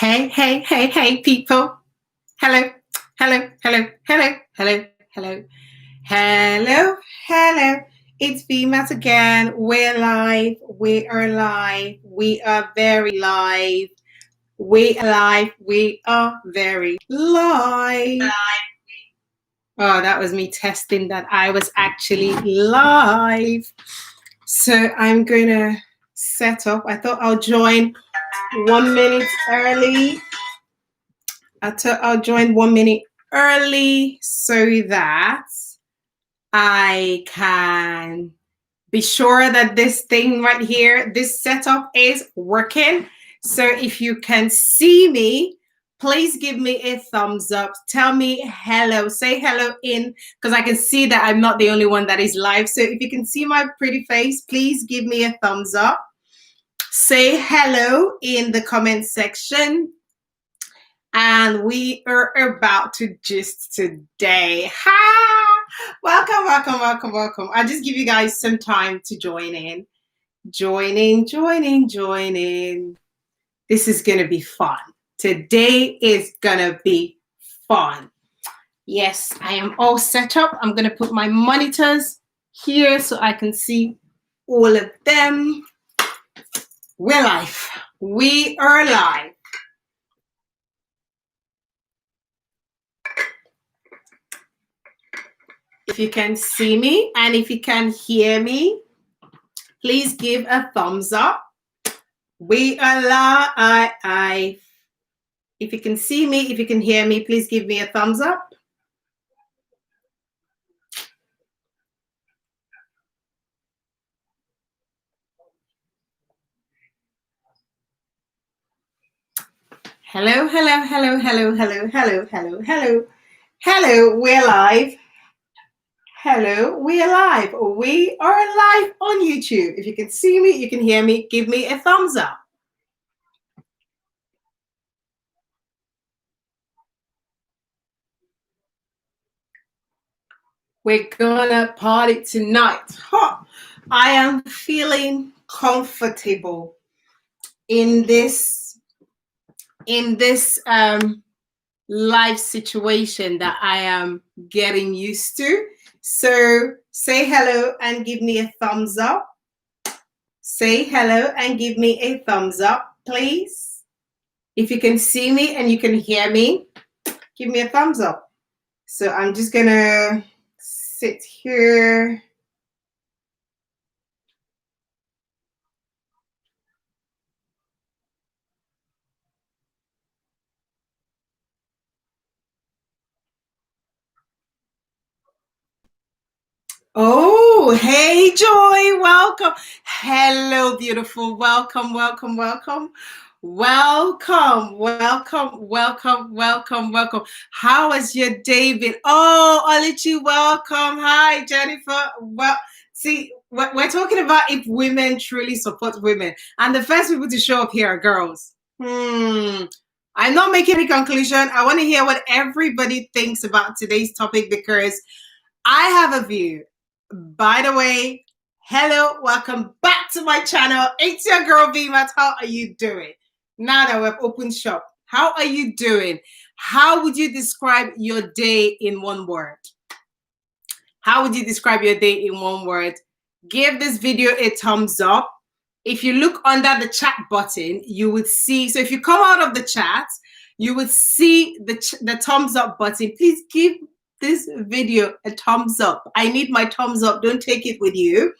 Hey, hey, hey, hey, people. Hello, hello, hello, hello, hello, hello, hello, hello. It's Vymart again. We're live. We are live. We are very live. We are live. We are very live. Oh, that was me testing that I was actually live. So I'm going to set up. I thought I'll join 1 minute early. I'll join 1 minute early so that I can be sure that this thing right here, this setup is working. So if you can see me, please give me a thumbs up. Tell me hello. Say hello in, because I can see that I'm not the only one that is live. So if you can see my pretty face, please give me a thumbs up. Say hello in the comment section. And we are about to gist today. Ha! Welcome, welcome, welcome, welcome. I'll just give you guys some time to join in. Join in. This is going to be fun. Today is going to be fun. Yes, I am all set up. I'm going to put my monitors here so I can see all of them. We're live. We are live. If you can see me and if you can hear me, please give a thumbs up. We are live. If you can see me, if you can hear me, please give me a thumbs up. Hello, hello, hello, hello, hello, hello, hello, hello. Hello, we're live. Hello, we are live. We are live on YouTube. If you can see me, you can hear me, give me a thumbs up. We're gonna party tonight. Huh. I am feeling comfortable in this life situation that I am getting used to. So say hello and give me a thumbs up. Say hello and give me a thumbs up, please. If you can see me and you can hear me, give me a thumbs up. So I'm just gonna sit here. Oh, hey, Joy, welcome. Hello, beautiful. Welcome, welcome, welcome. Welcome, welcome, welcome, welcome, welcome. How has your day been? Oh, Olichi, welcome. Hi, Jennifer. Well, see, we're talking about if women truly support women. And the first people to show up here are girls. I'm not making a conclusion. I want to hear what everybody thinks about today's topic because I have a view. By the way, hello, welcome back to my channel. It's your girl Vymart. How are you doing? Now that we've opened shop, how are you doing? How would you describe your day in one word? How would you describe your day in one word? Give this video a thumbs up. If you look under the chat button, you would see, so if you come out of the chat, you would see the thumbs up button. Please give this video a thumbs up. I need my thumbs up. Don't take it with you.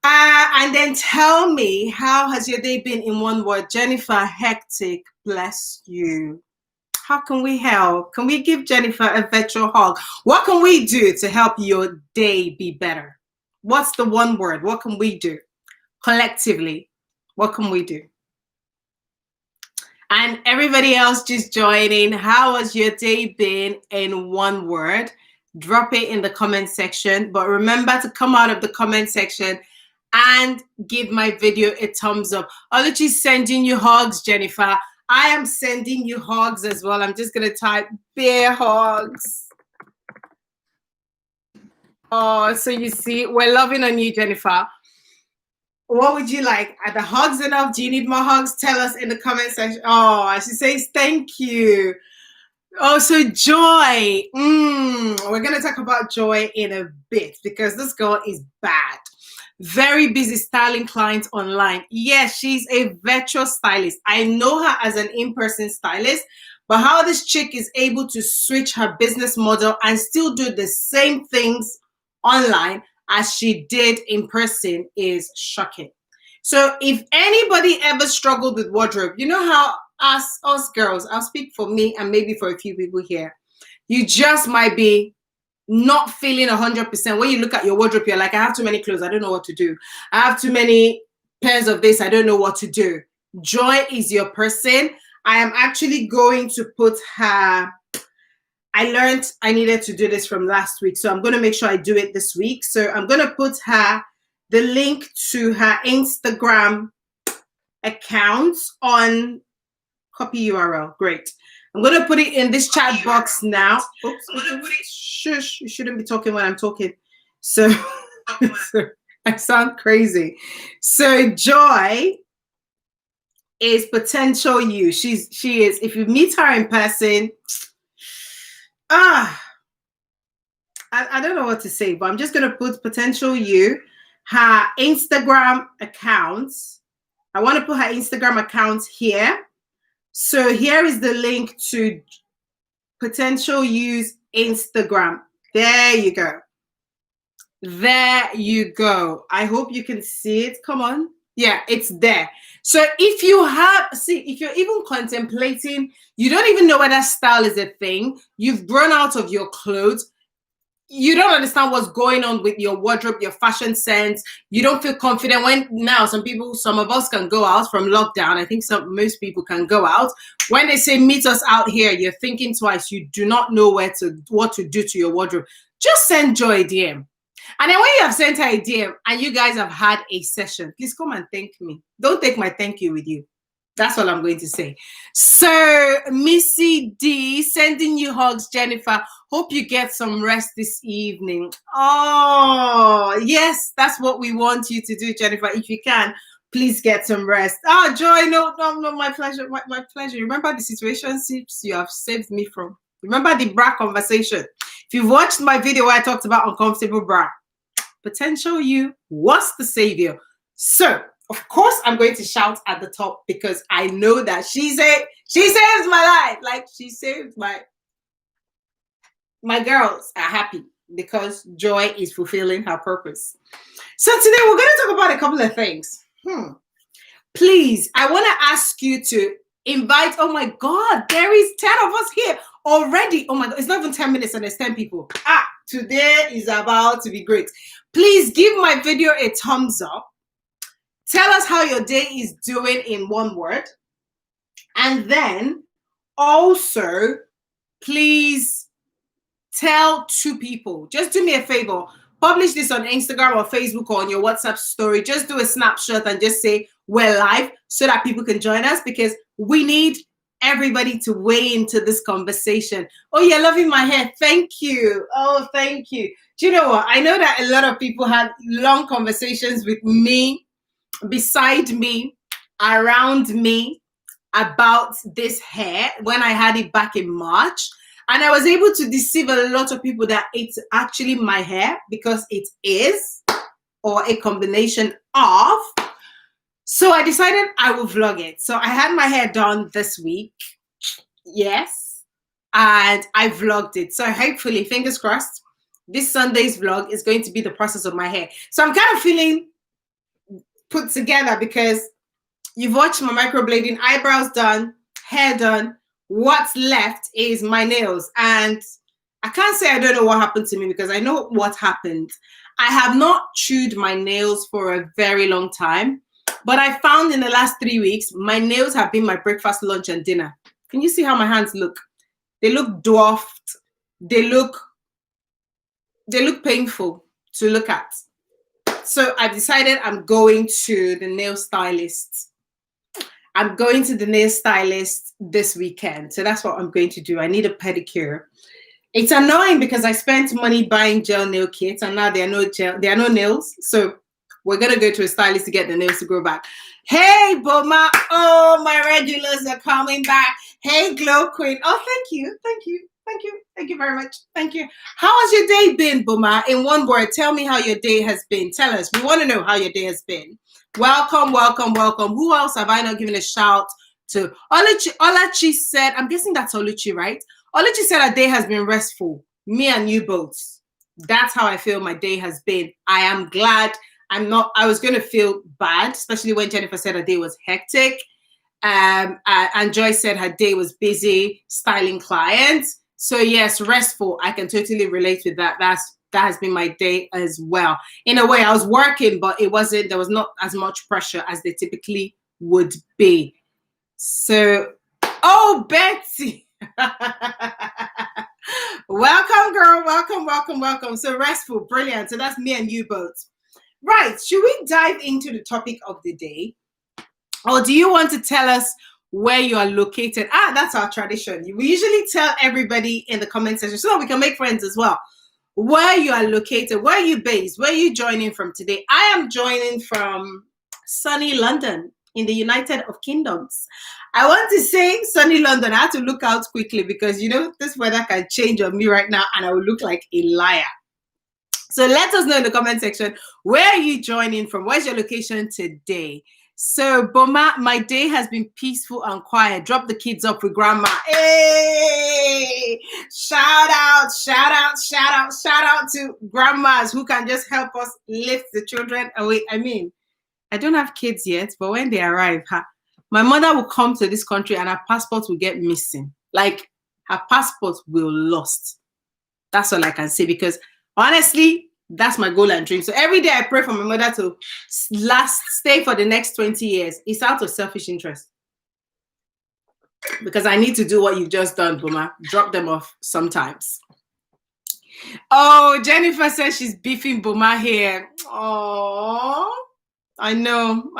And then tell me, how has your day been in one word? Jennifer, hectic. Bless you. How can we help? Can we give Jennifer a virtual hug? What can we do to help your day be better? What's the one word? What can we do collectively? What can we do? And everybody else just joining, how has your day been in one word? Drop it in the comment section. But remember to come out of the comment section and give my video a thumbs up. Oluchi's sending you hugs, Jennifer. I am sending you hugs as well. I'm just going to type bear hugs. Oh, so you see, we're loving on you, Jennifer. What would you like? Are the hugs enough? Do you need more hugs? Tell us in the comment section. Oh, she says thank you. Oh, so Joy. We're going to talk about Joy in a bit because this girl is bad. Very busy styling clients online. Yes, she's a virtual stylist. I know her as an in-person stylist, but how this chick is able to switch her business model and still do the same things online as she did in person is shocking. So if anybody ever struggled with wardrobe, you know how us girls, I'll speak for me and maybe for a few people here, you just might be not feeling 100%. When you look at your wardrobe, you're like, I have too many clothes, I don't know what to do. I have too many pairs of this, I don't know what to do. Joy is your person. I am actually going to put her, I learned I needed to do this from last week, so I'm going to make sure I do it this week. So I'm going to put her the link to her Instagram account on copy URL. Great. I'm going to put it in this chat box now. Oops. Shush. You shouldn't be talking when I'm talking. So, so I sound crazy. So Joy is potential you. She is. If you meet her in person, I don't know what to say, but I'm just going to put potential you, her Instagram accounts. I want to put her Instagram account here. So here is the link to potential use Instagram. There you go. There you go. I hope you can see it. Come on. Yeah, it's there. So if you if you're even contemplating, you don't even know whether style is a thing, you've grown out of your clothes, you don't understand what's going on with your wardrobe, your fashion sense. You don't feel confident when now some of us can go out from lockdown. I think most people can go out. When they say meet us out here, you're thinking twice. You do not know what to do to your wardrobe. Just send Joy a DM. And then when you have sent her a DM and you guys have had a session, please come and thank me. Don't take my thank you with you. That's all I'm going to say. So, Missy D, sending you hugs, Jennifer. Hope you get some rest this evening. Oh, yes, that's what we want you to do, Jennifer. If you can, please get some rest. Oh, Joy, no, my pleasure, my pleasure. Remember the situationships you have saved me from. Remember the bra conversation. If you've watched my video where I talked about uncomfortable bra, potential you was the savior. So, of course, I'm going to shout at the top because I know that she saved my life. Like she saved my girls are happy because Joy is fulfilling her purpose. So today we're going to talk about a couple of things. Please, I want to ask you to invite. Oh my God, there is 10 of us here already. Oh my God, it's not even 10 minutes and there's 10 people. Today is about to be great. Please give my video a thumbs up. Tell us how your day is doing in one word. And then also, please tell 2 people. Just do me a favor. Publish this on Instagram or Facebook or on your WhatsApp story. Just do a snapshot and just say we're live so that people can join us because we need everybody to weigh into this conversation. Oh, you're loving my hair. Thank you. Oh, thank you. Do you know what? I know that a lot of people had long conversations with me, beside me, around me about this hair when I had it back in March. And I was able to deceive a lot of people that it's actually my hair because it is, or a combination of. So I decided I will vlog it. So I had my hair done this week. Yes. And I vlogged it. So hopefully, fingers crossed, this Sunday's vlog is going to be the process of my hair. So I'm kind of feeling put together because you've watched my microblading, eyebrows done, hair done. What's left is my nails. And I can't say I don't know what happened to me because I know what happened. I have not chewed my nails for a very long time. But I found in the last 3 weeks, my nails have been my breakfast, lunch, and dinner. Can you see how my hands look? They look dwarfed. They look painful to look at. So I decided I'm going to the nail stylist. I'm going to the nail stylist this weekend. So that's what I'm going to do. I need a pedicure. It's annoying because I spent money buying gel nail kits and now there are no nails. So we're going to go to a stylist to get the nails to grow back. Hey, Boma. Oh, my regulars are coming back. Hey, Glow Queen. Oh, thank you. Thank you. Thank you. Thank you very much. Thank you. How has your day been, Boma? In one word, tell me how your day has been. Tell us. We want to know how your day has been. Welcome, welcome, welcome. Who else have I not given a shout to? Olachi said, I'm guessing that's Oluchi, right? Oluchi said her day has been restful. Me and you both. That's how I feel my day has been. I am glad. I was going to feel bad, especially when Jennifer said her day was hectic. And Joyce said her day was busy styling clients. So yes, restful. I can totally relate with that. That has been my day as well. In a way, I was working, but there was not as much pressure as they typically would be. So, oh, Betsy. Welcome, girl. Welcome, welcome, welcome. So restful, brilliant. So that's me and you both. Right. Should we dive into the topic of the day? Or do you want to tell us where you are located? That's our tradition. We usually tell everybody in the comment section so that we can make friends as well. Where you are located, where are you based, where are you joining from today? I am joining from sunny London in the United of Kingdoms. I want to say sunny London. I have to look out quickly because, this weather can change on me right now and I will look like a liar. So let us know in the comment section, where are you joining from? Where's your location today? So, Boma, my day has been peaceful and quiet. Drop the kids up with grandma. Hey! Shout out to grandmas who can just help us lift the children away. I mean, I don't have kids yet, but when they arrive, my mother will come to this country and her passport will get missing. Like, her passport will lost. That's all I can say because, honestly, that's my goal and dream. So every day I pray for my mother to stay for the next 20 years. It's out of selfish interest. Because I need to do what you've just done, Boma. Drop them off sometimes. Oh, Jennifer says she's beefing Boma here. Oh, I know.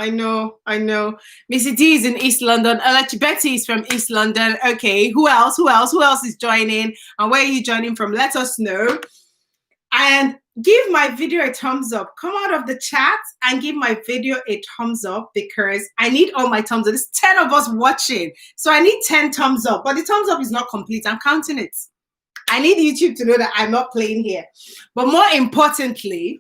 Missy D is in East London. Betty is from East London. Okay, who else is joining? And where are you joining from? Let us know. And give my video a thumbs up. Come out of the chat and give my video a thumbs up because I need all my thumbs up. There's 10 of us watching. So I need 10 thumbs up. But the thumbs up is not complete. I'm counting it. I need YouTube to know that I'm not playing here. But more importantly,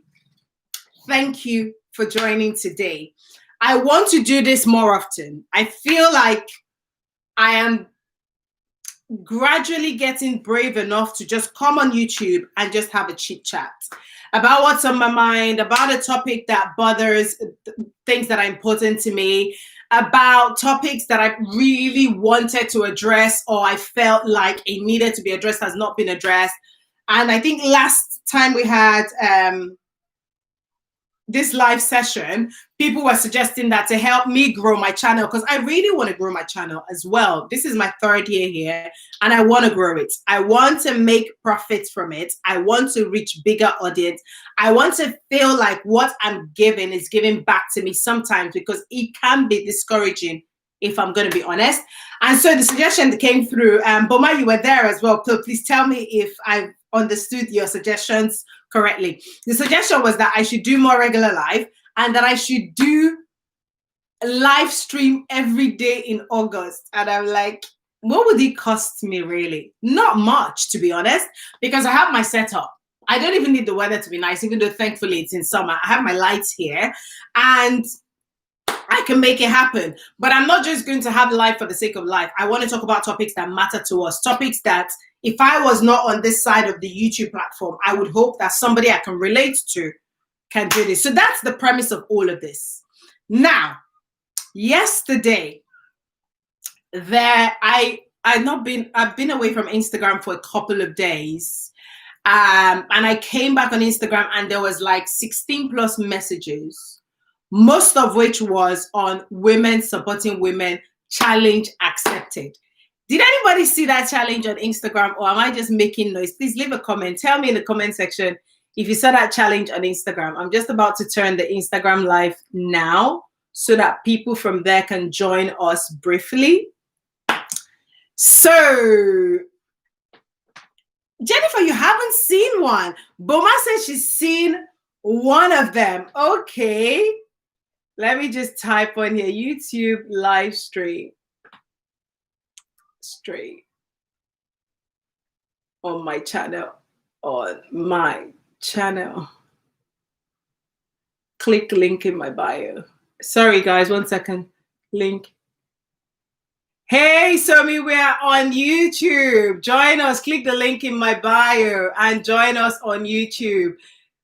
thank you for joining today. I want to do this more often. I feel like I am gradually getting brave enough to just come on YouTube and just have a chit chat about what's on my mind, about a topic that bothers, things that are important to me, about topics that I really wanted to address or I felt like it needed to be addressed has not been addressed. And I think last time we had this live session, people were suggesting that to help me grow my channel because I really want to grow my channel as well. This is my 3rd year here and I want to grow it. I want to make profits from it. I want to reach bigger audience. I want to feel like what I'm giving is giving back to me sometimes because it can be discouraging if I'm going to be honest. And so the suggestion that came through, Boma, you were there as well. So please tell me if I've understood your suggestions correctly. The suggestion was that I should do more regular live and that I should do a live stream every day in August. And I'm like, what would it cost me really? Not much, to be honest, because I have my setup. I don't even need the weather to be nice, even though thankfully it's in summer. I have my lights here and I can make it happen. But I'm not just going to have life for the sake of life. I want to talk about topics that matter to us, topics that if I was not on this side of the YouTube platform, I would hope that somebody I can relate to can do this. So that's the premise of all of this. Now, yesterday, I've been away from Instagram for a couple of days. And I came back on Instagram and there was like 16 plus messages, most of which was on women supporting women, challenge accepted. Did anybody see that challenge on Instagram or am I just making noise? Please leave a comment. Tell me in the comment section if you saw that challenge on Instagram. I'm just about to turn the Instagram live now so that people from there can join us briefly. So, Jennifer, you haven't seen one. Boma says she's seen One of them. Okay. Let me just type on here YouTube live stream. Straight on my channel. On my channel. Click link in my bio. Sorry, guys, 1 second. Link. Hey, Somi, we are on YouTube. Join us. Click the link in my bio and join us on YouTube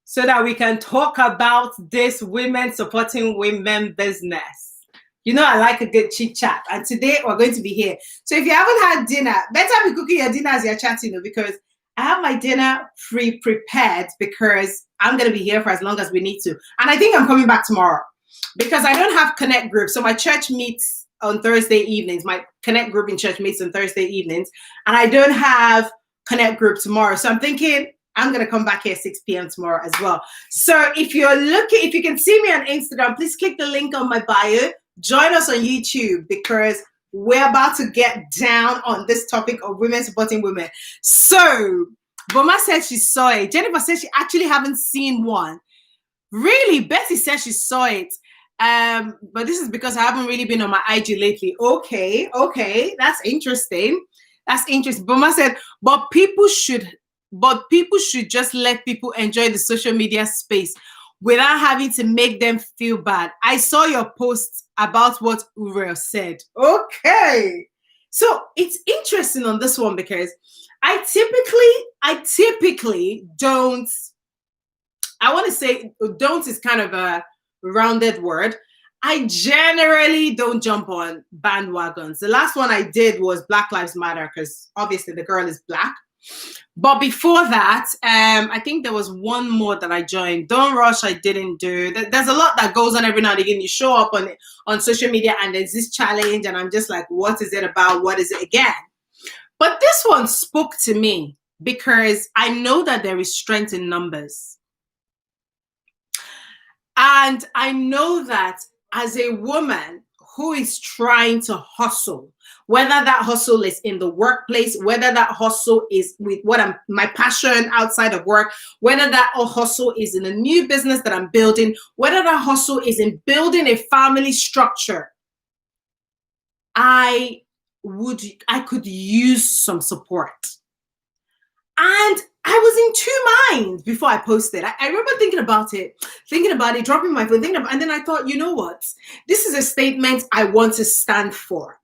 so that we can talk about this women supporting women business. You know, I like a good chit chat, and today we're going to be here. So if you haven't had dinner, better be cooking your dinner as you're chatting, because I have my dinner prepared because I'm going to be here for as long as we need to. And I think I'm coming back tomorrow because I don't have Connect group. So my church meets on Thursday evenings. My Connect group in church meets on Thursday evenings, and I don't have Connect group tomorrow. So I'm thinking I'm going to come back here 6 p.m. tomorrow as well. So if you can see me on Instagram, please click the link on my bio. Join us on YouTube because we're about to get down on this topic of women supporting women. So Boma said she saw it. Jennifer said she actually haven't seen one. Really? Betty said she saw it. But this is because I haven't really been on my IG lately. Okay, that's interesting. Boma said, but people should just let people enjoy the social media space without having to make them feel bad. I saw your post about what Uriel said. Okay. So it's interesting on this one because I typically don't. I want to say don't is kind of a rounded word. I generally don't jump on bandwagons. The last one I did was Black Lives Matter because obviously the girl is black. But before that, I think there was one more that I joined. Don't Rush, I didn't do. There's a lot that goes on every now and again. You show up on social media and there's this challenge and I'm just like, what is it about? What is it again? But this one spoke to me because I know that there is strength in numbers. And I know that as a woman who is trying to hustle, whether that hustle is in the workplace, whether that hustle is with my passion outside of work, whether that hustle is in a new business that I'm building, whether that hustle is in building a family structure, I could use some support. And I was in two minds before I posted. I remember thinking about it, dropping my phone, and then I thought, you know what? This is a statement I want to stand for.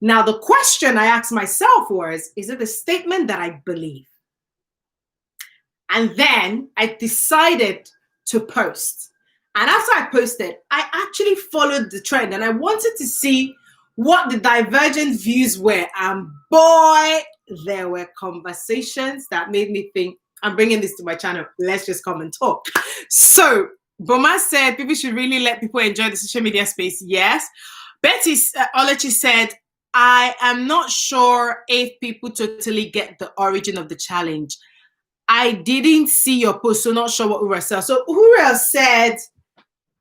Now, the question I asked myself was, is it a statement that I believe? And then I decided to post. And after I posted, I actually followed the trend and I wanted to see what the divergent views were. And boy, there were conversations that made me think, I'm bringing this to my channel. Let's just come and talk. So Boma said people should really let people enjoy the social media space. Yes. Betty Olechi said, I am not sure if people totally get the origin of the challenge. I didn't see your post, so not sure what Uriel said. So Uriel said,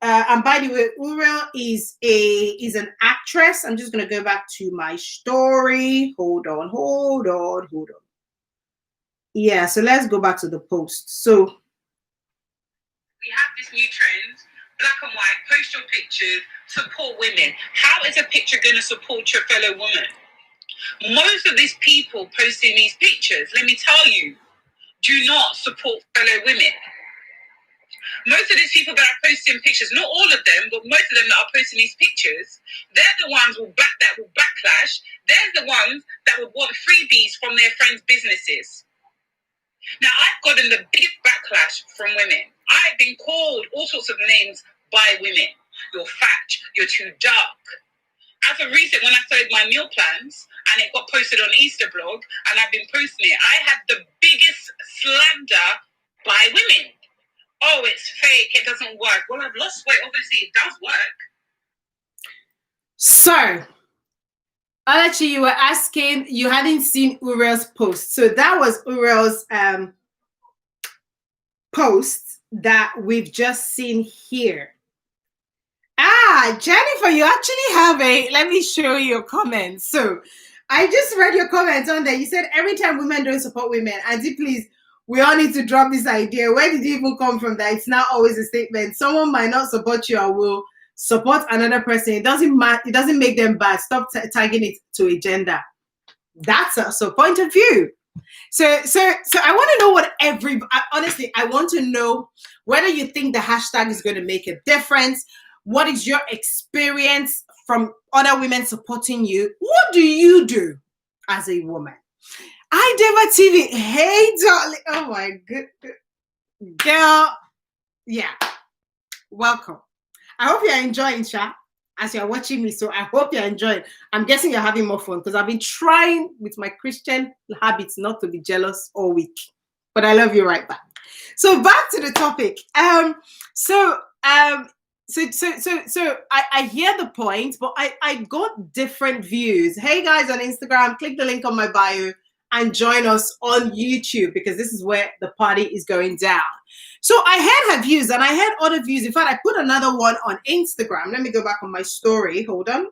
and by the way, Uriel is an actress. I'm just going to go back to my story. Hold on. Yeah, so let's go back to the post. So we have this new trend, black and white, post your pictures, support women. How is a picture going to support your fellow woman? Most of these people posting these pictures, let me tell you, do not support fellow women. Most of these people that are posting pictures, not all of them, but most of them that are posting these pictures, they're the ones that will backlash. They're the ones that will want freebies from their friends' businesses. Now, I've gotten the biggest backlash from women. I've been called all sorts of names by women. You're fat, you're too dark. As of recent, when I started my meal plans and it got posted on Easter blog and I've been posting it, I had the biggest slander by women. Oh, it's fake, it doesn't work. Well, I've lost weight, obviously it does work. So, actually, you were asking, you hadn't seen Uriel's post. So that was Uriel's post that we've just seen here. Jennifer, you actually have let me show you your comments. So I just read your comments on there. You said every time women don't support women, Auntie, please, we all need to drop this idea. Where did it even come from that it's not always a statement? Someone might not support you or will support another person. It doesn't matter. It doesn't make them bad. Stop tagging it to a gender. That's a point of view. So I want to know what honestly, I want to know whether you think the hashtag is going to make a difference. What is your experience from other women supporting you? What do you do as a woman? I Deva TV. Hey, darling. Oh my goodness. Girl. Yeah. Welcome. I hope you're enjoying, Sha, as you're watching me. So I hope you're enjoying. I'm guessing you're having more fun because I've been trying with my Christian habits not to be jealous all week. But I love you right back. So back to the topic. So I hear the point, but I got different views. Hey guys on Instagram, click the link on my bio and join us on YouTube because this is where the party is going down. So I heard her views and I heard other views. In fact, I put another one on Instagram. Let me go back on my story. Hold on.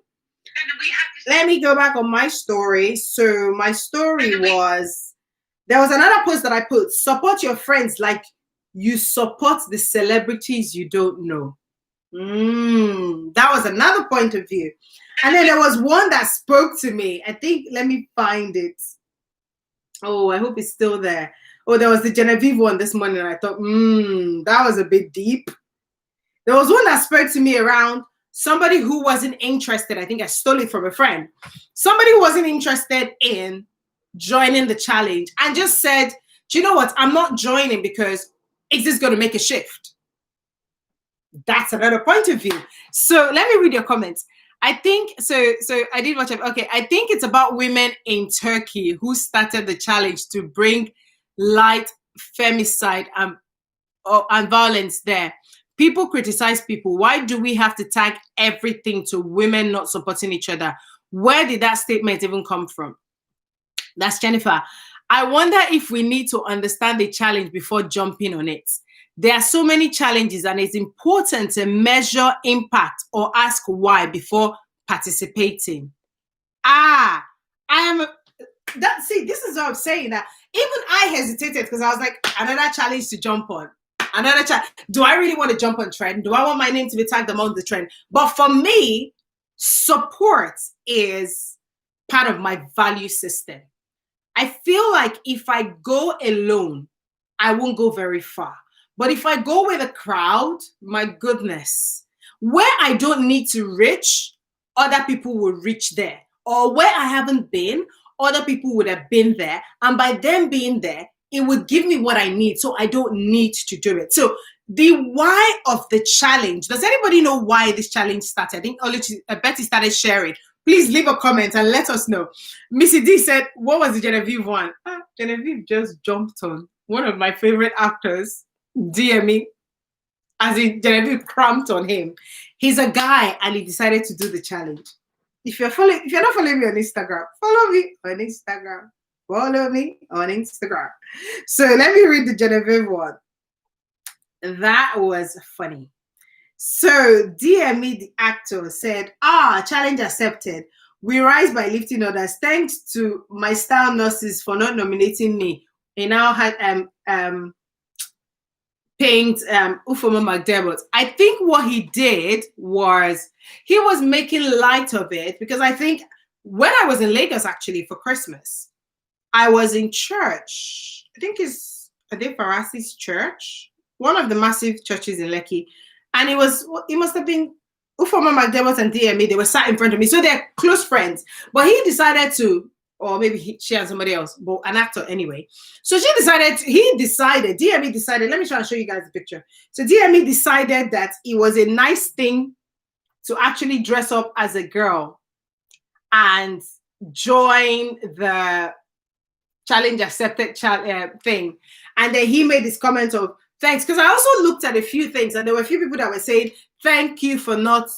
Let me go back on my story. So my story was, there was another post that I put, support your friends like you support the celebrities you don't know. That was another point of view. And then there was one that spoke to me. I think, let me find it. Oh, I hope it's still there. Oh, there was the Genevieve one this morning. And I thought, that was a bit deep. There was one that spoke to me around somebody who wasn't interested. I think I stole it from a friend. Somebody who wasn't interested in joining the challenge and just said, do you know what? I'm not joining because it's just going to make a shift. That's another point of view. So let me read your comments. I think so I did watch it. Okay, I think it's about women in Turkey who started the challenge to bring light femicide and violence there. People criticize people. Why do we have to tag everything to women not supporting each other? Where did that statement even come from? That's Jennifer. I wonder if we need to understand the challenge before jumping on it. There are so many challenges and it's important to measure impact or ask why before participating. See, this is what I'm saying, that even I hesitated because I was like, another challenge to jump on. Another challenge. Do I really want to jump on trend? Do I want my name to be tagged among the trend? But for me, support is part of my value system. I feel like if I go alone, I won't go very far. But if I go with a crowd, my goodness, where I don't need to reach, other people will reach there. Or where I haven't been, other people would have been there. And by them being there, it would give me what I need. So I don't need to do it. So the why of the challenge, does anybody know why this challenge started? I think Betty started sharing. Please leave a comment and let us know. Missy D said, what was the Genevieve one? Genevieve just jumped on one of my favorite actors, DME, as in Genevieve cramped on him. He's a guy and he decided to do the challenge. If you're not following me on Instagram, follow me on Instagram. Follow me on Instagram. So let me read the Genevieve one. That was funny. So DME, the actor, said, challenge accepted. We rise by lifting others. Thanks to my style nurses for not nominating me. He now had paint Ufoma McDermott. I think what he did was he was making light of it, because I think when I was in Lagos actually for Christmas, I was in church. I think it's Ade Farasi's church, one of the massive churches in Lekki. And it must have been Ufoma McDermott and DME. They were sat in front of me. So they're close friends. But he decided to, or maybe she and somebody else, but an actor anyway. So DME decided, let me try and show you guys the picture. So DME decided that it was a nice thing to actually dress up as a girl and join the challenge accepted thing. And then he made this comment of, thanks, because I also looked at a few things and there were a few people that were saying, thank you for not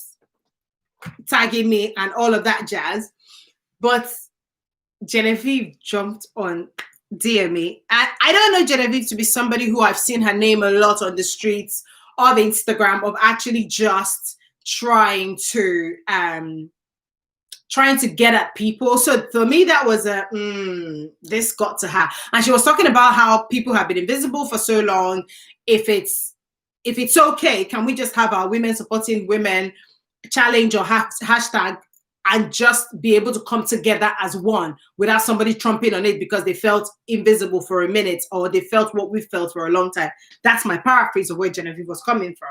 tagging me and all of that jazz. But Genevieve jumped on DME. I don't know Genevieve to be somebody who I've seen her name a lot on the streets or the Instagram of actually just trying to trying to get at people. So for me, that was this got to her. And she was talking about how people have been invisible for so long. If it's okay, can we just have our women supporting women challenge or hashtag and just be able to come together as one without somebody trumping on it because they felt invisible for a minute or they felt what we felt for a long time. That's my paraphrase of where Genevieve was coming from.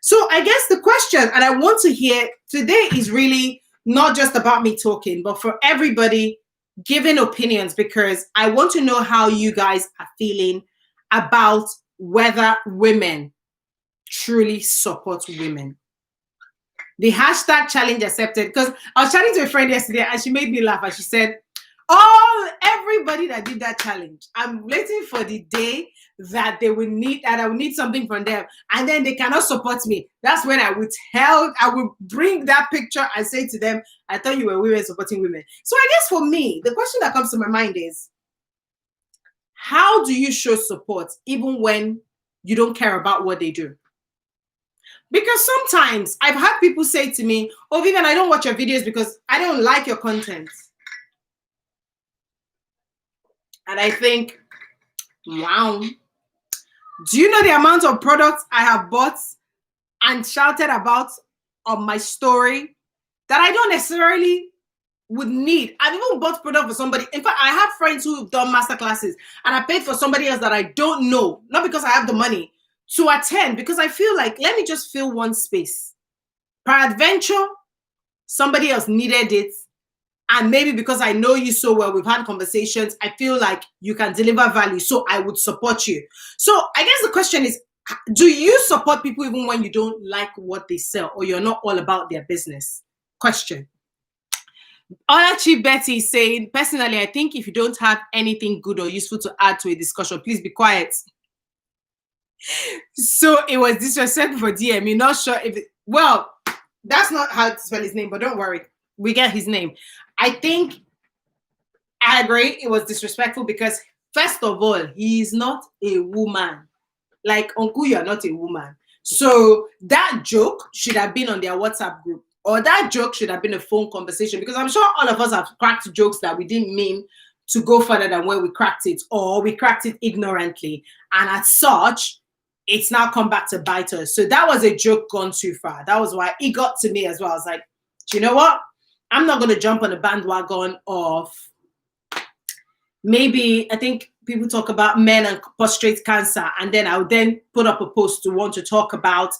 So I guess the question, and I want to hear today, is really not just about me talking, but for everybody giving opinions, because I want to know how you guys are feeling about whether women truly support women. The hashtag challenge accepted, because I was chatting to a friend yesterday and she made me laugh and she said, everybody that did that challenge, I'm waiting for the day that they will need, that I will need something from them and then they cannot support me. That's when I would bring that picture and say to them, I thought you were women supporting women. So I guess for me, the question that comes to my mind is, how do you show support even when you don't care about what they do? Because sometimes I've had people say to me, oh, Vivian, I don't watch your videos because I don't like your content. And I think, wow, do you know the amount of products I have bought and shouted about on my story that I don't necessarily would need? I've even bought product for somebody. In fact, I have friends who've done masterclasses and I paid for somebody else that I don't know, not because I have the money, to attend, because I feel like, let me just fill one space. Peradventure, somebody else needed it. And maybe because I know you so well, we've had conversations, I feel like you can deliver value, so I would support you. So I guess the question is, do you support people even when you don't like what they sell or you're not all about their business? Question. Olachi Betty is saying, personally, I think if you don't have anything good or useful to add to a discussion, please be quiet. So it was disrespectful for DM. You're not sure if well, that's not how to spell his name, but don't worry, we get his name. I think I agree it was disrespectful because, first of all, he is not a woman. Like, Uncle, you're not a woman. So that joke should have been on their WhatsApp group, or that joke should have been a phone conversation, because I'm sure all of us have cracked jokes that we didn't mean to go further than where we cracked it, or we cracked it ignorantly. And as such, it's now come back to bite us. So that was a joke gone too far. That was why it got to me as well. I was like, do you know what? I'm not going to jump on the bandwagon of, maybe, I think people talk about men and prostate cancer, and then I would then put up a post to want to talk about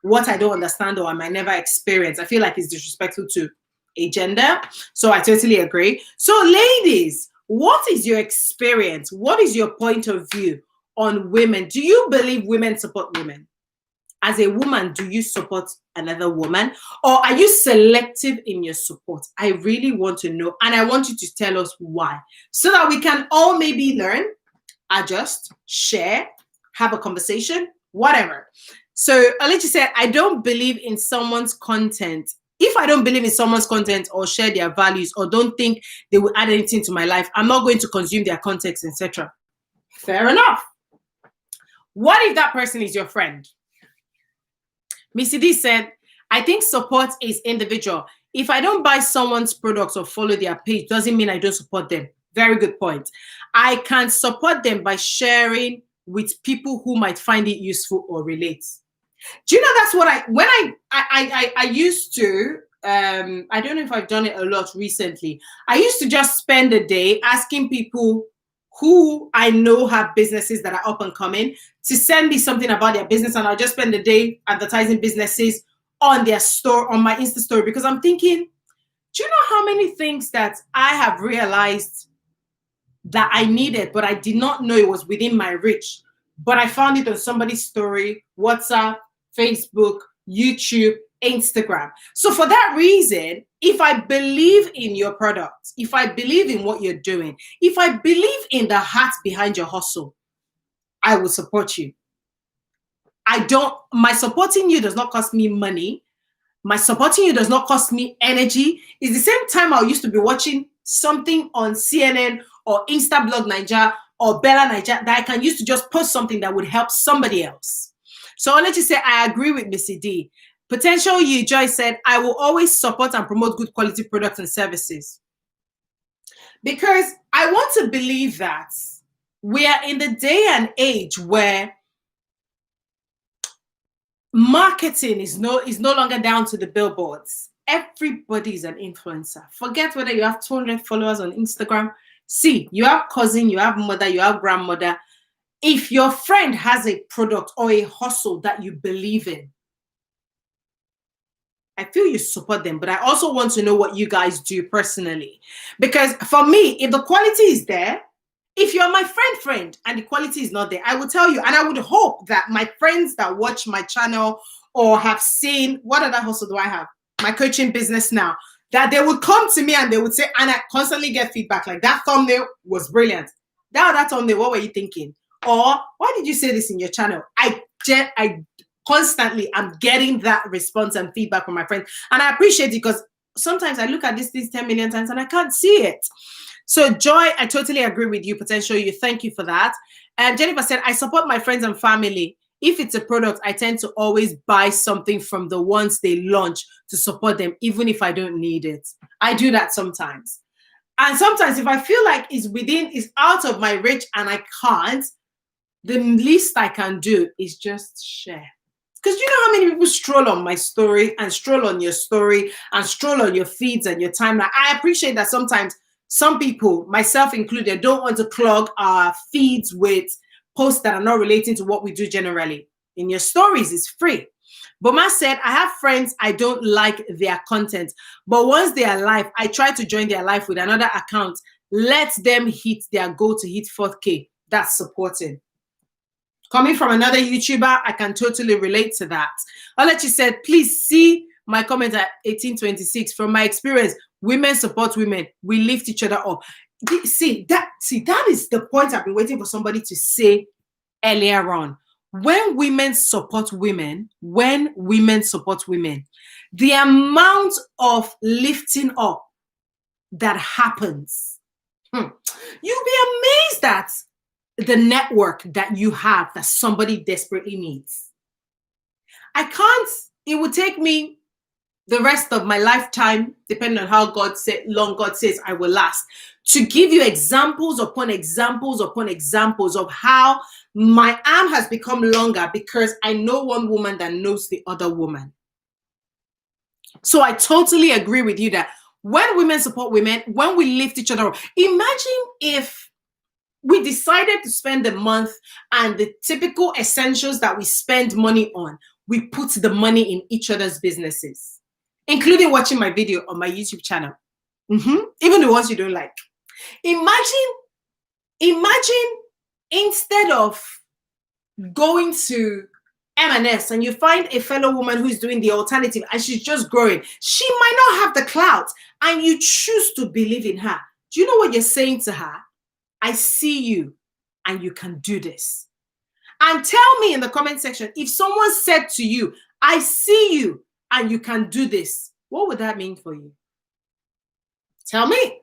what I don't understand or I might never experience. I feel like it's disrespectful to a gender. So I totally agree. So ladies, what is your experience? What is your point of view on women? Do you believe women support women? As a woman, do you support another woman, or are you selective in your support? I really want to know, and I want you to tell us why, so that we can all maybe learn, adjust, share, have a conversation, whatever. So Alechi said, I don't believe in someone's content. If I don't believe in someone's content or share their values or don't think they will add anything to my life, I'm not going to consume their context, etc. Fair enough. What if that person is your friend? Missy D said, I think support is individual. If I don't buy someone's products or follow their page, doesn't mean I don't support them. Very good point. I can support them by sharing with people who might find it useful or relate. Do you know, that's what I used to, I don't know if I've done it a lot recently. I used to just spend a day asking people who I know have businesses that are up and coming to send me something about their business, and I'll just spend the day advertising businesses on their store, on my Insta story, because I'm thinking, do you know how many things that I have realized that I needed, but I did not know it was within my reach, but I found it on somebody's story, WhatsApp, Facebook, YouTube, Instagram. So for that reason, if I believe in your product, if I believe in what you're doing, if I believe in the heart behind your hustle, I will support you. My supporting you does not cost me money. My supporting you does not cost me energy. It's the same time I used to be watching something on CNN or Instablog Nigeria or Bella Nigeria that I can use to just post something that would help somebody else. So I'll let you say, I agree with Missy D. Potential You Joy said, I will always support and promote good quality products and services. Because I want to believe that we are in the day and age where marketing is no longer down to the billboards. Everybody is an influencer. Forget whether you have 200 followers on Instagram. See, you have cousin, you have mother, you have grandmother. If your friend has a product or a hustle that you believe in, I feel you support them, but I also want to know what you guys do personally. Because for me, if the quality is there, if you're my friend and the quality is not there, I will tell you. And I would hope that my friends that watch my channel or have seen, what other hustle do I have? My coaching business now, that they would come to me and they would say, and I constantly get feedback like, that thumbnail was brilliant. That thumbnail, what were you thinking? Or why did you say this in your channel? I constantly am getting that response and feedback from my friends. And I appreciate it because sometimes I look at these things 10 million times and I can't see it. So Joy, I totally agree with you, Potential You. Thank you for that. And Jennifer said, I support my friends and family. If it's a product, I tend to always buy something from the ones they launch to support them, even if I don't need it. I do that sometimes. And sometimes if I feel like it's out of my reach and I can't, the least I can do is just share. Because you know how many people stroll on my story and stroll on your story and stroll on your feeds and your timeline. I appreciate that sometimes some people, myself included, don't want to clog our feeds with posts that are not relating to what we do generally. In your stories, it's free. Boma said, I have friends, I don't like their content. But once they are live, I try to join their life with another account. Let them hit their goal to hit 4K. That's supporting. Coming from another YouTuber, I can totally relate to that. Olachi said, please see my comment at 1826. From my experience, women support women. We lift each other up. See, that is the point I've been waiting for somebody to say earlier on. When women support women, the amount of lifting up that happens, you'll be amazed at the network that you have that somebody desperately needs. It would take me the rest of my lifetime, depending on how long God says I will last, to give you examples upon examples upon examples of how my arm has become longer because I know one woman that knows the other woman. So I totally agree with you that when women support women, when we lift each other up, imagine if we decided to spend the month and the typical essentials that we spend money on, we put the money in each other's businesses, including watching my video on my YouTube channel. Even the ones you don't like. Imagine instead of going to M&S and you find a fellow woman who's doing the alternative and she's just growing. She might not have the clout and you choose to believe in her. Do you know what you're saying to her? I see you and you can do this. And tell me in the comment section, if someone said to you, I see you and you can do this, what would that mean for you? Tell me.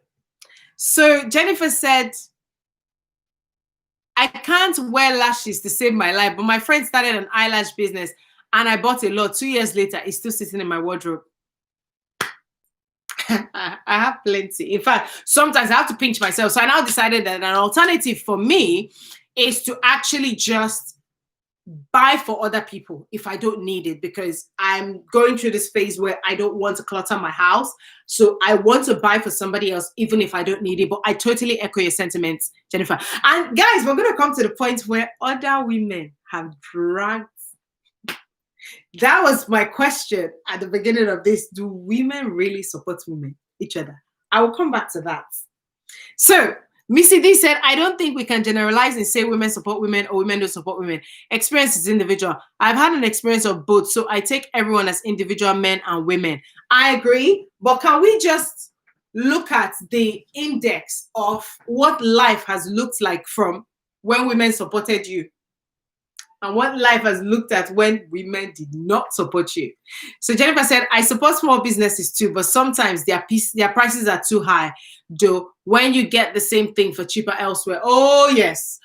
So Jennifer said, I can't wear lashes to save my life, but my friend started an eyelash business and I bought a lot. 2 years later, it's still sitting in my wardrobe. I have plenty. In fact, sometimes I have to pinch myself. So I now decided that an alternative for me is to actually just buy for other people if I don't need it, because I'm going through this phase where I don't want to clutter my house. So I want to buy for somebody else, even if I don't need it. But I totally echo your sentiments, Jennifer. And guys, we're going to come to the point where other women have dragged. That was my question at the beginning of this. Do women really support each other? I will come back to that. So Missy D said, I don't think we can generalize and say women support women or women don't support women. Experience is individual. I've had an experience of both, so I take everyone as individual men and women. I agree, but can we just look at the index of what life has looked like from when women supported you and what life has looked at when women did not support you? So Jennifer said, I support small businesses too, but sometimes their prices are too high. Though when you get the same thing for cheaper elsewhere. Oh yes.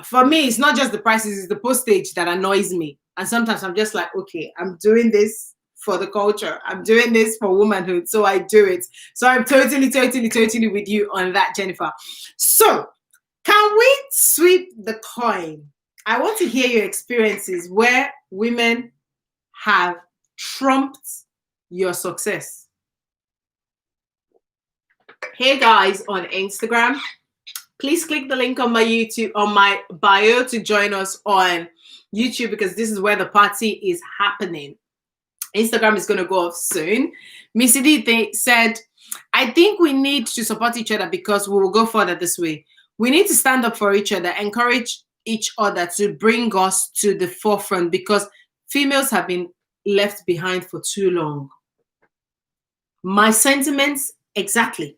For me, it's not just the prices, it's the postage that annoys me. And sometimes I'm just like, okay, I'm doing this for the culture. I'm doing this for womanhood, so I do it. So I'm totally with you on that, Jennifer. So can we sweep the coin? I want to hear your experiences where women have trumped your success. Hey guys on Instagram, please click the link on my bio to join us on YouTube, because this is where the party is happening. Instagram is going to go off soon. Missy D said, I think we need to support each other because we will go further this way. We need to stand up for each other, encourage each other to bring us to the forefront, because females have been left behind for too long. My sentiments, exactly.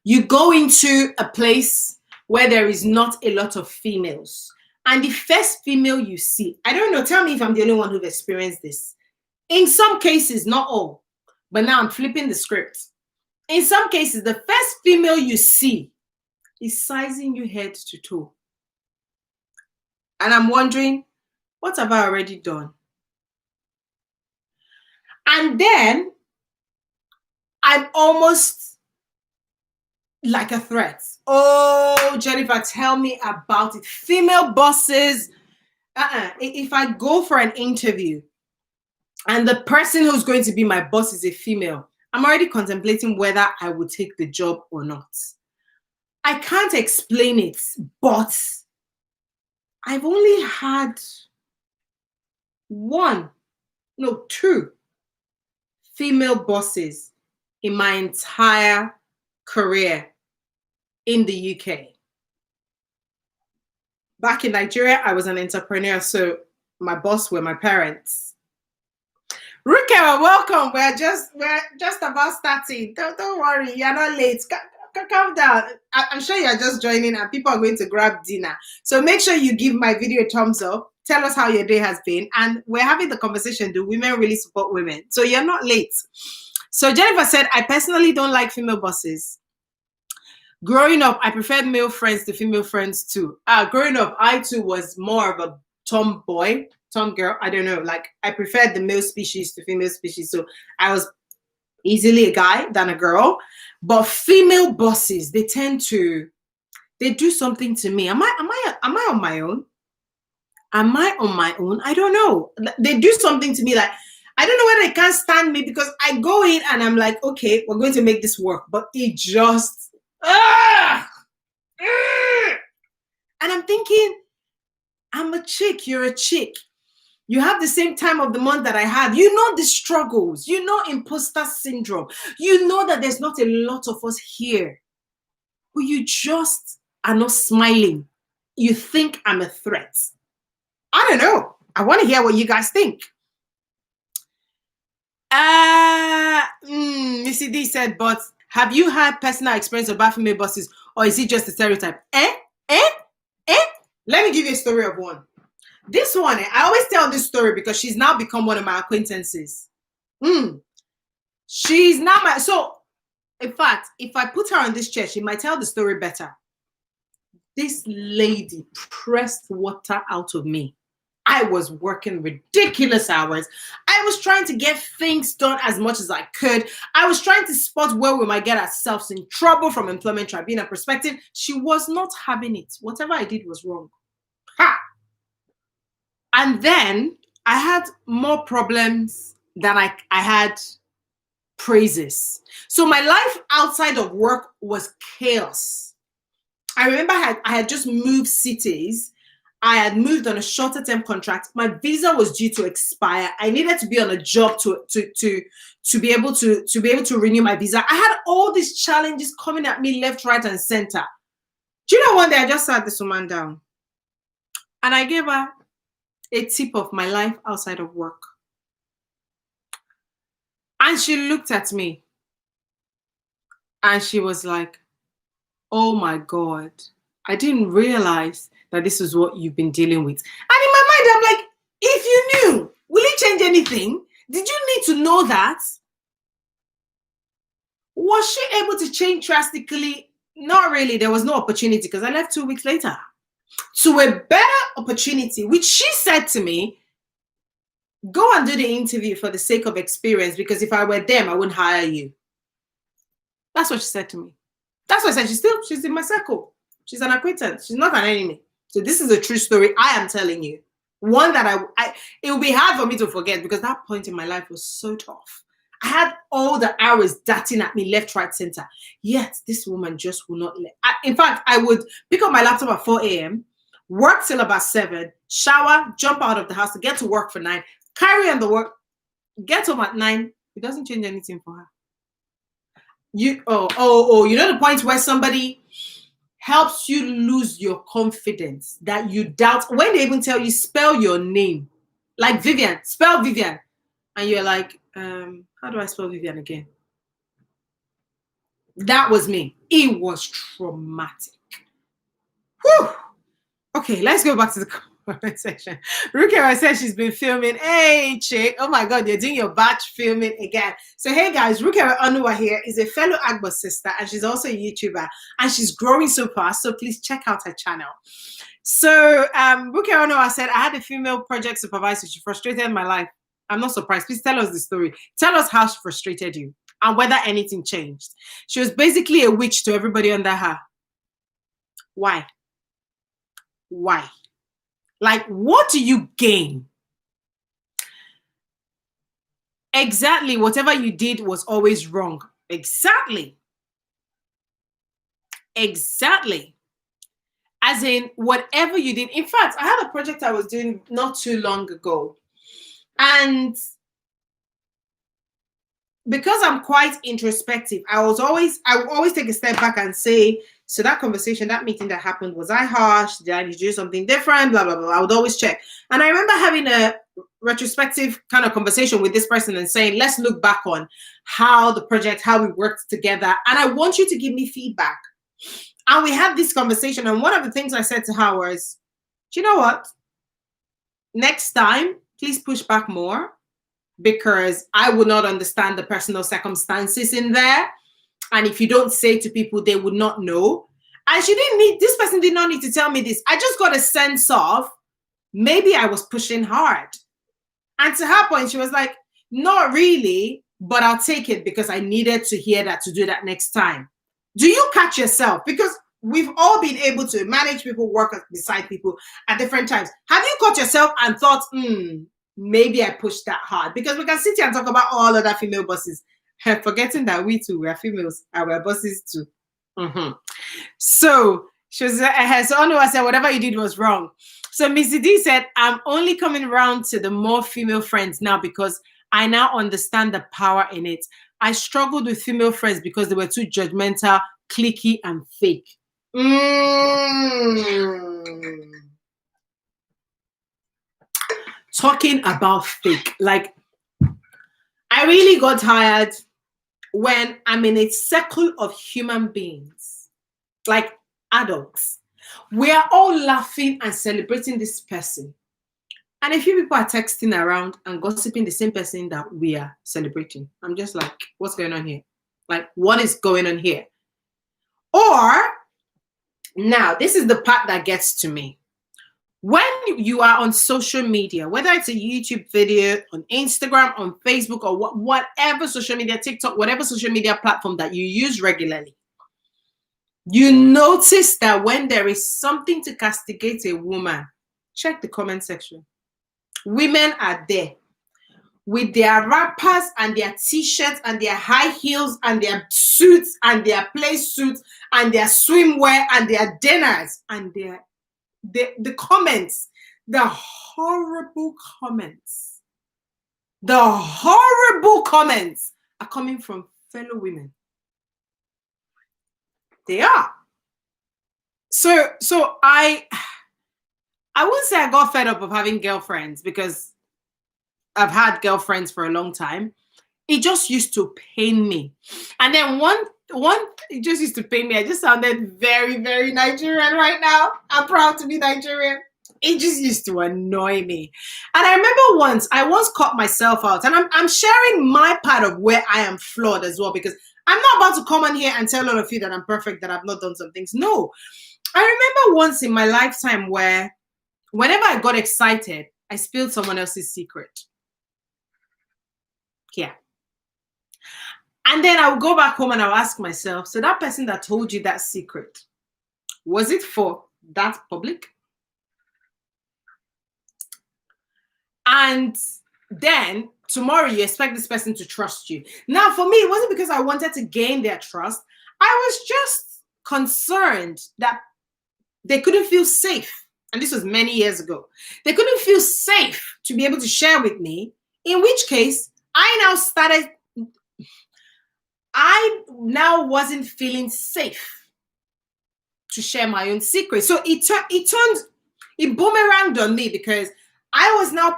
You go into a place where there is not a lot of females, and the first female you see, I don't know, tell me if I'm the only one who've experienced this. In some cases, not all, but now I'm flipping the script. In some cases, the first female you see is sizing you head to toe. And I'm wondering, what have I already done? And then I'm almost like a threat. Oh, Jennifer, tell me about it. Female bosses. If I go for an interview and the person who's going to be my boss is a female, I'm already contemplating whether I would take the job or not. I can't explain it, but I've only had two female bosses in my entire career in the UK. Back in Nigeria, I was an entrepreneur, so my boss were my parents. Ruka, welcome. We're just about starting. Don't worry, you're not late. Calm down. I'm sure you're just joining and people are going to grab dinner. So make sure you give my video a thumbs up. Tell us how your day has been. And we're having the conversation, do women really support women? So you're not late. So Jennifer said, I personally don't like female bosses. Growing up, I preferred male friends to female friends too. Growing up, I too was more of a tom girl. I don't know. Like, I preferred the male species to female species. So I was easily a guy than a girl. But female bosses, they do something to me. Am I on my own? Am I on my own? I don't know. They do something to me, like, I don't know whether they can't stand me, because I go in and I'm like, okay, we're going to make this work. But it just, and I'm thinking, I'm a chick, you're a chick. You have the same time of the month that I have. You know the struggles. You know imposter syndrome. You know that there's not a lot of us here. But you just are not smiling. You think I'm a threat. I don't know. I want to hear what you guys think. Missy D said, but have you had personal experience of bad female bosses, or is it just a stereotype? Let me give you a story of one. This one, I always tell this story because she's now become one of my acquaintances. She's not my, so in fact, if I put her on this chair, she might tell the story better. This lady pressed water out of me. I was working ridiculous hours. I was trying to get things done as much as I could. I was trying to spot where we might get ourselves in trouble from employment tribunal perspective. She was not having it. Whatever I did was wrong. Ha! And then I had more problems than I had praises. So my life outside of work was chaos. I remember I had just moved cities. I had moved on a shorter term contract. My visa was due to expire. I needed to be on a job to be able to renew my visa. I had all these challenges coming at me left, right, and center. Do you know, one day I just sat this woman down and I gave her a tip of my life outside of work. And she looked at me and she was like, oh my God, I didn't realize that this is what you've been dealing with. And in my mind, I'm like, if you knew, will it change anything? Did you need to know that? Was she able to change drastically? Not really. There was no opportunity because I left 2 weeks later to a better opportunity, which she said to me, Go and do the interview for the sake of experience, because if I were them, I wouldn't hire you. That's what she said to me. That's why I said she's in my circle. She's an acquaintance. She's not an enemy. So this is a true story I am telling you. One that it will be hard for me to forget, because that point in my life was so tough. I had all the hours darting at me left, right, center. Yet this woman just will not let. In fact, I would pick up my laptop at 4 a.m., work till about 7, shower, jump out of the house to get to work for 9, carry on the work, get home at 9. It doesn't change anything for her. You know the point where somebody helps you lose your confidence, that you doubt when they even tell you spell your name, like Vivian, spell Vivian, and you're like, how do I spell Vivian again? That was me. It was traumatic. Whew. Okay, let's go back to the comment section. Rukia says she's been filming. Hey, chick. Oh my God, you're doing your batch filming again. So, hey guys, Rukia Anuwa here is a fellow Agbo sister, and she's also a YouTuber, and she's growing so fast. So please check out her channel. So, Rukia Anuwa said, I had a female project supervisor. She frustrated my life. I'm not surprised. Please tell us the story. Tell us how she frustrated you and whether anything changed. She was basically a witch to everybody under her. Why? Why? Like, what do you gain? Exactly. Whatever you did was always wrong. Exactly. Exactly. As in, whatever you did. In fact, I had a project I was doing not too long ago. And because I'm quite introspective, I would always take a step back and say, so that conversation, that meeting that happened, was I harsh? Did I need to do something different? Blah, blah, blah. I would always check. And I remember having a retrospective kind of conversation with this person and saying, let's look back on how the project, how we worked together. And I want you to give me feedback. And we had this conversation. And one of the things I said to her was, do you know what? Next time, please push back more, because I would not understand the personal circumstances in there. And if you don't say to people, they would not know. And this person did not need to tell me this. I just got a sense of maybe I was pushing hard. And to her point, she was like, not really, but I'll take it because I needed to hear that to do that next time. Do you catch yourself? Because we've all been able to manage people, work beside people at different times. Have you caught yourself and thought, maybe I pushed that hard? Because we can sit here and talk about all other female bosses, forgetting that we too, we are females and we're bosses too. So she was, so Onua said, whatever you did was wrong. So Missy D said, I'm only coming around to the more female friends now because I now understand the power in it. I struggled with female friends because they were too judgmental, cliquey, and fake. Talking about fake, like, I really got tired when I'm in a circle of human beings, like adults. We are all laughing and celebrating this person. And a few people are texting around and gossiping the same person that we are celebrating. I'm just like, what's going on here? Like, what is going on here? Or, now, this is the part that gets to me. When you are on social media, whether it's a YouTube video, on Instagram, on Facebook, or whatever social media, TikTok, whatever social media platform that you use regularly, you notice that when there is something to castigate a woman, check the comment section. Women are there with their wrappers and their t-shirts and their high heels and their suits and their play suits and their swimwear and their dinners and the comments, the horrible comments are coming from fellow women. They are. So I wouldn't say I got fed up of having girlfriends, because I've had girlfriends for a long time. It just used to pain me. And then one it just used to pain me. I just sounded very, very Nigerian right now. I'm proud to be Nigerian. It just used to annoy me. And I remember I once caught myself out, and I'm sharing my part of where I am flawed as well, because I'm not about to come on here and tell all of you that I'm perfect, that I've not done some things. No. I remember once in my lifetime where whenever I got excited, I spilled someone else's secret. Yeah. And then I would go back home and I'll ask myself, so that person that told you that secret, was it for that public? And then tomorrow you expect this person to trust you. Now, for me, it wasn't because I wanted to gain their trust. I was just concerned that they couldn't feel safe. And this was many years ago. They couldn't feel safe to be able to share with me, in which case I now wasn't feeling safe to share my own secret. So it boomeranged on me because I was now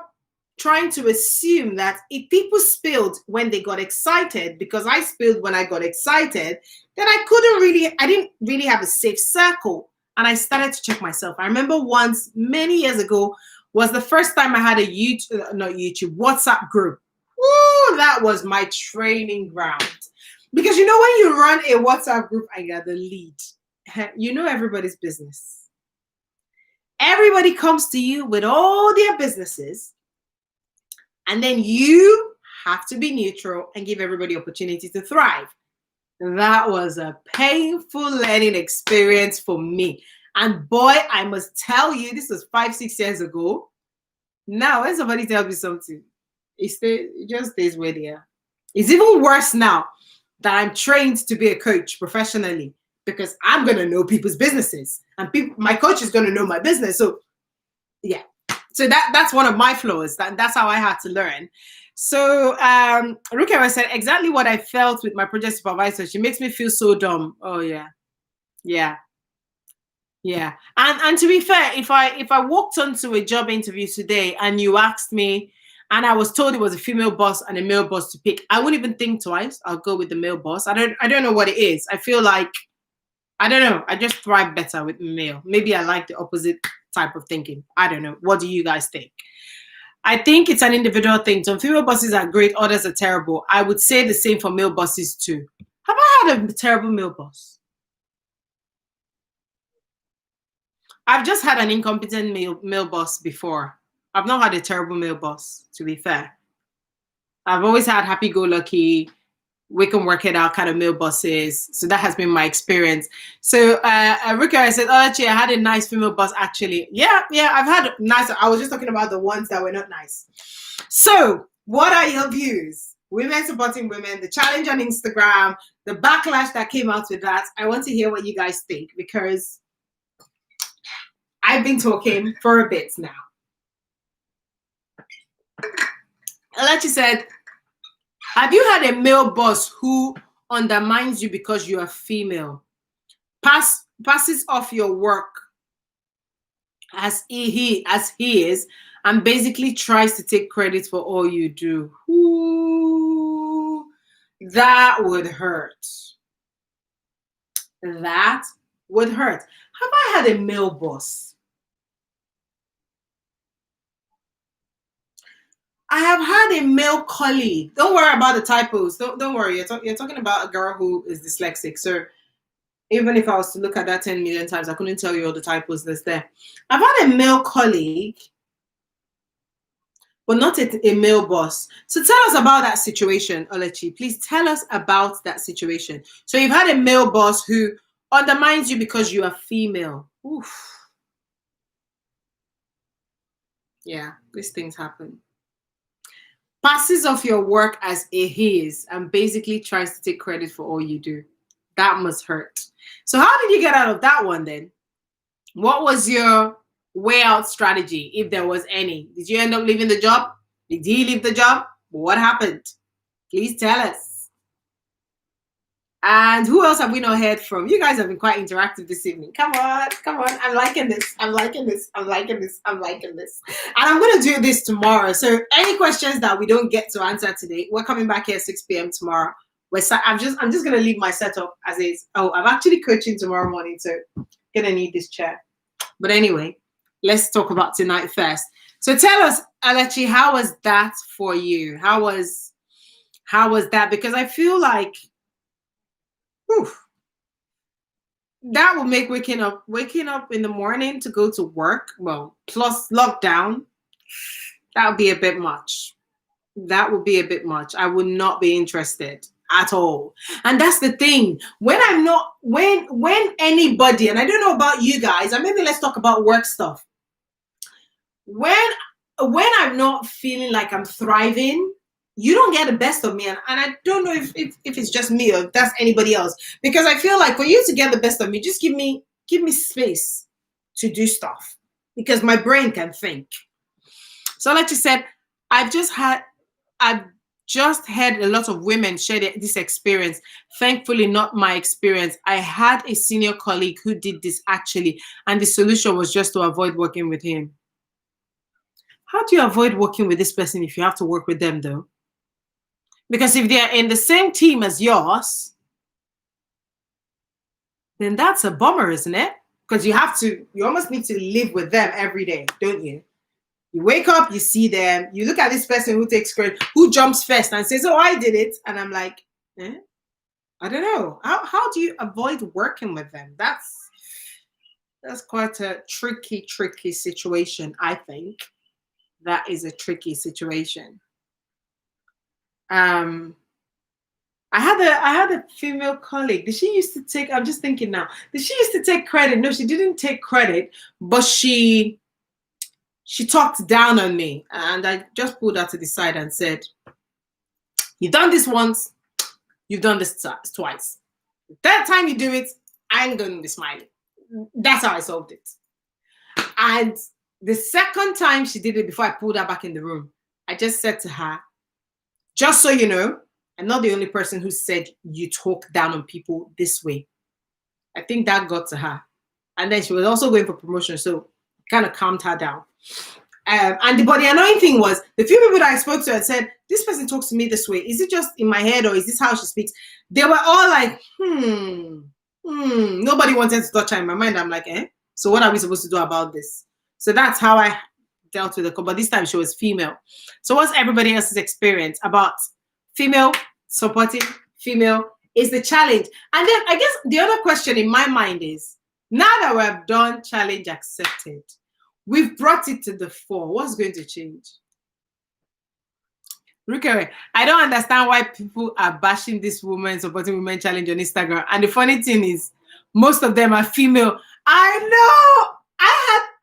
trying to assume that if people spilled when they got excited, because I spilled when I got excited, then I didn't really have a safe circle. And I started to check myself. I remember once, many years ago, was the first time I had a WhatsApp group. Woo, that was my training ground. Because when you run a WhatsApp group and you're the lead, you know everybody's business. Everybody comes to you with all their businesses, and then you have to be neutral and give everybody opportunity to thrive. That was a painful learning experience for me. And boy, I must tell you, this was 5-6 years ago. Now, when somebody tells me something, it just stays where they are. It's even worse now that I'm trained to be a coach professionally, because I'm going to know people's businesses, and my coach is going to know my business. So yeah, so that's one of my flaws. That's how I had to learn. So Rukia said exactly what I felt with my project supervisor. She makes me feel so dumb. Oh yeah. And to be fair, if I walked onto a job interview today and you asked me, and I was told it was a female boss and a male boss to pick, I wouldn't even think twice. I'll go with the male boss. I don't know what it is. I feel like, I don't know, I just thrive better with male. Maybe I like the opposite type of thinking. I don't know. What do you guys think? I think it's an individual thing. Some female bosses are great, others are terrible. I would say the same for male bosses too. Have I had a terrible male boss? I've just had an incompetent male boss before. I've not had a terrible male boss, to be fair. I've always had happy-go-lucky, we can work it out kind of male bosses. So that has been my experience. So Rika, I said, oh, actually, I had a nice female boss, actually. Yeah, I've had nice. I was just talking about the ones that were not nice. So what are your views? Women supporting women, the challenge on Instagram, the backlash that came out with that. I want to hear what you guys think, because I've been talking for a bit now. Alachi said, have you had a male boss who undermines you because you are female, passes off your work as he is, and basically tries to take credit for all you do? Ooh, that would hurt. That would hurt. Have I had a male boss? I have had a male colleague. Don't worry about the typos. Don't worry. You're talking about a girl who is dyslexic. So even if I was to look at that 10 million times, I couldn't tell you all the typos that's there. I've had a male colleague, but not a male boss. So tell us about that situation, Olechi. Please tell us about that situation. So you've had a male boss who undermines you because you are female. Oof. Yeah, these things happen. Passes off your work as a his and basically tries to take credit for all you do. That must hurt. So how did you get out of that one then? What was your way out strategy, if there was any? Did you end up leaving the job? Did he leave the job? What happened? Please tell us. And who else have we not heard from? You guys have been quite interactive this evening. Come on. I'm liking this. I'm liking this. And I'm going to do this tomorrow. So any questions that we don't get to answer today, we're coming back here at 6 p.m. tomorrow. I'm just going to leave my setup as is. Oh, I'm actually coaching tomorrow morning, so going to need this chair. But anyway, let's talk about tonight first. So tell us, Alechi, how was that for you? How was that? Because I feel like that would make waking up in the morning to go to work, well, plus lockdown, that would be a bit much. That would be a bit much. I would not be interested at all. And that's the thing. When I'm not, when anybody, and I don't know about you guys, and maybe let's talk about work stuff. When I'm not feeling like I'm thriving, you don't get the best of me. And I don't know if it's just me or if that's anybody else. Because I feel like for you to get the best of me, just give me space to do stuff. Because my brain can think. So like you said, I've just had a lot of women share this experience. Thankfully, not my experience. I had a senior colleague who did this actually, and the solution was just to avoid working with him. How do you avoid working with this person if you have to work with them, though? Because if they're in the same team as yours, then that's a bummer, isn't it? Because you almost need to live with them every day, don't you? You wake up, you see them, you look at this person who takes credit, who jumps first and says, oh, I did it. And I'm like, I don't know. How do you avoid working with them? That's quite a tricky situation, I think. That is a tricky situation. I had a female colleague. Did she used to take, I'm just thinking now, did she used to take credit? No, she didn't take credit, but she talked down on me, and I just pulled her to the side and said, you've done this once, you've done this twice. The third time you do it, I ain't going to be smiling. That's how I solved it. And the second time she did it, before I pulled her back in the room, I just said to her, just so you know, I'm not the only person who said you talk down on people this way. I think that got to her. And then she was also going for promotion, so kind of calmed her down. But the annoying thing was, the few people that I spoke to and said, this person talks to me this way. Is it just in my head, or is this how she speaks? They were all like, Nobody wanted to touch her. In my mind, I'm like, so what are we supposed to do about this? So that's how I dealt with it. But this time she was female. So what's everybody else's experience about female supporting female is the challenge? And then I guess the other question in my mind is, now that we've done challenge accepted, we've brought it to the fore, what's going to change? I don't understand why people are bashing this woman supporting women challenge on Instagram. And the funny thing is, most of them are female. I know.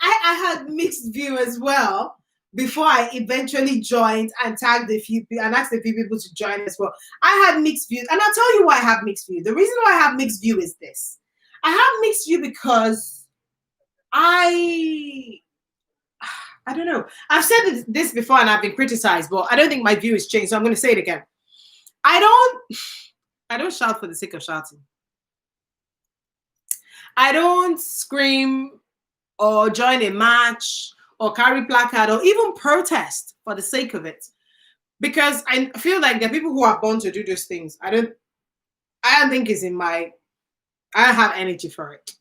I had mixed view as well before I eventually joined and tagged a few people and asked a few people to join as well. I had mixed views, and I'll tell you why I have mixed view. The reason why I have mixed view is this. I have mixed view because I don't know. I've said this before and I've been criticized, but I don't think my view has changed, so I'm going to say it again. I don't shout for the sake of shouting. I don't scream or join a march or carry placard or even protest for the sake of it, because I feel like there are people who are born to do those things. I don't think it's I don't have energy for it,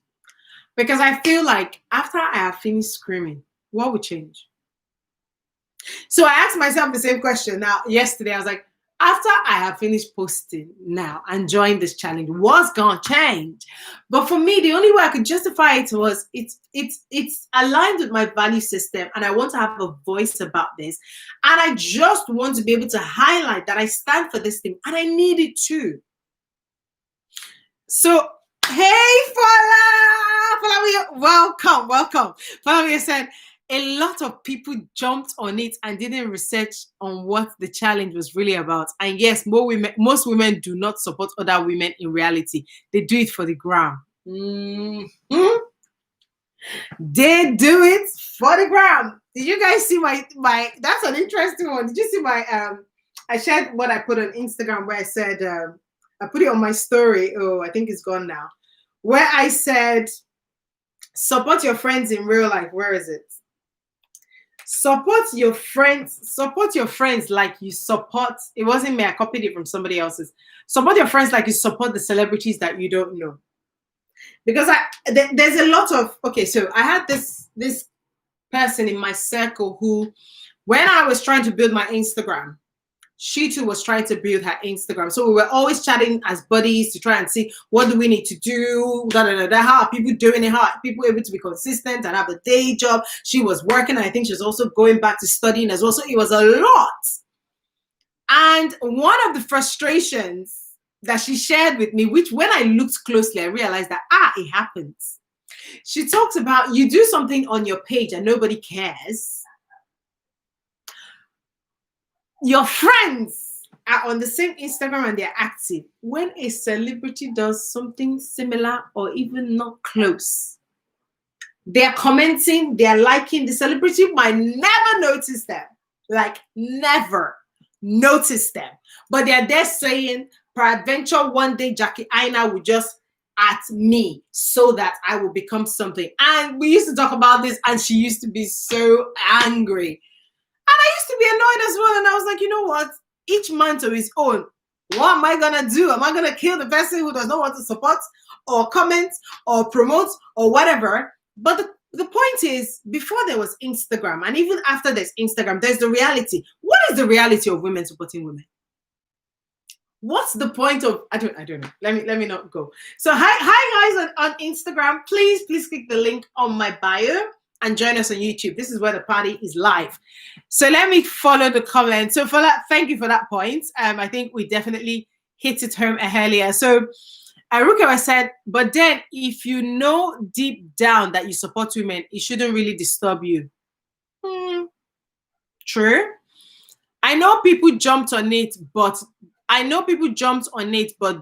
because I feel like after I have finished screaming, what would change? So I asked myself the same question. Now, yesterday, I was like, after I have finished posting now and joined this challenge, what's gonna change? But for me, the only way I could justify it was it's aligned with my value system, and I want to have a voice about this. And I just want to be able to highlight that I stand for this thing, and I need it too. So, hey, Fala, welcome. Fala said, a lot of people jumped on it and didn't research on what the challenge was really about. And yes, most women do not support other women in reality. They do it for the gram. Mm-hmm. They do it for the gram. Did you guys see my that's an interesting one. Did you see my I shared what I put on Instagram where I said I put it on my story. Oh, I think it's gone now. Where I said, support your friends in real life. Where is it? Support your friends like you support. It wasn't me, I copied it from somebody else's. Support your friends like you support the celebrities that you don't know. Because there's a lot of, okay, so I had this person in my circle who, when I was trying to build my Instagram, she too was trying to build her Instagram. So we were always chatting as buddies to try and see what do we need to do, how are people doing it, how are people able to be consistent and have a day job. She was working, and I think she was also going back to studying as well. So it was a lot. And one of the frustrations that she shared with me, which when I looked closely, I realized that, it happens. She talks about you do something on your page and nobody cares. Your friends are on the same Instagram and they're active. When a celebrity does something similar or even not close, they're commenting, they're liking. The celebrity might never notice them, like never notice them, but they're there saying, peradventure one day Jackie Aina will just at me so that I will become something. And we used to talk about this, and she used to be so angry. And I used to be annoyed as well. And I was like, you know what? Each man to his own. What am I gonna do? Am I gonna kill the person who does not want to support or comment or promote or whatever? But the point is, before there was Instagram, and even after there's Instagram, there's the reality. What is the reality of women supporting women? What's the point of I don't know. Let me not go. So hi guys on Instagram. Please click the link on my bio and join us on YouTube. This is where the party is live. So let me follow the comment. So for that, thank you for that point. I think we definitely hit it home earlier. So Aruka said, but then if you know deep down that you support women, it shouldn't really disturb you. True. I know people jumped on it, but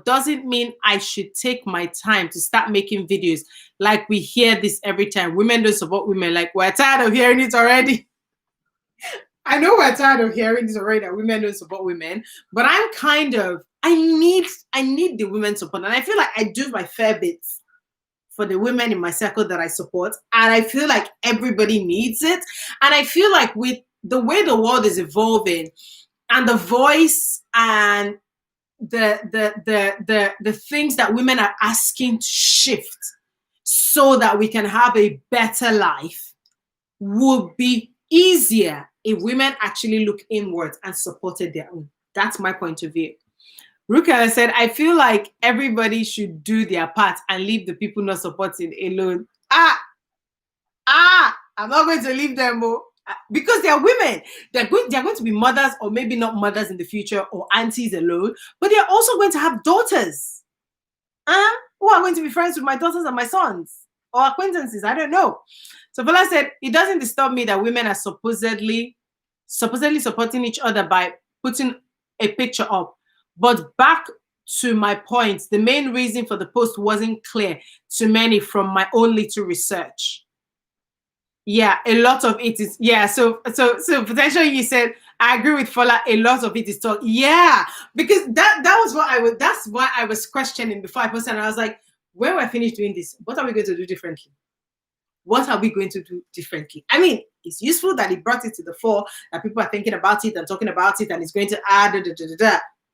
doesn't mean I should take my time to start making videos. Like we hear this every time. Women don't support women. Like we're tired of hearing it already. I know we're tired of hearing this already, that women don't support women, but I'm kind of, I need the women support. And I feel like I do my fair bits for the women in my circle that I support. And I feel like everybody needs it. And I feel like with the way the world is evolving and the voice and the things that women are asking to shift so that we can have a better life would be easier if women actually look inwards and supported their own. That's my point of view. Ruka said, I feel like everybody should do their part and leave the people not supporting alone. I'm not going to leave them, because they are women. They're going to be mothers, or maybe not mothers in the future, or aunties alone, but they're also going to have daughters who are going to be friends with my daughters and my sons, or acquaintances. I don't know. So Bola said, it doesn't disturb me that women are supposedly supporting each other by putting a picture up. But back to my point, the main reason for the post wasn't clear to many from my own little research. Yeah, a lot of it is, yeah. So potentially you said, I agree with Fola, a lot of it is talk. Yeah, because that was what that's why I was questioning before I posted, and I was like, when we're finished doing this, what are we going to do differently? What are we going to do differently? I mean, it's useful that he brought it to the fore, that people are thinking about it and talking about it, and it's going to add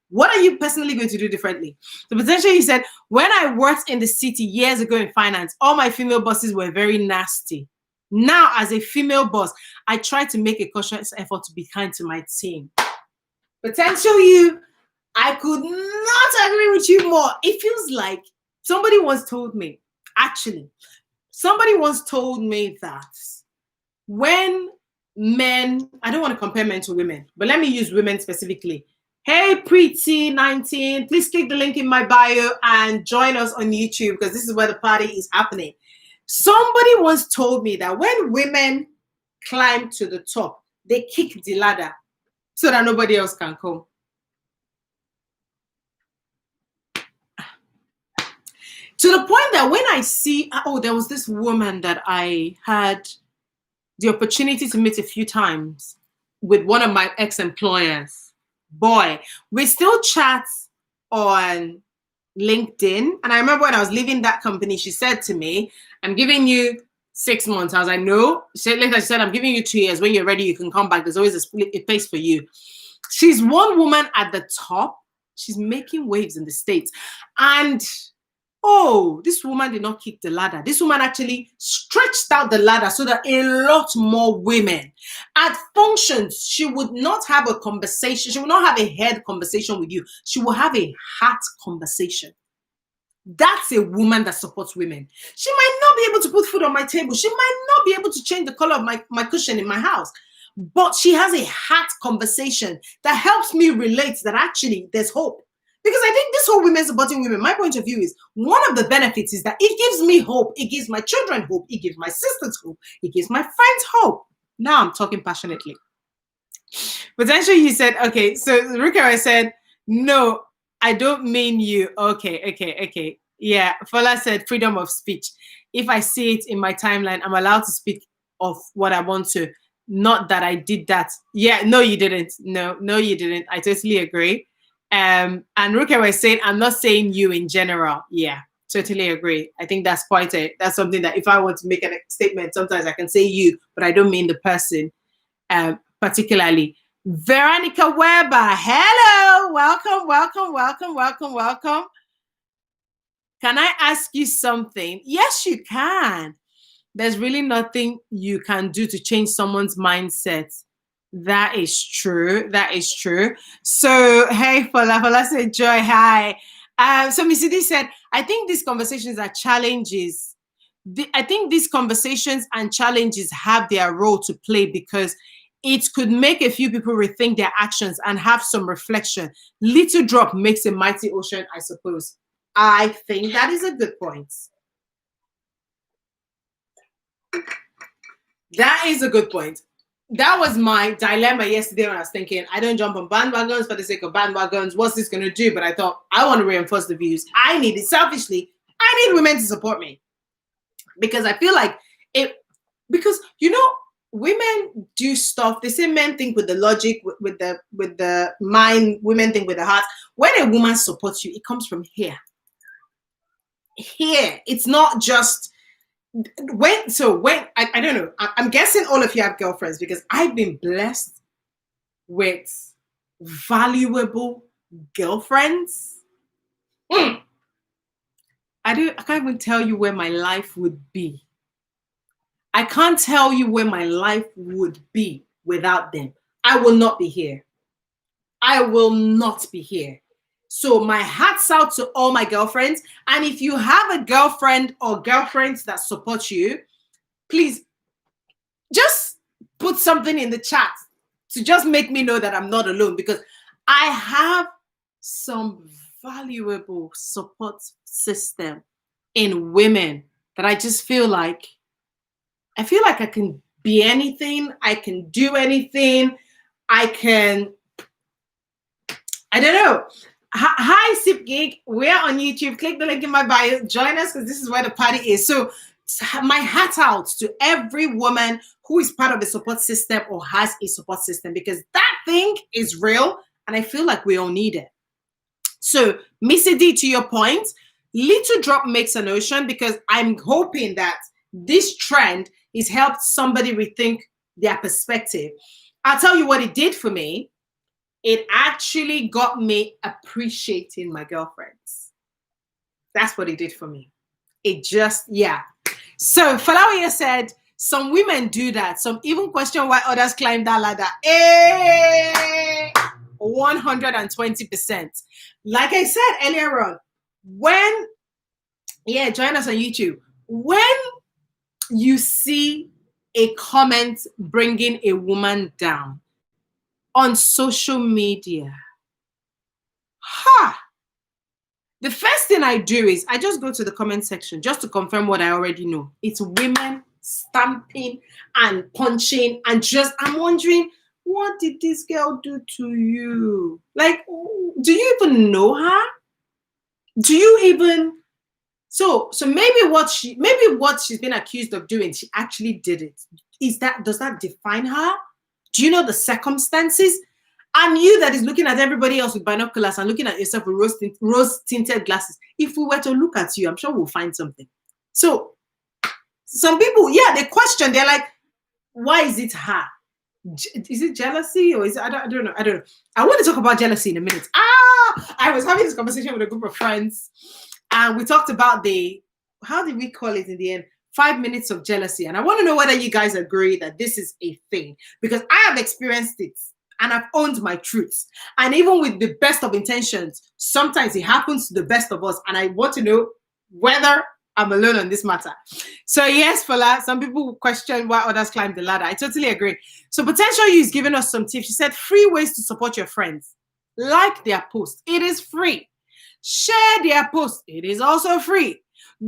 What are you personally going to do differently? So potentially he said, when I worked in the city years ago in finance, all my female bosses were very nasty. Now, as a female boss, I try to make a conscious effort to be kind to my team. Potential you, I could not agree with you more. It feels like somebody once told me that when men, I don't want to compare men to women, but let me use women specifically. Hey, Pretty 19, please click the link in my bio and join us on YouTube, because this is where the party is happening. Somebody once told me that when women climb to the top, they kick the ladder so that nobody else can come. To the point that when I see, there was this woman that I had the opportunity to meet a few times with one of my ex-employers. Boy, we still chat on LinkedIn. And I remember when I was leaving that company, she said to me, I'm giving you 6 months. I was like, no. She said, I'm giving you 2 years. When you're ready, you can come back. There's always a place for you. She's one woman at the top. She's making waves in the States. And this woman did not kick the ladder. This woman actually stretched out the ladder so that a lot more women at functions, she would not have a conversation. She would not have a head conversation with you. She will have a heart conversation. That's a woman that supports women. She might not be able to put food on my table. She might not be able to change the color of my cushion in my house. but she has a heart conversation that helps me relate that actually there's hope. Because I think this whole women supporting women, my point of view is one of the benefits is that it gives me hope. It gives my children hope. It gives my sisters hope. It gives my friends hope. Now I'm talking passionately. Potentially, you said, okay, so Ruka said, no, I don't mean you. Okay. Yeah, Fola said freedom of speech. If I see it in my timeline, I'm allowed to speak of what I want to. Not that I did that. Yeah, no, you didn't. No, you didn't. I totally agree. And Ruka was saying, I'm not saying you in general. Yeah, totally agree. I think that's that's something that if I want to make a statement, sometimes I can say you, but I don't mean the person particularly. Veronica Weber, hello, welcome. Can I ask you something? Yes, you can. There's really nothing you can do to change someone's mindset. That is true. So, hey, Fola said, Joy, hi. So, Missy D said, I think these conversations are challenges. I think these conversations and challenges have their role to play because it could make a few people rethink their actions and have some reflection. Little drop makes a mighty ocean, I suppose. I think that is a good point. That is a good point. That was my dilemma yesterday when I was thinking, I don't jump on bandwagons for the sake of bandwagons. What's this going to do? But I thought, I want to reinforce the views. I need it selfishly. I need women to support me because I feel like it, because, women do stuff. They say men think with the logic, with the mind, women think with the heart. When a woman supports you, it comes from here. It's not just when I don't know. I'm guessing all of you have girlfriends because I've been blessed with valuable girlfriends. I can't even tell you where my life would be. I can't tell you where my life would be without them. I will not be here. So my heart's out to all my girlfriends. And if you have a girlfriend or girlfriends that support you, please just put something in the chat to just make me know that I'm not alone, because I have some valuable support system in women that I just feel like I can be anything. I can do anything. I don't know. Hi, Sip Gig. We're on YouTube. Click the link in my bio. Join us because this is where the party is. So my hat out to every woman who is part of the support system or has a support system, because that thing is real and I feel like we all need it. So Missy D, to your point, little drop makes an ocean, because I'm hoping that this trend has helped somebody rethink their perspective. I'll tell you what it did for me. It actually got me appreciating my girlfriends. That's what it did for me. It just, yeah. So Falawia said, some women do that. Some even question why others climb that ladder. 120%. Like I said earlier on, join us on YouTube. When you see a comment bringing a woman down on social media, the first thing I do is I just go to the comment section just to confirm what I already know. It's women stamping and punching and I'm wondering, what did this girl do to you? Like, do you even know her? Do you even? So maybe what she's been accused of doing, she actually did it. Does that define her? Do you know the circumstances? And you that is looking at everybody else with binoculars and looking at yourself with rose-tinted glasses, if we were to look at you, I'm sure we'll find something. So some people, they question. They're like, why is it her? Is it jealousy or is it, I don't know. I want to talk about jealousy in a minute. I was having this conversation with a group of friends and we talked about how did we call it in the end? 5 minutes of jealousy. And I want to know whether you guys agree that this is a thing, because I have experienced it and I've owned my truths. And even with the best of intentions, sometimes it happens to the best of us. And I want to know whether I'm alone on this matter. So yes, Fola, some people question why others climb the ladder. I totally agree. So Potential You is giving us some tips. She said free ways to support your friends. Like their post. It is free. Share their post. It is also free.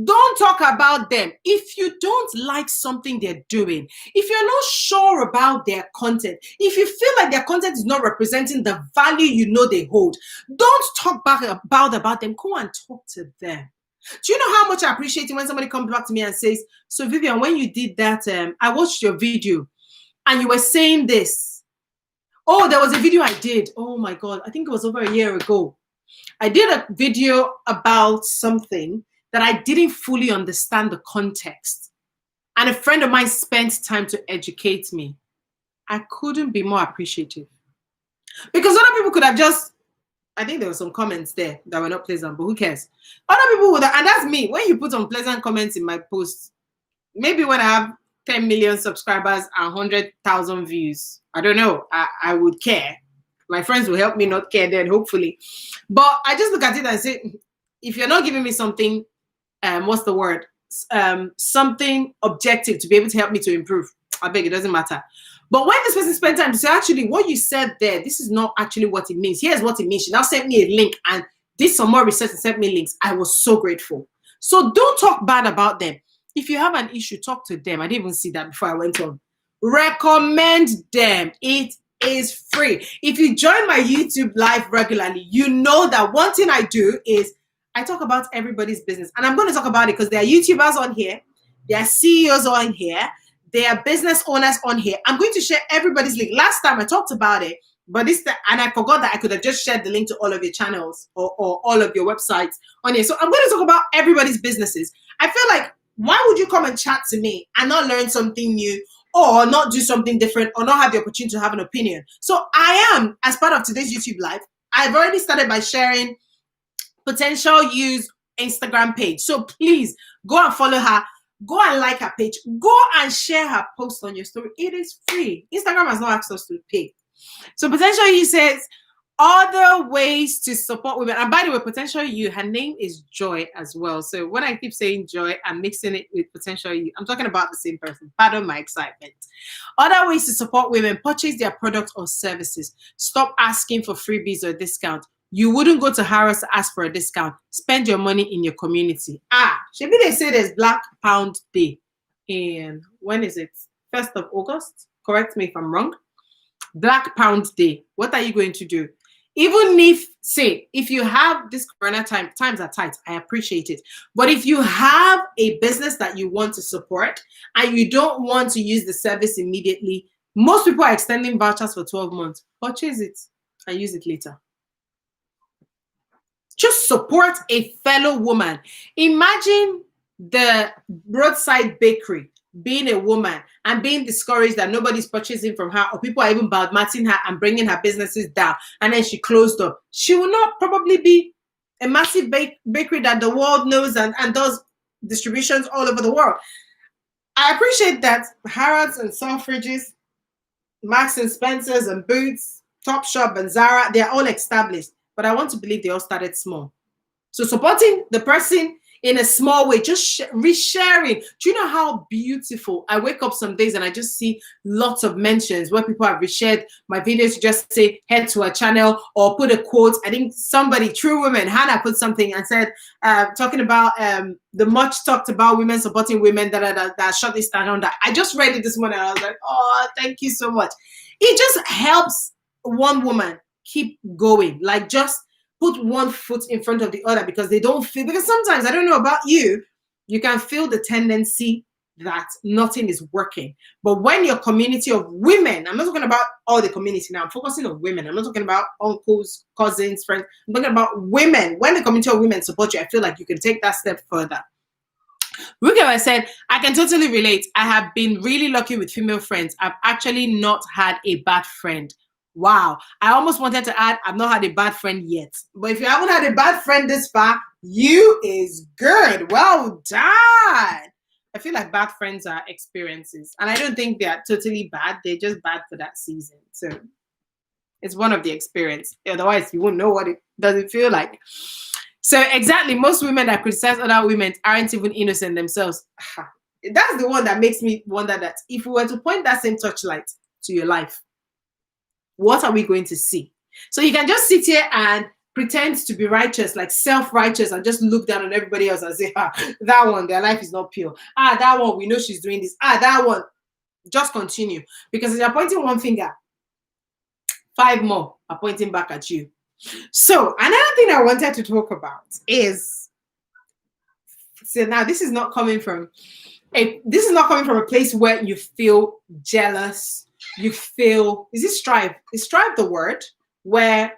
Don't talk about them. If you don't like something they're doing, if you're not sure about their content, if you feel like their content is not representing the value you know they hold, don't talk back about them. Go and talk to them. Do you know how much I appreciate it when somebody comes back to me and says, so Vivian, when you did that, I watched your video and you were saying this. Oh, there was a video I did. Oh my God, I think it was over a year ago. I did a video about something that I didn't fully understand the context. And a friend of mine spent time to educate me. I couldn't be more appreciative. Because other people could have just, I think there were some comments there that were not pleasant, but who cares? Other people would have, and that's me. When you put unpleasant comments in my posts, maybe when I have 10 million subscribers and 100,000 views, I don't know, I would care. My friends will help me not care then, hopefully. But I just look at it and say, if you're not giving me something, what's the word? Something objective to be able to help me to improve, I beg, it doesn't matter. But when this person spent time to say, actually, what you said there, this is not actually what it means. Here's what it means. She now sent me a link and did some more research and sent me links. I was so grateful. So don't talk bad about them. If you have an issue, talk to them. I didn't even see that before I went on. Recommend them. It is free. If you join my YouTube live regularly, you know that one thing I do is I talk about everybody's business. And I'm going to talk about it because there are YouTubers on here. There are CEOs on here. There are business owners on here. I'm going to share everybody's link. Last time I talked about it, but and I forgot that I could have just shared the link to all of your channels or all of your websites on here. So I'm going to talk about everybody's businesses. I feel like, why would you come and chat to me and not learn something new or not do something different or not have the opportunity to have an opinion? So I am, as part of today's YouTube live, I've already started by sharing Potential Use Instagram page. So please go and follow her. Go and like her page. Go and share her post on your story. It is free. Instagram has no access to pay. So Potential You says, other ways to support women. And by the way, Potential You, her name is Joy as well. So when I keep saying Joy, I'm mixing it with Potential You. I'm talking about the same person. Pardon my excitement. Other ways to support women: purchase their products or services. Stop asking for freebies or discount. You wouldn't go to Harrods to ask for a discount. Spend your money in your community. Maybe they say there's Black Pound Day. And when is it? 1st of August? Correct me if I'm wrong. Black Pound Day. What are you going to do? Even if you have this corona times are tight, I appreciate it. But if you have a business that you want to support and you don't want to use the service immediately, most people are extending vouchers for 12 months. Purchase it and use it later. Just support a fellow woman. Imagine the roadside bakery being a woman and being discouraged that nobody's purchasing from her, or people are even badmouthing her and bringing her businesses down, and then she closed up. She will not probably be a massive bakery that the world knows and does distributions all over the world. I appreciate that Harrods and Selfridges, Marks and Spencers and Boots, Topshop and Zara, they're all established. But I want to believe they all started small. So supporting the person in a small way, just resharing. Do you know how beautiful? I wake up some days and I just see lots of mentions where people have reshared my videos to just say, head to a channel or put a quote. I think somebody, True Women, Hannah put something and said, talking about the much talked about women supporting women that shut this down. That I just read it this morning and I was like, oh, thank you so much. It just helps one woman keep going. Like, just put one foot in front of the other, because they don't feel, because sometimes, I don't know about you, you can feel the tendency that nothing is working. But when your community of women, I'm not talking about all the community now, I'm focusing on women. I'm not talking about uncles, cousins, friends. I'm talking about women. When the community of women support you, I feel like you can take that step further. Rukia said, I can totally relate. I have been really lucky with female friends. I've actually not had a bad friend. Wow. I almost wanted to add, I've not had a bad friend yet. But if you haven't had a bad friend this far, you is good. Well done. I feel like bad friends are experiences. And I don't think they're totally bad. They're just bad for that season. So it's one of the experience. Otherwise, you won't know what it does feel like. So exactly, most women that criticize other women aren't even innocent themselves. That's the one that makes me wonder that if we were to point that same torchlight to your life, what are we going to see? So you can just sit here and pretend to be righteous, like self-righteous, and just look down on everybody else and say, that one, their life is not pure. That one, we know she's doing this. That one, just continue. Because if you're pointing one finger, 5 more are pointing back at you. So another thing I wanted to talk about is, so now this is not coming from a place where you feel jealous, you feel, is it strive? Is strive the word? Where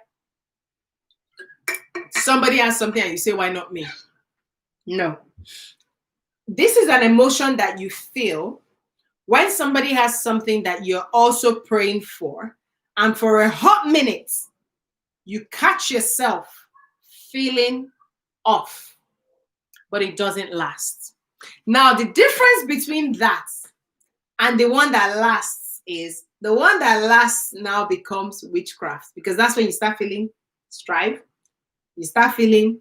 somebody has something and you say, why not me? No. This is an emotion that you feel when somebody has something that you're also praying for, and for a hot minute, you catch yourself feeling off, but it doesn't last. Now, the difference between that and the one that lasts is the one that lasts now becomes witchcraft, because that's when you start feeling strife. You start feeling,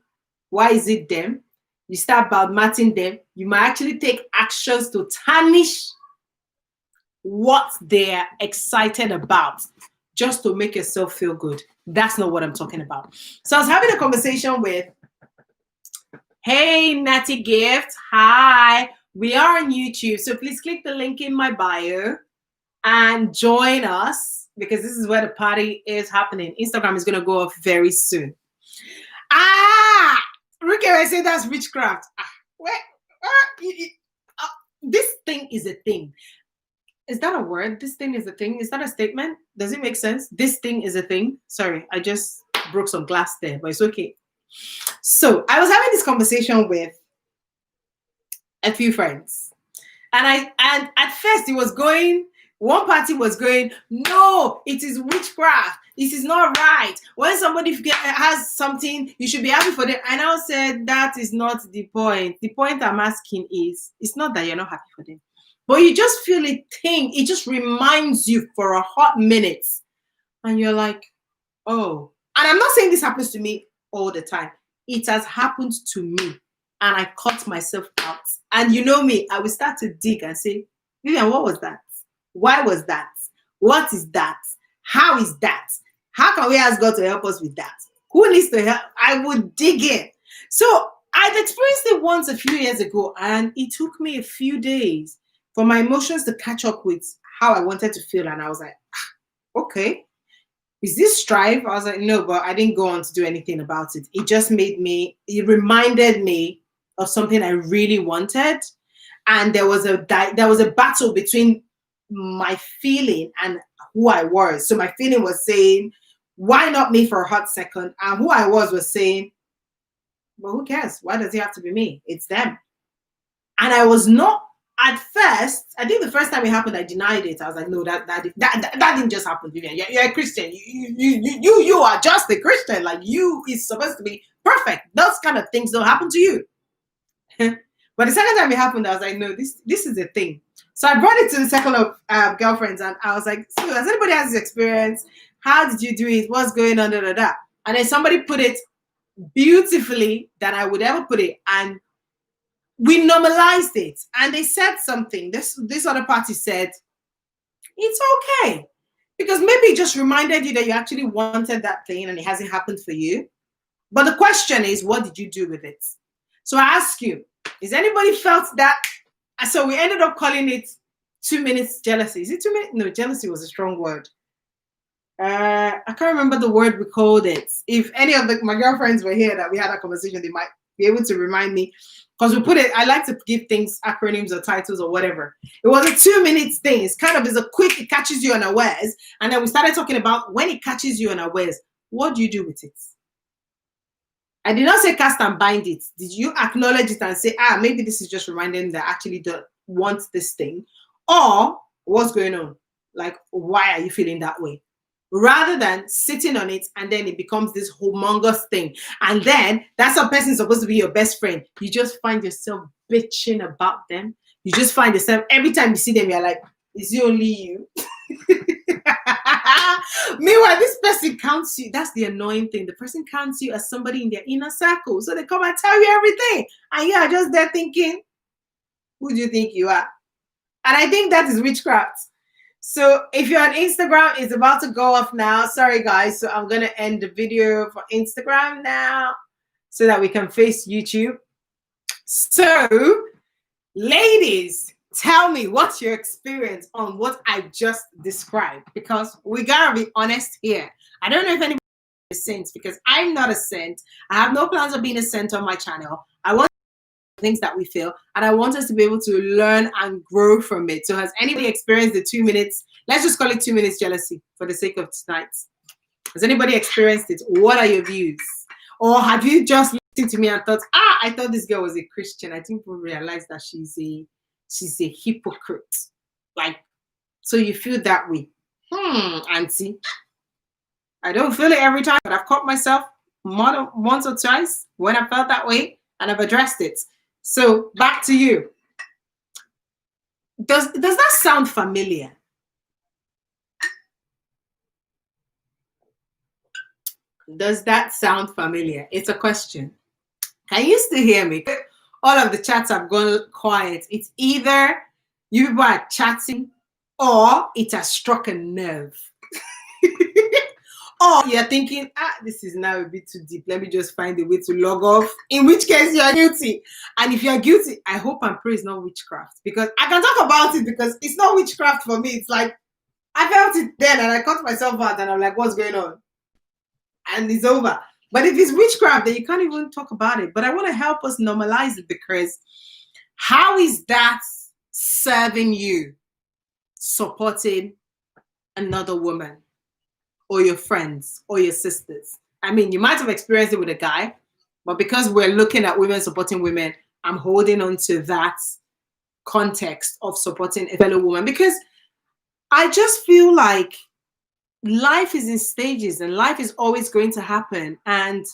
why is it them? You start badmatting them. You might actually take actions to tarnish what they're excited about just to make yourself feel good. That's not what I'm talking about. So I was having a conversation with, hey, Natty Gift. Hi. We are on YouTube, so please click the link in my bio and join us, because this is where the party is happening. Instagram is going to go off very soon. Ricky, I say that's witchcraft. This thing is a thing. Is that a word? This thing is a thing. Is that a statement? Does it make sense? This thing is a thing. Sorry, I just broke some glass there, but it's okay. So I was having this conversation with a few friends, and at first it was going, one party was going, no, it is witchcraft. This is not right. When somebody has something, you should be happy for them. And I said, that is not the point. The point I'm asking is, it's not that you're not happy for them, but you just feel a thing. It just reminds you for a hot minute. And you're like, oh. And I'm not saying this happens to me all the time. It has happened to me. And I cut myself out. And you know me, I will start to dig and say, Vivian, what was that? Why was that? What is that? How is that? How can we ask God to help us with that? Who needs to help? I would dig in. So I'd experienced it once a few years ago, and it took me a few days for my emotions to catch up with how I wanted to feel. And I was like, okay, is this strife? I was like, no, but I didn't go on to do anything about it. It just it reminded me of something I really wanted. And there was a battle between my feeling and who I was. So my feeling was saying, why not me for a hot second? And who I was saying, well, who cares? Why does it have to be me? It's them. And I was not, at first, I think the first time it happened, I denied it. I was like, no, that didn't just happen, Vivian. You're a Christian. You are just a Christian. Like, you is supposed to be perfect. Those kind of things don't happen to you. But the second time it happened, I was like, no, this is a thing. So I brought it to the circle of girlfriends, and I was like, so has anybody has this experience? How did you do it? What's going on? And then somebody put it beautifully that I would ever put it, and we normalized it. And they said something. This other party said, it's okay, because maybe it just reminded you that you actually wanted that thing and it hasn't happened for you. But the question is, what did you do with it? So I ask you, is anybody felt that? So we ended up calling it 2 minutes jealousy. Is it 2 minutes? No, jealousy was a strong word. I can't remember the word we called it. If any of my girlfriends were here that we had a conversation, they might be able to remind me, because we put it, I like to give things acronyms or titles or whatever. It was a 2 minutes thing. It's kind of, it catches you unawares. And then we started talking about when it catches you unawares, what do you do with it? I did not say cast and bind it. Did you acknowledge it and say, maybe this is just reminding that I actually don't want this thing? Or what's going on? Like, why are you feeling that way? Rather than sitting on it and then it becomes this humongous thing. And then that's a person supposed to be your best friend. You just find yourself bitching about them. You just find yourself, every time you see them, you're like, is it only you? Meanwhile, this person counts you. That's the annoying thing. The person counts you as somebody in their inner circle. So they come and tell you everything. And you are just there thinking, who do you think you are? And I think that is witchcraft. So if you're on Instagram, it's about to go off now. Sorry, guys. So I'm going to end the video for Instagram now so that we can face YouTube. So, ladies, tell me what's your experience on what I just described, because we gotta be honest here. I don't know if anybody is a saint, because I'm not a saint. I have no plans of being a saint on my channel. I want things that we feel, and I want us to be able to learn and grow from it. So has anybody experienced the 2 minutes, let's just call it 2 minutes jealousy for the sake of tonight? Has anybody experienced it? What are your views? Or have you just listened to me and thought, I thought this girl was a Christian. I think people realize that she's a hypocrite. Like, so you feel that way. Auntie. I don't feel it every time, but I've caught myself once or twice when I felt that way, and I've addressed it. So back to you. Does that sound familiar? Does that sound familiar? It's a question. Can you still hear me? All of the chats have gone quiet. It's either you people are chatting or it has struck a nerve. Or you're thinking, this is now a bit too deep. Let me just find a way to log off. In which case you're guilty. And if you're guilty, I hope and pray it's not witchcraft. Because I can talk about it because it's not witchcraft for me. It's like, I felt it then and I caught myself out and I'm like, what's going on? And it's over. But if it's witchcraft, then you can't even talk about it. But I want to help us normalize it, because how is that serving you, supporting another woman or your friends or your sisters? I mean, you might have experienced it with a guy, but because we're looking at women supporting women, I'm holding on to that context of supporting a fellow woman, because I just feel like life is in stages and life is always going to happen. And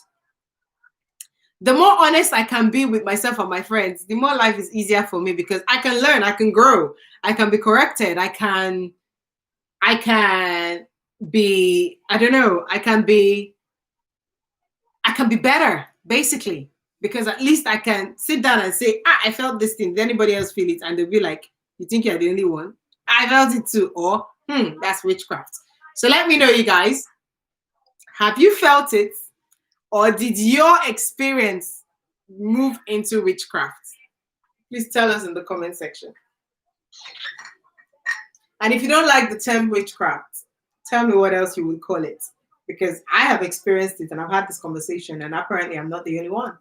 the more honest I can be with myself and my friends, the more life is easier for me, because I can learn, I can grow, I can be corrected, I can be, I don't know, I can be better, basically, because at least I can sit down and say, I felt this thing. Did anybody else feel it? And they'll be like, you think you're the only one? I felt it too. Or, that's witchcraft. So let me know, you guys. Have you felt it? Or did your experience move into witchcraft? Please tell us in the comment section. And if you don't like the term witchcraft, tell me what else you would call it. Because I have experienced it and I've had this conversation, and apparently I'm not the only one.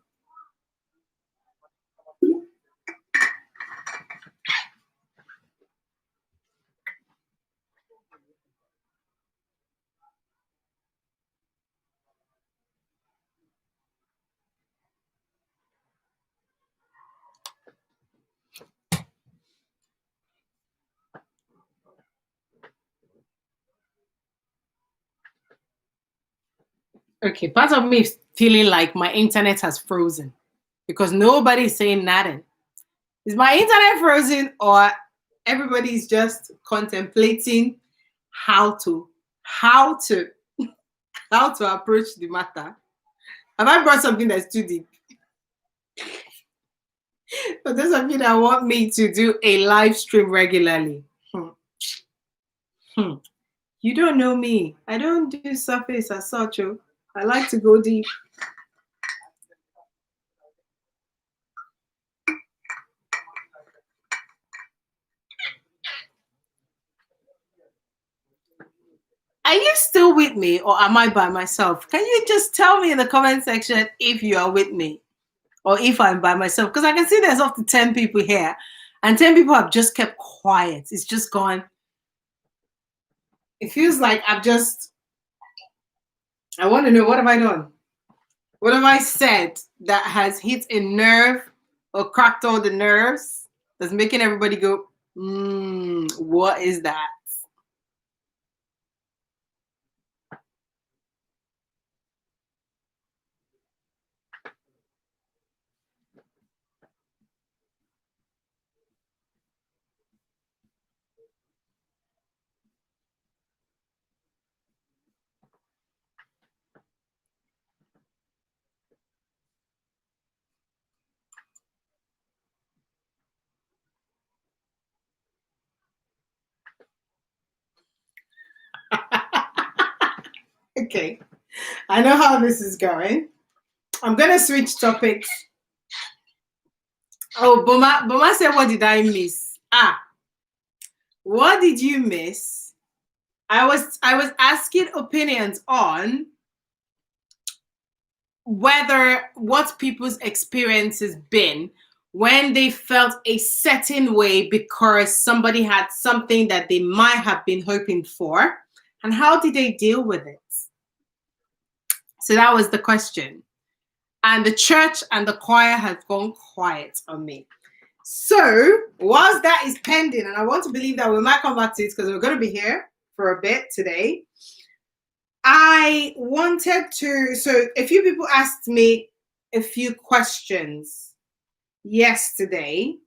Okay, part of me is feeling like my internet has frozen because nobody's saying nothing. Is my internet frozen, or everybody's just contemplating how to approach the matter? Have I brought something that's too deep? For those of you that want me to do a live stream regularly, you don't know me. I don't do surface as such. I like to go deep. Are you still with me, or am I by myself? Can you just tell me in the comment section if you are with me or if I'm by myself? Because I can see there's up to 10 people here, and 10 people have just kept quiet. It's just gone. It feels like I want to know, what have I done? What have I said that has hit a nerve or cracked all the nerves that's making everybody go, what is that? Okay. I know how this is going. I'm gonna switch topics. Oh, Boma said, what did I miss? What did you miss? I was asking opinions on whether what people's experience has been when they felt a certain way because somebody had something that they might have been hoping for, and how did they deal with it? So that was the question. And the church and the choir have gone quiet on me. So whilst that is pending, and I want to believe that we might come back to it because we're going to be here for a bit today, I wanted to, so a few people asked me a few questions yesterday.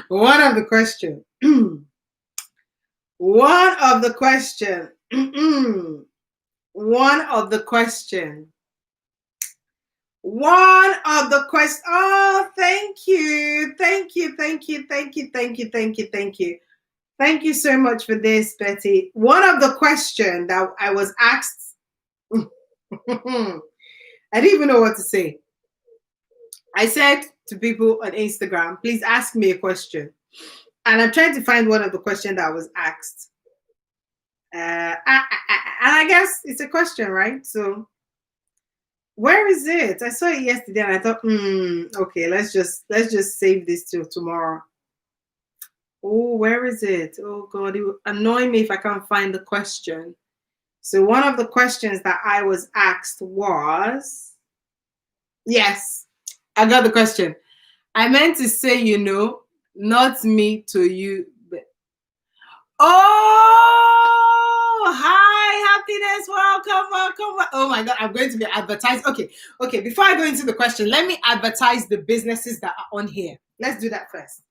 One of the question. One of the question. One of the question. One of the question. Oh, thank you. Thank you. Thank you. Thank you. Thank you. Thank you. Thank you. Thank you so much for this, Betty. One of the question that I was asked, I didn't even know what to say. I said to people on Instagram, please ask me a question. And I'm trying to find one of the questions that was asked. And I guess it's a question, right? So where is it? I saw it yesterday and I thought, okay, let's just save this till tomorrow. Oh, where is it? Oh God, it would annoy me if I can't find the question. So one of the questions that I was asked was, yes, I got the question. I meant to say, not me to you. But... Oh, hi, happiness, welcome. Oh my God, I'm going to be advertised. Okay, before I go into the question, let me advertise the businesses that are on here. Let's do that first.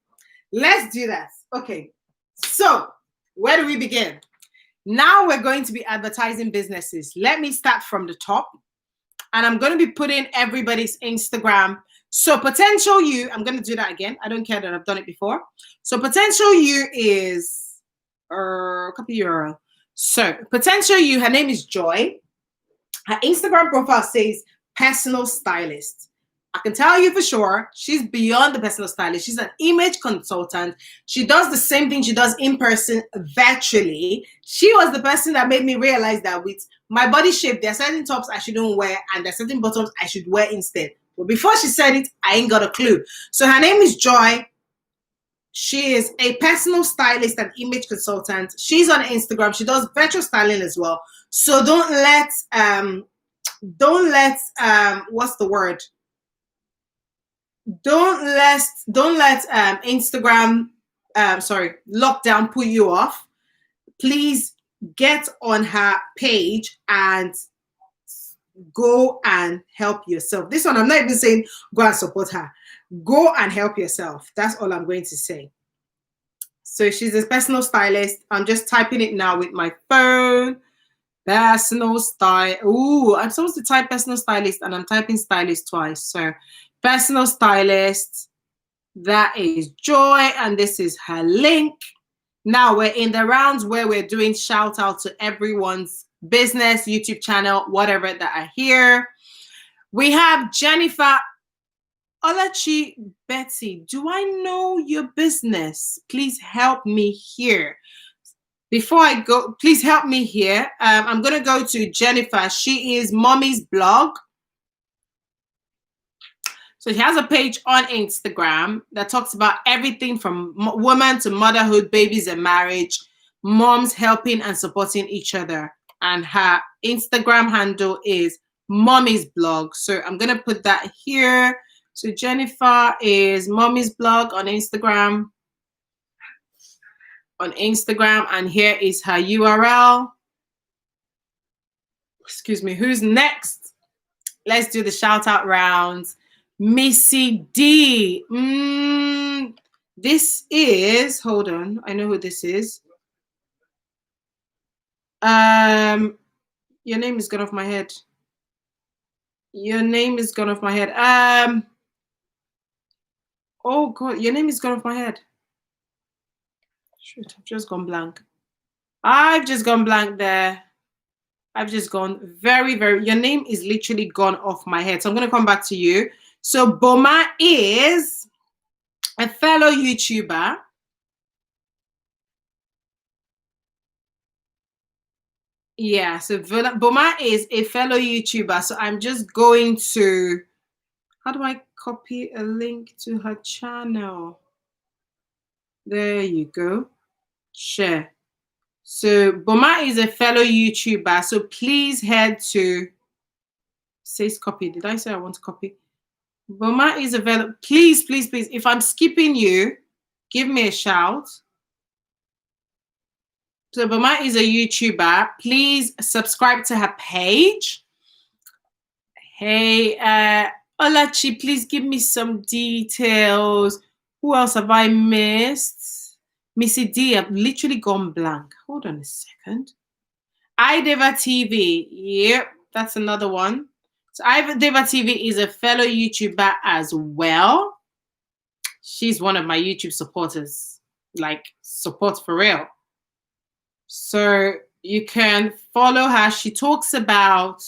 Let's do that. Okay, so where do we begin? Now we're going to be advertising businesses. Let me start from the top. And I'm going to be putting everybody's Instagram. So potential you, I'm going to do that again. I don't care that I've done it before. So potential you is copy URL. So potential you, her name is Joy. Her Instagram profile says personal stylist. I can tell you for sure, she's beyond the personal stylist. She's an image consultant. She does the same thing she does in person, virtually. She was the person that made me realize that with my body shape, there are certain tops I shouldn't wear and there are certain bottoms I should wear instead. But before she said it, I ain't got a clue. So her name is Joy. She is a personal stylist and image consultant. She's on Instagram. She does virtual styling as well. So don't let what's the word? Don't let Instagram lockdown put you off. Please get on her page and go and help yourself. This one, I'm not even saying go and support her. Go and help yourself. That's all I'm going to say. So she's a personal stylist. I'm just typing it now with my phone. Personal style. Ooh, I'm supposed to type personal stylist and I'm typing stylist twice. So personal stylist, that is Joy, and this is her link. Now we're in the rounds where we're doing shout out to everyone's business, YouTube channel, whatever that are here. We have Jennifer Olachi Betty. Do I know your business? Please help me here. Before I go, please help me here. I'm going to go to Jennifer. She is Mommy's Blog. So she has a page on Instagram that talks about everything from woman to motherhood, babies and marriage, moms helping and supporting each other. And her Instagram handle is Mommy's Blog. So I'm going to put that here. So Jennifer is Mommy's Blog on Instagram. And here is her URL. Excuse me, who's next? Let's do the shout out rounds. Missy D. This is, hold on, I know who this is. Your name is gone off my head. Oh God, your name is gone off my head. Shoot, I've just gone blank. I've just gone blank there. I've just gone very. Your name is literally gone off my head. So I'm gonna come back to you. So Boma is a fellow YouTuber. Yeah, so Boma is a fellow YouTuber. So I'm just going to, how do I copy a link to her channel? There you go. Share. So Boma is a fellow YouTuber. So please head to, says copy. Did I say I want to copy? Boma is available. Please. If I'm skipping you, give me a shout. So Boma is a YouTuber. Please subscribe to her page. Hey, Olachi, please give me some details. Who else have I missed? Missy D, I've literally gone blank. Hold on a second. iDeva TV. Yep, that's another one. So iDeva TV is a fellow YouTuber as well. She's one of my YouTube supporters. Like, support for real. So you can follow her. She talks about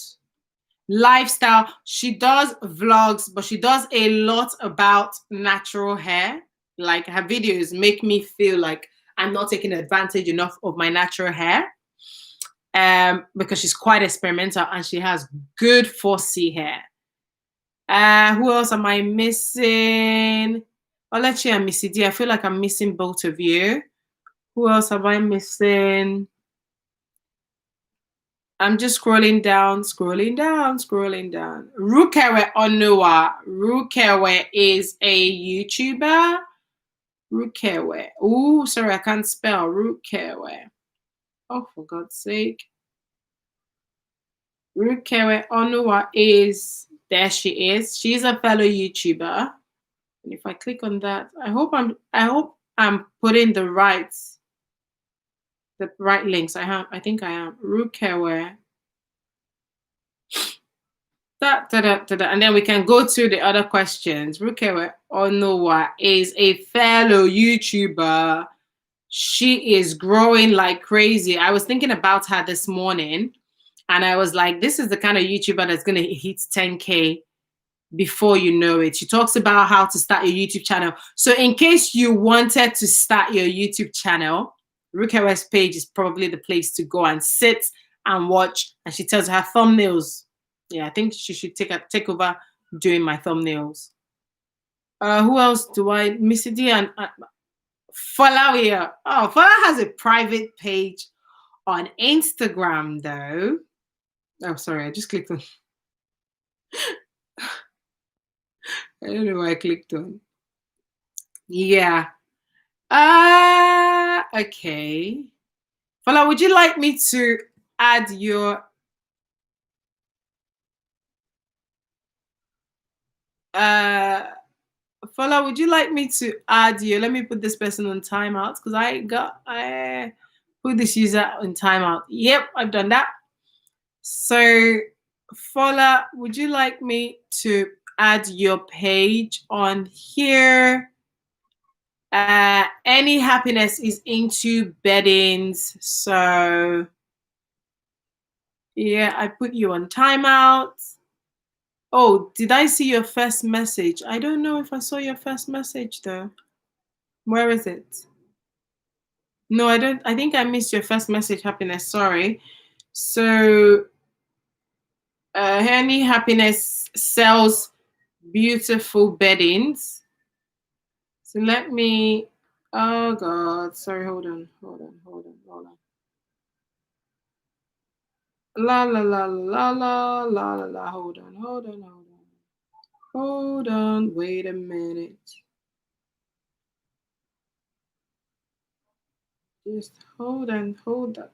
lifestyle. She does vlogs, but she does a lot about natural hair. Like, her videos make me feel like I'm not taking advantage enough of my natural hair. Because she's quite experimental and she has good 4C hair. Who else am I missing? Olechi and Missy D. I feel like I'm missing both of you. Who else am I missing? I'm just scrolling down. Rukewe Onua. Rukewe is a YouTuber. Rukewe. Oh, sorry, I can't spell. Rukewe. Oh, for God's sake. Rukewe Onua is, there she is. She's a fellow YouTuber. And if I click on that, I hope I'm putting the right links. I think I am. Rukewe. And then we can go to the other questions. Rukewe Onowa is a fellow YouTuber. She is growing like crazy. I was thinking about her this morning and I was like, this is the kind of YouTuber that's going to hit 10K before you know it. She talks about how to start your YouTube channel. So in case you wanted to start your YouTube channel, Rukewe's page is probably the place to go and sit and watch. And she tells her thumbnails. Yeah, I think she should take over doing my thumbnails. Who else do I? Missy D and Fola here. Oh, Fola has a private page on Instagram though. Oh, sorry, I just clicked on. I don't know why I clicked on. Yeah. Okay. Fola, would you like me to add your Fola, would you like me to add you? Let me put this person on timeout because I put this user on timeout. Yep, I've done that. So Fola, would you like me to add your page on here? Any happiness is into beddings. So yeah, I put you on timeout. Oh, did I see your first message? I don't know if I saw your first message though. Where is it? No, I don't. I think I missed your first message, happiness. Sorry. So, Henny Happiness sells beautiful beddings. So let me. Oh God, sorry. Hold on. La la la la la la la la. Hold on. Wait a minute. Just hold on, caller.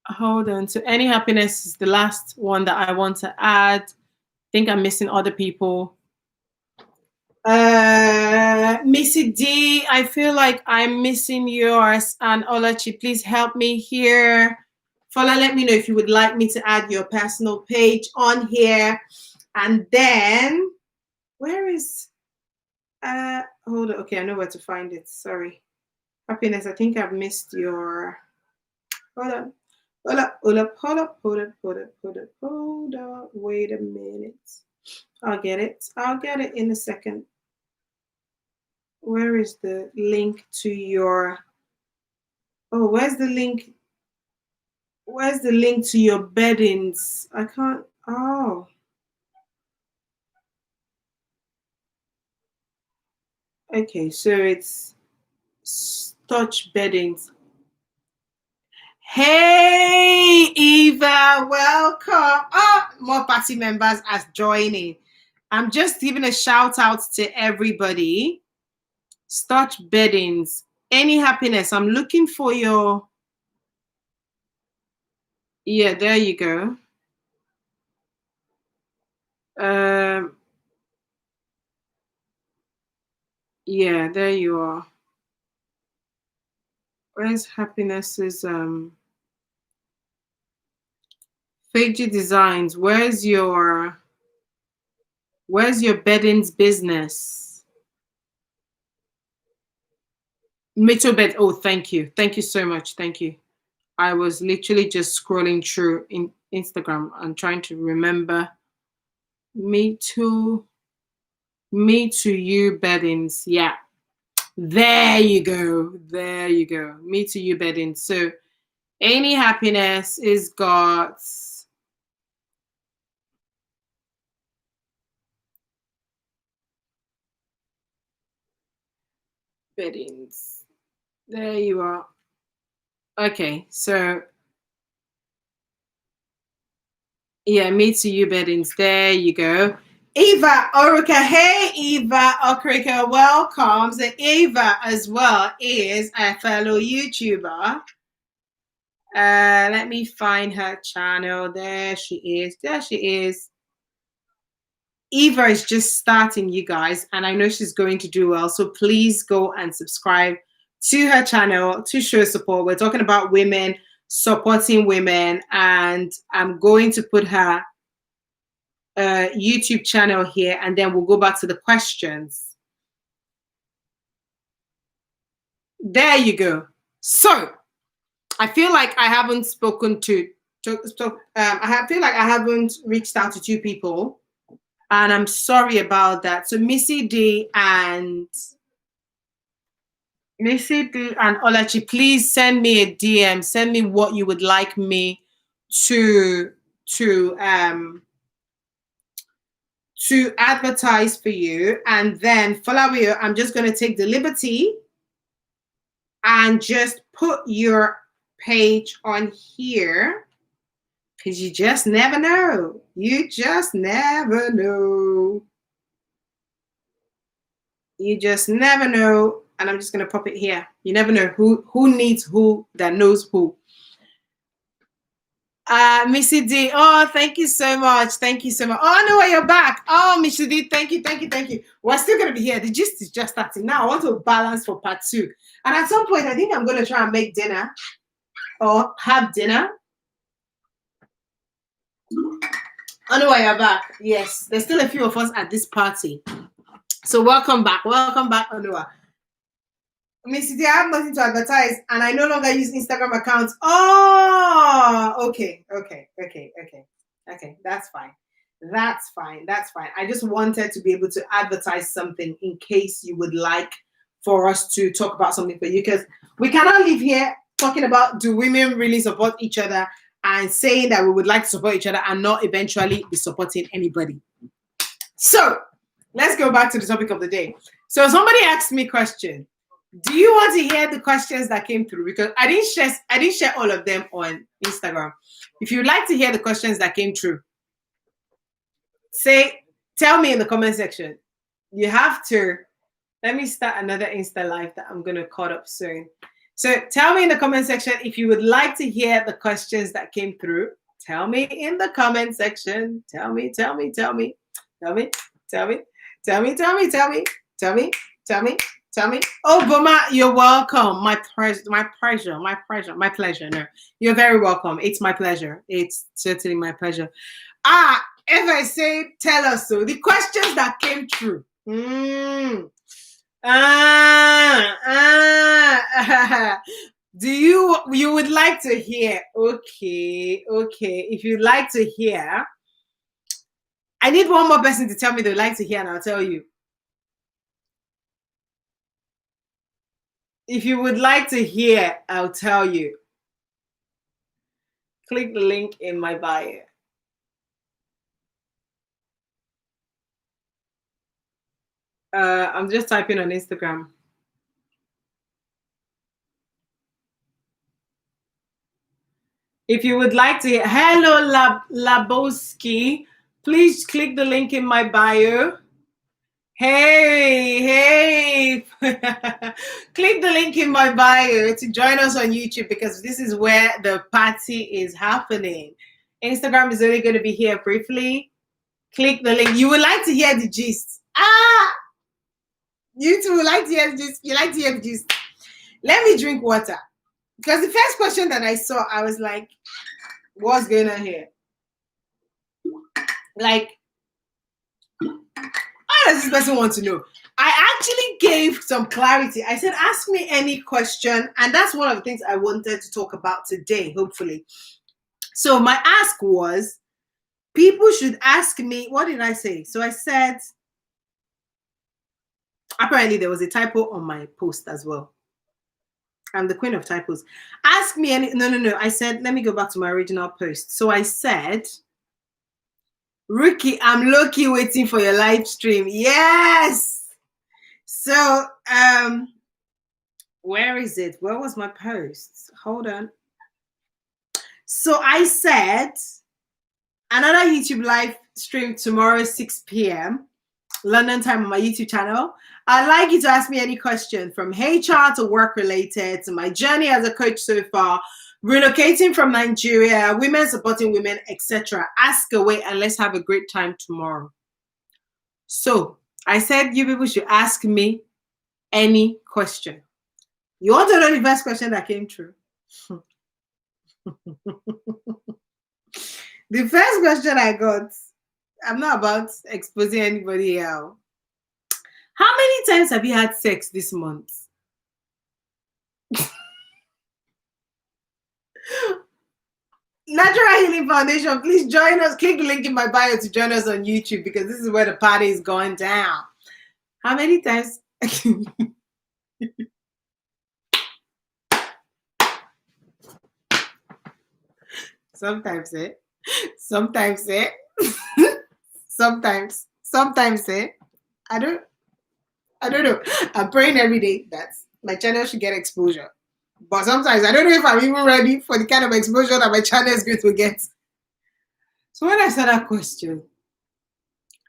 Hold on. So any happiness is the last one that I want to add. I think I'm missing other people. Missy D, I feel like I'm missing yours. And Olachi, please help me here. Fola, let me know if you would like me to add your personal page on here. And then Where is hold on. Okay, I know where to find it. Sorry. Happiness, I think I've missed your hold on. Hold up. Wait a minute. I'll get it. I'll get it in a second. Where is the link to your oh, where's the link? Where's the link to your beddings? I can't oh. Okay, so it's touch beddings. Hey, Eva, welcome. Oh, more party members as joining. I'm just giving a shout out to everybody. Starch beddings. Any happiness. I'm looking for your. Yeah, there you go. Um, yeah, there you are. Where's happiness's Fiji Designs? Where's your beddings business? Mitchell bed. Oh, thank you. Thank you so much. Thank you. I was literally just scrolling through in Instagram and trying to remember. Me too. Me to you beddings. Yeah. There you go. There you go. Me to you beddings. So any happiness is got beddings. There you are. Okay, so yeah, me to you beddings. There you go. Eva Oruka. Hey, Eva Okrika, welcome. So Eva as well is a fellow YouTuber. Let me find her channel. There she is. There she is. Eva is just starting, you guys, and I know she's going to do well. So please go and subscribe to her channel to show support. We're talking about women, supporting women, and I'm going to put her YouTube channel here, and then we'll go back to the questions. There you go. So I feel like I haven't spoken to I feel like I haven't reached out to two people, and I'm sorry about that. So Missy D and Olachi, please send me a DM. Send me what you would like me to to um to advertise for you, and then Falawio, I'm just going to take the liberty and just put your page on here because you just never know. You just never know. You just never know. And I'm just going to pop it here. You never know who needs who that knows who. Missy D, oh, thank you so much. Thank you so much. Oh, no, you're back. Oh, Missy D, thank you. We're still going to be here. The gist is just starting. Now I want to balance for part 2. And at some point, I think I'm going to try and make dinner or have dinner. Oh, no, you're back. Yes, there's still a few of us at this party. So welcome back. Welcome back, Onua. Missy D, I have nothing to advertise, and I no longer use Instagram accounts. Oh, okay. That's fine. That's fine. I just wanted to be able to advertise something in case you would like for us to talk about something for you, because we cannot live here talking about do women really support each other and saying that we would like to support each other and not eventually be supporting anybody. So let's go back to the topic of the day. So somebody asked me a question. Do you want to hear the questions that came through? Because I didn't share all of them on Instagram. If you'd like to hear the questions that came through, tell me in the comment section. You have to. Let me start another Insta live that I'm gonna cut up soon. So tell me in the comment section if you would like to hear the questions that came through. Tell me in the comment section. Tell me. Oh, Boma, you're welcome. My pleasure. No, you're very welcome. It's my pleasure. It's certainly my pleasure. If I say, tell us so. The questions that came true. Do you would like to hear? Okay. If you'd like to hear, I need one more person to tell me they'd like to hear, and I'll tell you. If you would like to hear, I'll tell you. Click the link in my bio. I'm just typing on Instagram. If you would like to hear, hello Laboski, please click the link in my bio. Hey. Click the link in my bio to join us on YouTube, because this is where the party is happening. Instagram is only going to be here briefly. Click the link. You would like to hear the gist. You too would like to hear the gist. You like to hear the gist. Let me drink water. Because the first question that I saw, I was like, what's going on here? Like, what does this person want to know? I actually gave some clarity. I said, ask me any question. And that's one of the things I wanted to talk about today, hopefully. So my ask was, people should ask me, what did I say? So I said, apparently there was a typo on my post as well. I'm the queen of typos. Ask me any, no. I said, let me go back to my original post. So I said, Ricky, I'm low-key waiting for your live stream. Yes. So, where is it? Where was my post? Hold on. So I said, another YouTube live stream tomorrow, 6 p.m. London time on my YouTube channel. I'd like you to ask me any question, from HR to work related, to my journey as a coach so far, relocating from Nigeria, women supporting women, etc. Ask away and let's have a great time tomorrow. So I said you people should ask me any question. You want to know the first question that came true? The first question I got, I'm not about exposing anybody else. How many times have you had sex this month? Natural Healing Foundation, please join us. Click the link in my bio to join us on YouTube, because this is where the party is going down. How many times? Sometimes, sometimes, sometimes, I don't know. I'm praying every day that my channel should get exposure. But sometimes I don't know if I'm even ready for the kind of exposure that my channel is going to get. So when I saw that question,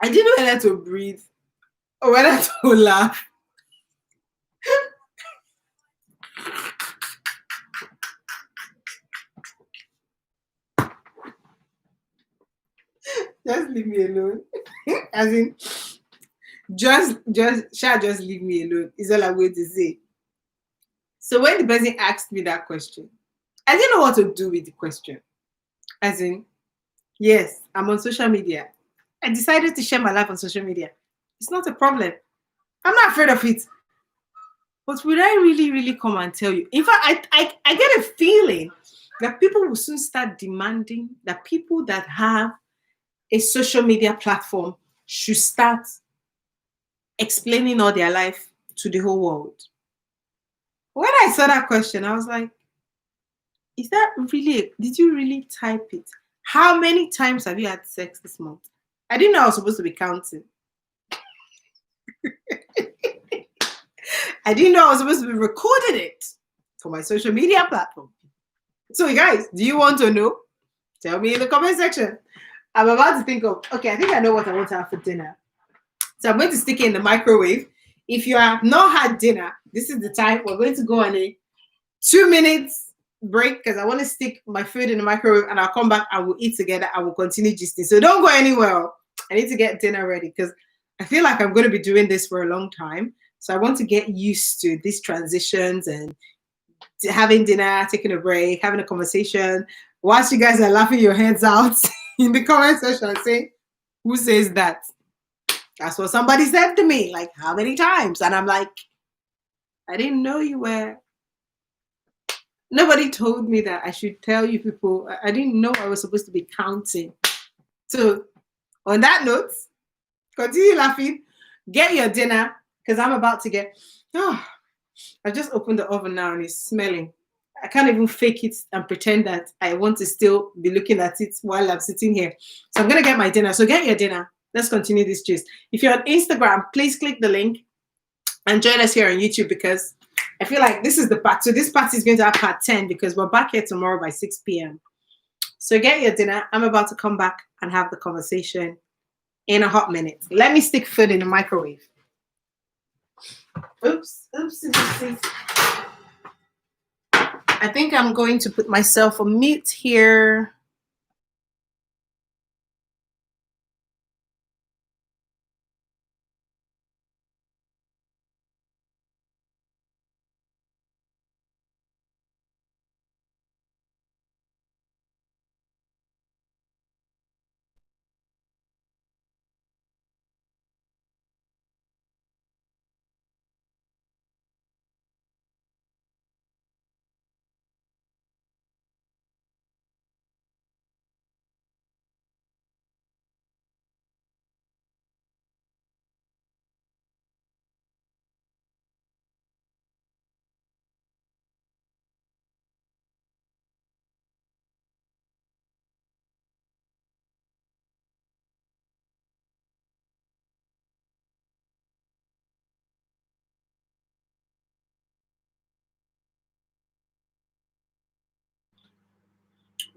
I didn't know whether to breathe or whether to laugh. Just leave me alone. As in, just leave me alone is all I'm going to say. So when the person asked me that question, I didn't know what to do with the question. As in, yes, I'm on social media. I decided to share my life on social media. It's not a problem. I'm not afraid of it. But would I really come and tell you? In fact, I get a feeling that people will soon start demanding that people that have a social media platform should start explaining all their life to the whole world. When I saw that question, I was like, is that really, did you really type it? How many times have you had sex this month? I didn't know I was supposed to be counting. I didn't know I was supposed to be recording it for my social media platform. So you guys, do you want to know? Tell me in the comment section. I'm about to think of, okay, I think I know what I want to have for dinner. So I'm going to stick it in the microwave. If you have not had dinner, this is the time. We're going to go on a 2 minutes break, because I want to stick my food in the microwave, and I'll come back and we'll eat together and we'll continue gisting. So don't go anywhere. I need to get dinner ready, because I feel like I'm going to be doing this for a long time. So I want to get used to these transitions and having dinner, taking a break, having a conversation, whilst you guys are laughing your heads out in the comment section saying, Who says that? That's what somebody said to me. Like, how many times? And I'm like, I didn't know you were. Nobody told me that I should tell you people. I didn't know I was supposed to be counting. So, on that note, continue laughing. Get your dinner because I'm about to get. Oh, I just opened the oven now and it's smelling. I can't even fake it and pretend that I want to still be looking at it while I'm sitting here. So I'm gonna get my dinner. So get your dinner. Let's continue this gist. If you're on Instagram, please click the link and join us here on YouTube because I feel like this is the part. So this part is going to have part 10 because we're back here tomorrow by 6 p.m. So get your dinner. I'm about to come back and have the conversation in a hot minute. Let me stick food in the microwave. Oops, oops, oops, oops. I think I'm going to put myself on mute here.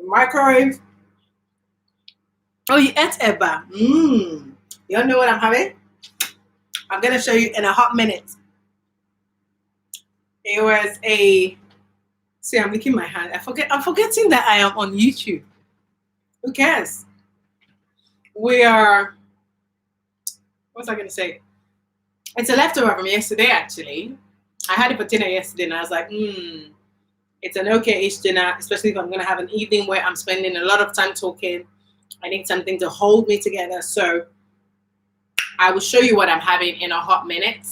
Microwave. Oh, you ate Eba. You don't know what I'm having? I'm going to show you in a hot minute. It was a. See, I'm licking my hand. I'm forgetting that I am on YouTube. Who cares? We are. What was I going to say? It's a leftover from yesterday, actually. I had it for dinner yesterday, and I was like, it's an okay-ish dinner, especially if I'm going to have an evening where I'm spending a lot of time talking. I need something to hold me together. So I will show you what I'm having in a hot minute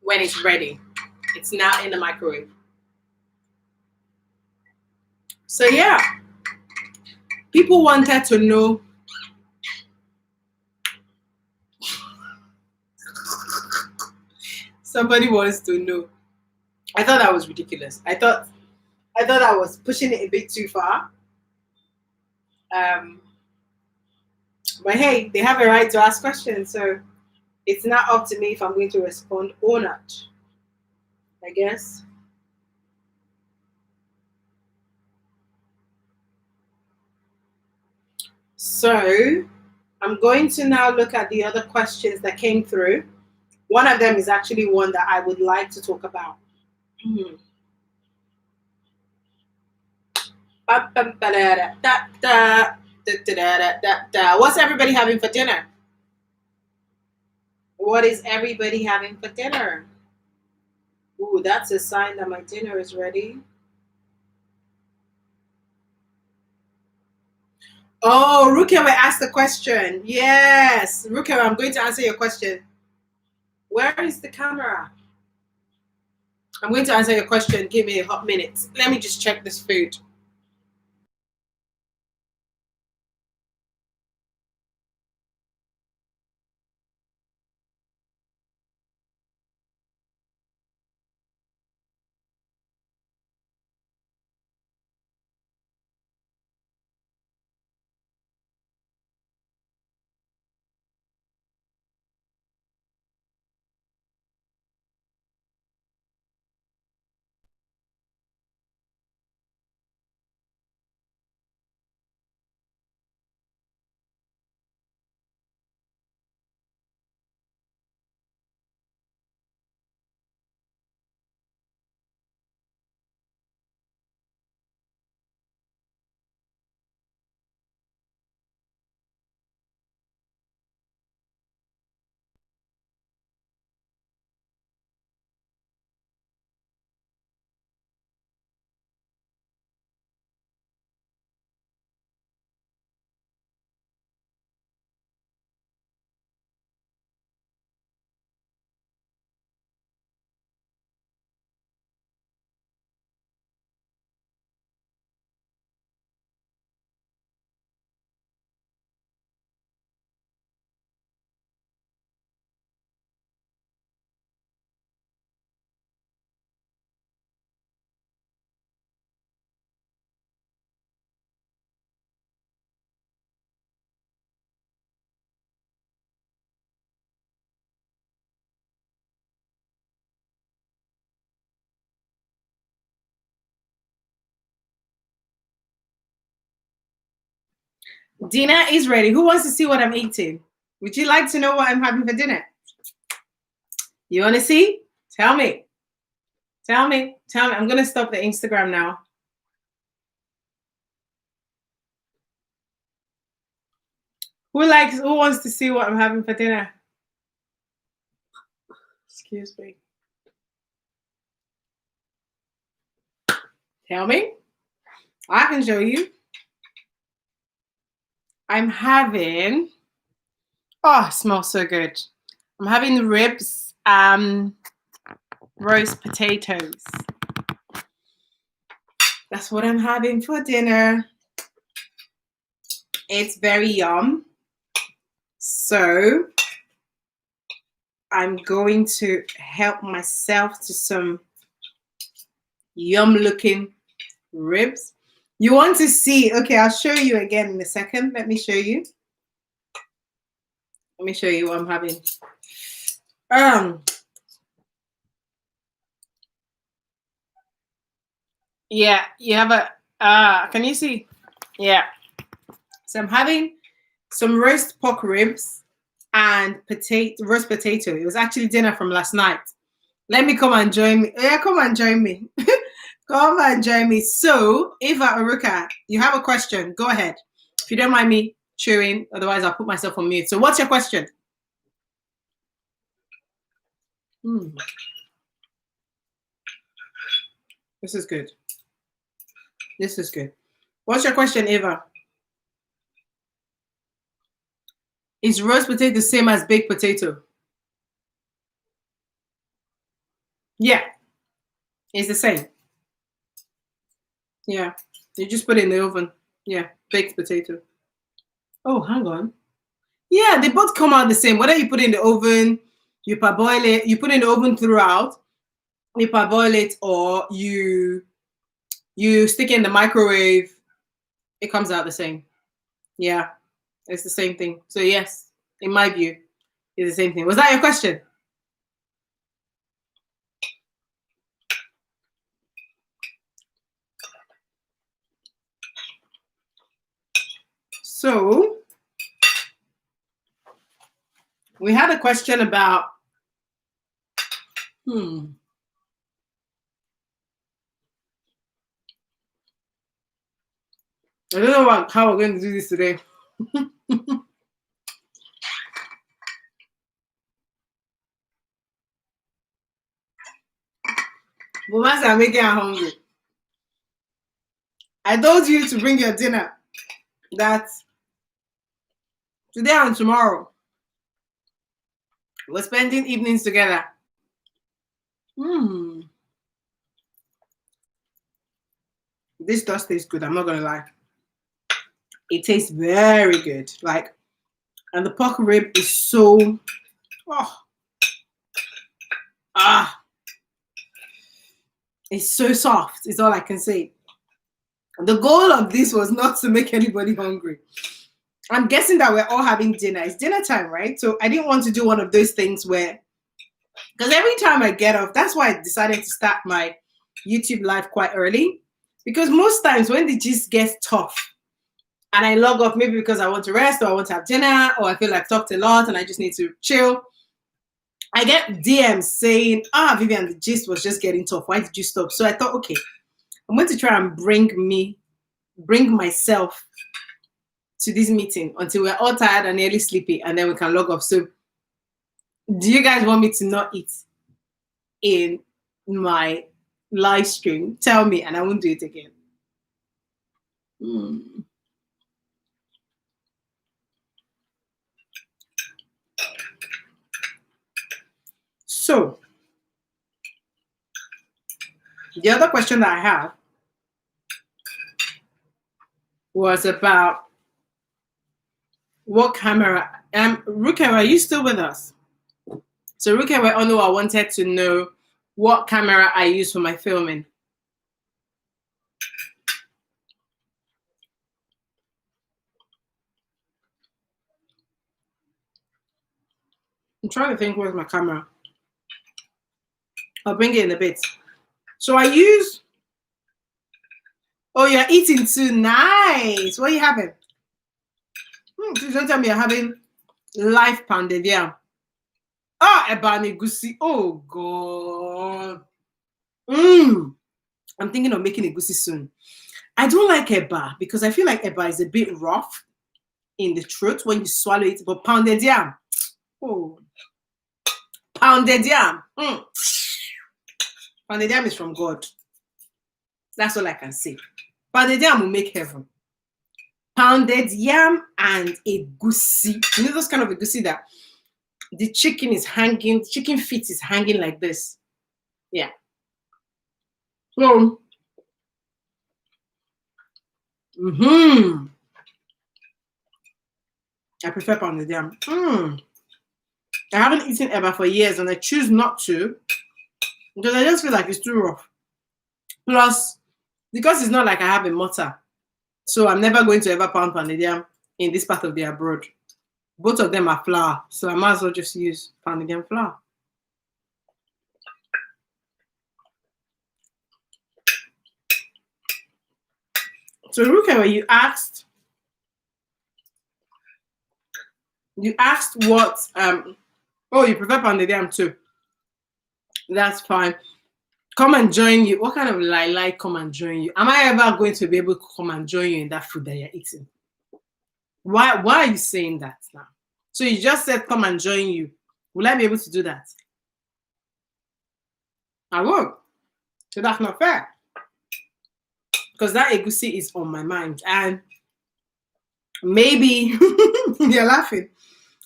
when it's ready. It's now in the microwave. So yeah, people wanted to know. Somebody wants to know. I thought that was ridiculous. I thought I was pushing it a bit too far. Um, but hey, they have a right to ask questions, so it's not up to me if I'm going to respond or not. I guess. So I'm going to now look at the other questions that came through. One of them is actually one that I would like to talk about. What's everybody having for dinner? What is everybody having for dinner? Ooh, that's a sign that my dinner is ready. Oh, Rukewa asked the question. Yes, Rukewa, I'm going to answer your question. Where is the camera? I'm going to answer your question. Give me a hot minute. Let me just check this food. Dinner is ready. Who wants to see what I'm eating? Would you like to know what I'm having for dinner? You want to see? Tell me. Tell me. Tell me. I'm going to stop the Instagram now. Who wants to see what I'm having for dinner? Excuse me. Tell me. I can show you. I'm having, oh, it smells so good. I'm having ribs, roast potatoes. That's what I'm having for dinner. It's very yum. So I'm going to help myself to some yum looking ribs. You want to see? Okay, I'll show you again in a second. Let me show you. Let me show you what I'm having. Yeah, you have a can you see? Yeah. So I'm having some roast pork ribs and roast potato. It was actually dinner from last night. Let me come and join me. Yeah, come and join me. Come and join me. So, Eva Aruka, you have a question. Go ahead. If you don't mind me chewing, otherwise I'll put myself on mute. So, what's your question? This is good. This is good. What's your question, Eva? Is roast potato the same as baked potato? Yeah, it's the same. Yeah, you just put it in the oven. Yeah, baked potato. Oh, hang on. Yeah, they both come out the same. Whether you put it in the oven, you parboil it, you put it in the oven throughout, you parboil it, or you stick it in the microwave, it comes out the same. Yeah, it's the same thing. So yes, in my view, it's the same thing. Was that your question? So we had a question about I don't know how we're going to do this today. But once I'm making her hungry. I told you to bring your dinner. That today and tomorrow we're spending evenings together. This does taste good. I'm not gonna lie. It tastes very good. Like, and the pork rib is so it's so soft. Is all I can say. The goal of this was not to make anybody hungry. I'm guessing that we're all having dinner. It's dinner time, right? So I didn't want to do one of those things where, because every time I get off, that's why I decided to start my YouTube live quite early. Because most times when the gist gets tough and I log off, maybe because I want to rest or I want to have dinner or I feel like I've talked a lot and I just need to chill, I get DMs saying, Vivian, the gist was just getting tough. Why did you stop? So I thought, okay, I'm going to try and bring myself to this meeting until we're all tired and nearly sleepy and then we can log off. So do you guys want me to not eat in my live stream? Tell me and I won't do it again. So the other question that I have was about what camera. Ruka, are you still with us? So Ruka Onoa wanted to know what camera I use for my filming. I'm trying to think where's my camera. I'll bring it in a bit. So I use. Oh, you're eating too. Nice. What are you having? Please don't tell me you're having live pounded yam. Oh, ebani gusi. Oh God. I'm thinking of making a gusi soon. I don't like eba because I feel like eba is a bit rough in the throat when you swallow it, but pounded yam. Oh, pounded yam. Pounded yam is from God. That's all I can say. Pounded yam will make heaven. Pounded yam and a goosey. You know those kind of a goosey that the chicken is hanging, chicken feet is hanging like this. Yeah. So, I prefer pounded yam. I haven't eaten ever for years, and I choose not to because I just feel like it's too rough. Plus, because it's not like I have a mortar, so I'm never going to ever pound pounded yam in this part of the abroad. Both of them are flour, so I might as well just use pounded yam flour. So Ruka, you asked what oh, you prefer pounded yam too. That's fine. Come and join you. What kind of lie come and join you? Am I ever going to be able to come and join you in that food that you're eating? Why are you saying that now? So you just said come and join you. Will I be able to do that? I won't. So that's not fair. Because that egusi is on my mind. And maybe you're laughing.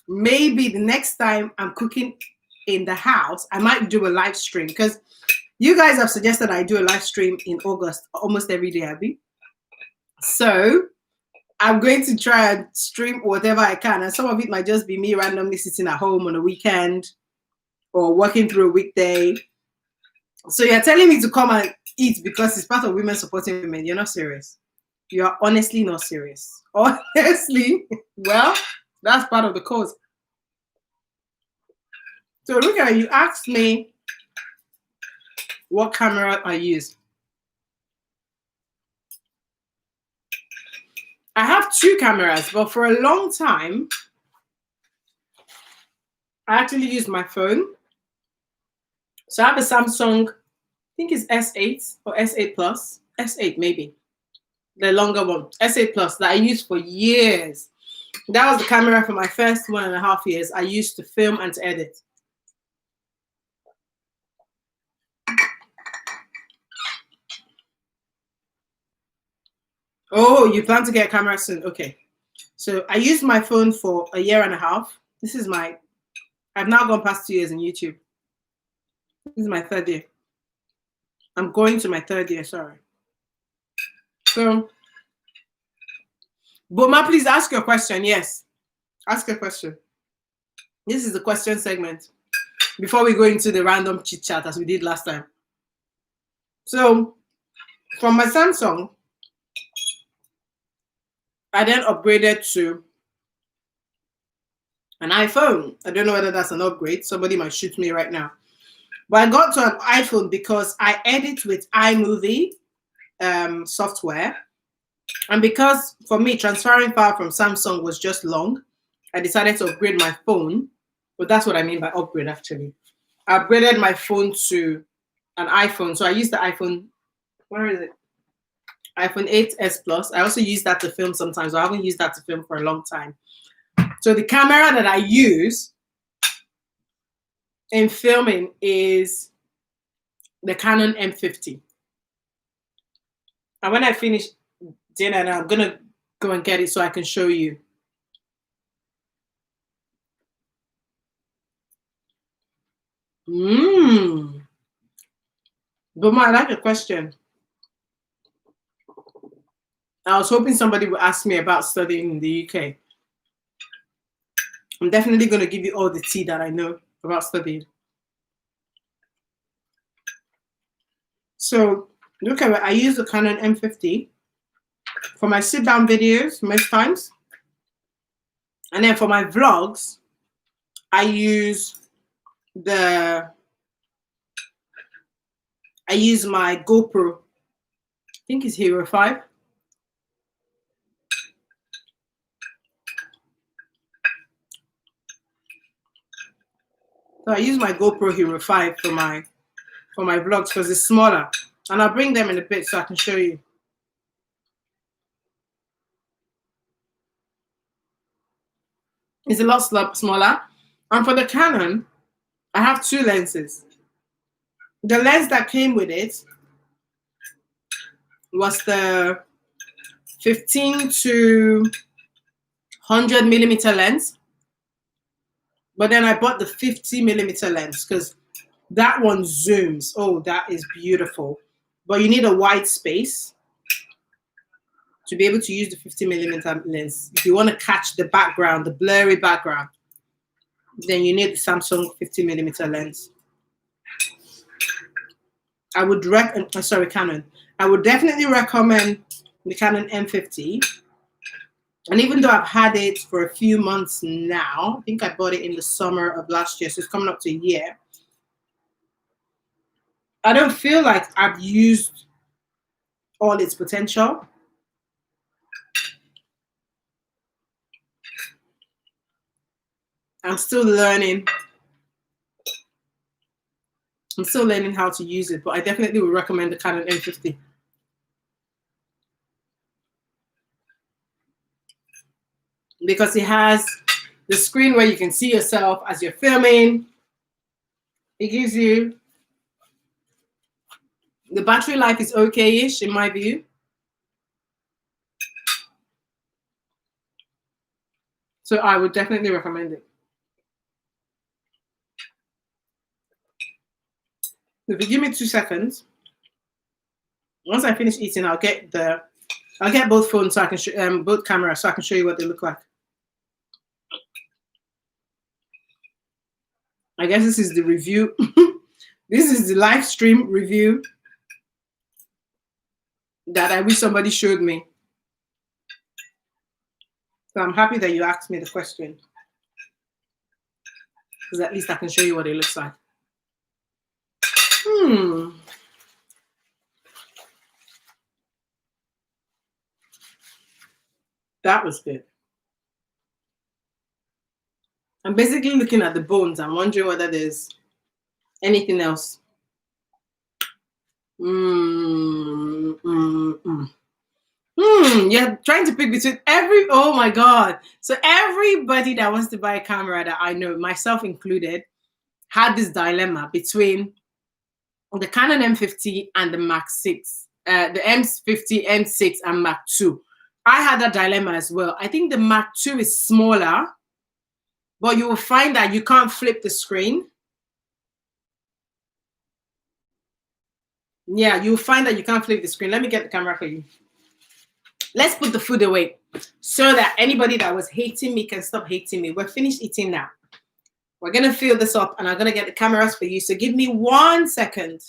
Maybe the next time I'm cooking in the house, I might do a live stream because you guys have suggested I do a live stream in August almost every day, Abby. So I'm going to try and stream whatever I can. And some of it might just be me randomly sitting at home on a weekend or working through a weekday. So you're telling me to come and eat because it's part of women supporting women. You're not serious. You are honestly not serious. Honestly, well, that's part of the cause. So look at it. You asked me what camera I use. I have 2 cameras, but for a long time, I actually used my phone. So I have a Samsung, I think it's S8 or S8 Plus, S8 maybe, the longer one, S8 Plus that I used for years. That was the camera for my first 1.5 years. I used to film and to edit. Oh, you plan to get a camera soon? Okay. So I used my phone for 1.5 years. This is I've now gone past 2 years in YouTube. This is my 3rd year. I'm going to my 3rd year, sorry. So, Boma, please ask your question. Yes, ask a question. This is the question segment before we go into the random chit chat as we did last time. So, from my Samsung, I then upgraded to an iPhone. I don't know whether that's an upgrade. Somebody might shoot me right now. But I got to an iPhone because I edit with iMovie software. And because for me, transferring file from Samsung was just long, I decided to upgrade my phone. But that's what I mean by upgrade, actually. I upgraded my phone to an iPhone. So I used the iPhone, where is it? iPhone 8s Plus. I also use that to film sometimes. I haven't used that to film for a long time. So the camera that I use in filming is the Canon M50. And when I finish dinner, I'm going to go and get it so I can show you. But I like a question. I was hoping somebody would ask me about studying in the UK. I'm definitely going to give you all the tea that I know about studying. So look at it. I use the Canon M50 for my sit-down videos most times. And then for my vlogs, I use my GoPro. I think it's Hero 5. So I use my GoPro Hero 5 for my vlogs because it's smaller. And I'll bring them in a bit so I can show you. It's a lot smaller. And for the Canon, I have two lenses. The lens that came with it was the 15 to 100 millimeter lens. But then I bought the 50 millimeter lens because that one zooms. Oh, that is beautiful. But you need a wide space to be able to use the 50 millimeter lens. If you want to catch the background, the blurry background, then you need the Samsung 50 millimeter lens. I would Canon. I would definitely recommend the Canon M50. And even though I've had it for a few months now, I think I bought it in the summer of last year, so it's coming up to a year. I don't feel like I've used all its potential. I'm still learning. I'm still learning how to use it, but I definitely would recommend the Canon M50. Because it has the screen where you can see yourself as you're filming. It gives you, the battery life is okay-ish in my view. So I would definitely recommend it. If you give me 2 seconds, once I finish eating, I'll get both phones so I can both cameras so I can show you what they look like. I guess this is the review. This is the live stream review that I wish somebody showed me. So I'm happy that you asked me the question, because at least I can show you what it looks like. That was good. I'm basically looking at the bones. I'm wondering whether there's anything else. You're trying to pick between oh my God. So everybody that wants to buy a camera that I know, myself included, had this dilemma between the Canon M50 and the Mark 6, the M50, M6, and Mark 2. I had that dilemma as well. I think the Mark 2 is smaller, but you will find that you can't flip the screen. Yeah, you'll find that you can't flip the screen. Let me get the camera for you. Let's put the food away so that anybody that was hating me can stop hating me. We're finished eating now. We're going to fill this up and I'm going to get the cameras for you. So give me 1 second.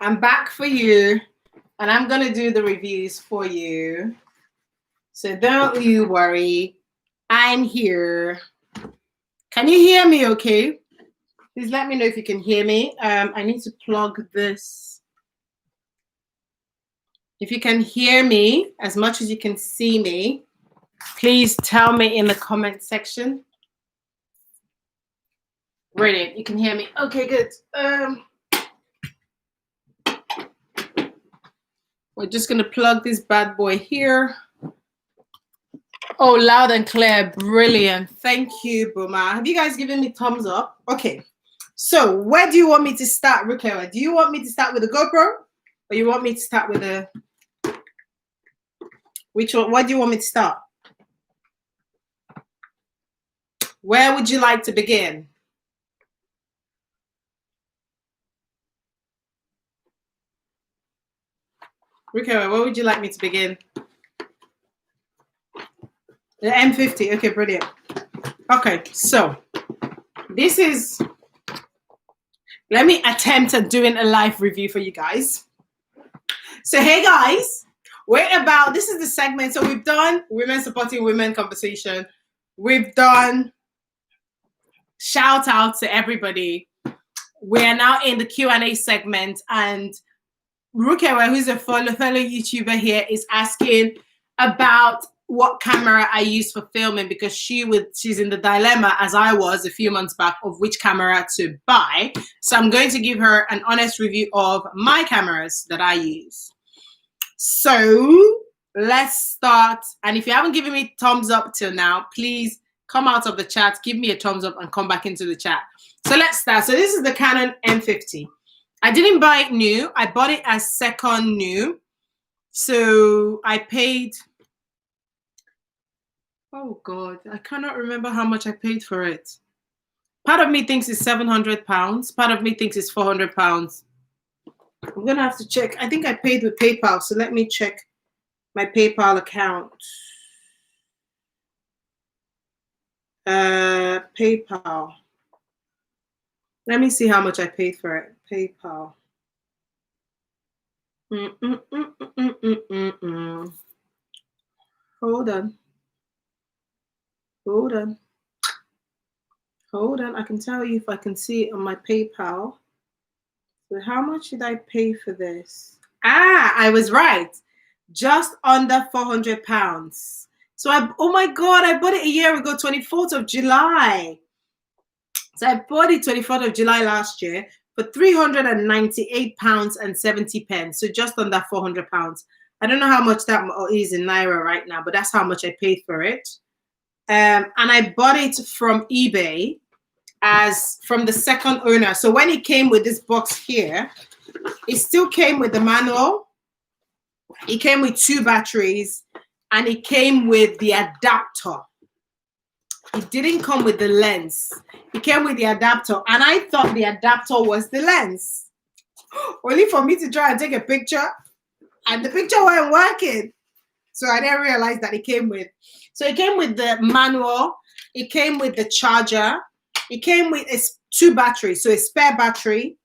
I'm back for you, and I'm going to do the reviews for you. So don't you worry. I'm here. Can you hear me okay? Please let me know if you can hear me. I need to plug this. If you can hear me as much as you can see me, please tell me in the comment section. Brilliant. You can hear me. Okay, good. We're just going to plug this bad boy here. Oh, loud and clear. Brilliant. Thank you, Buma. Have you guys given me thumbs up? Okay. So where do you want me to start, Rukewa? Do you want me to start with a GoPro? Or you want me to start with a... Which one? What do you want me to start? Where would you like to begin? Rukewa, where would you like me to begin? The M50. Okay, brilliant. Okay, so this is... Let me attempt at doing a live review for you guys. So, hey guys, this is the segment. So we've done women supporting women conversation. We've done shout out to everybody. We are now in the Q&A segment, and Rukewa, who's a fellow YouTuber here, is asking about what camera I use for filming, because she's in the dilemma, as I was a few months back, of which camera to buy. So I'm going to give her an honest review of my cameras that I use. So let's start. And if you haven't given me thumbs up till now, please come out of the chat, give me a thumbs up, and come back into the chat. So let's start. So this is the Canon M50. I didn't buy it new. I bought it as second new. So I paid... Oh God, I cannot remember how much I paid for it. Part of me thinks it's £700. Part of me thinks it's £400. I'm gonna have to check. I think I paid with PayPal, so let me check my PayPal account. PayPal. Let me see how much I paid for it. PayPal. Hold on. Hold on. Hold on. I can tell you if I can see it on my PayPal. So how much did I pay for this? I was right. Just under £400. So oh my God, I bought it a year ago, 24th of July. So I bought it 24th of July last year for £398.70. So just under £400. I don't know how much that is in Naira right now, but that's how much I paid for it. And I bought it from eBay from the second owner. So when it came with this box here, it still came with the manual. It came with 2 batteries, and it came with the adapter. It didn't come with the lens. It came with the adapter, and I thought the adapter was the lens. Only for me to try and take a picture, and the picture wasn't working. So I didn't realize that it came with. So it came with the manual. It came with the charger. It came with 2 batteries, so a spare battery.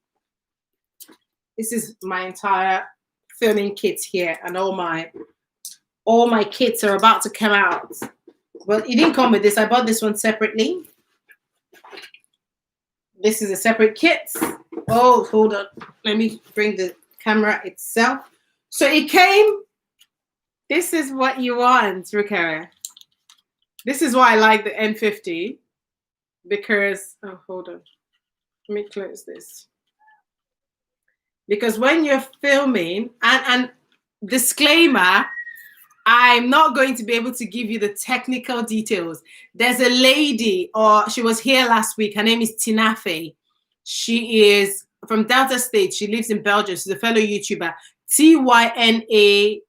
This is my entire filming kit here, and all my kits are about to come out. But it didn't come with this. I bought this one separately. This is a separate kit. Oh, hold on. Let me bring the camera itself. So it came. This is what you want, Rukewa. This is why I like the M50. Because, oh, hold on. Let me close this. Because when you're filming, and disclaimer, I'm not going to be able to give you the technical details. There's a lady, or she was here last week. Her name is Tinafe. She is from Delta State. She lives in Belgium. She's a fellow YouTuber. Tynafy.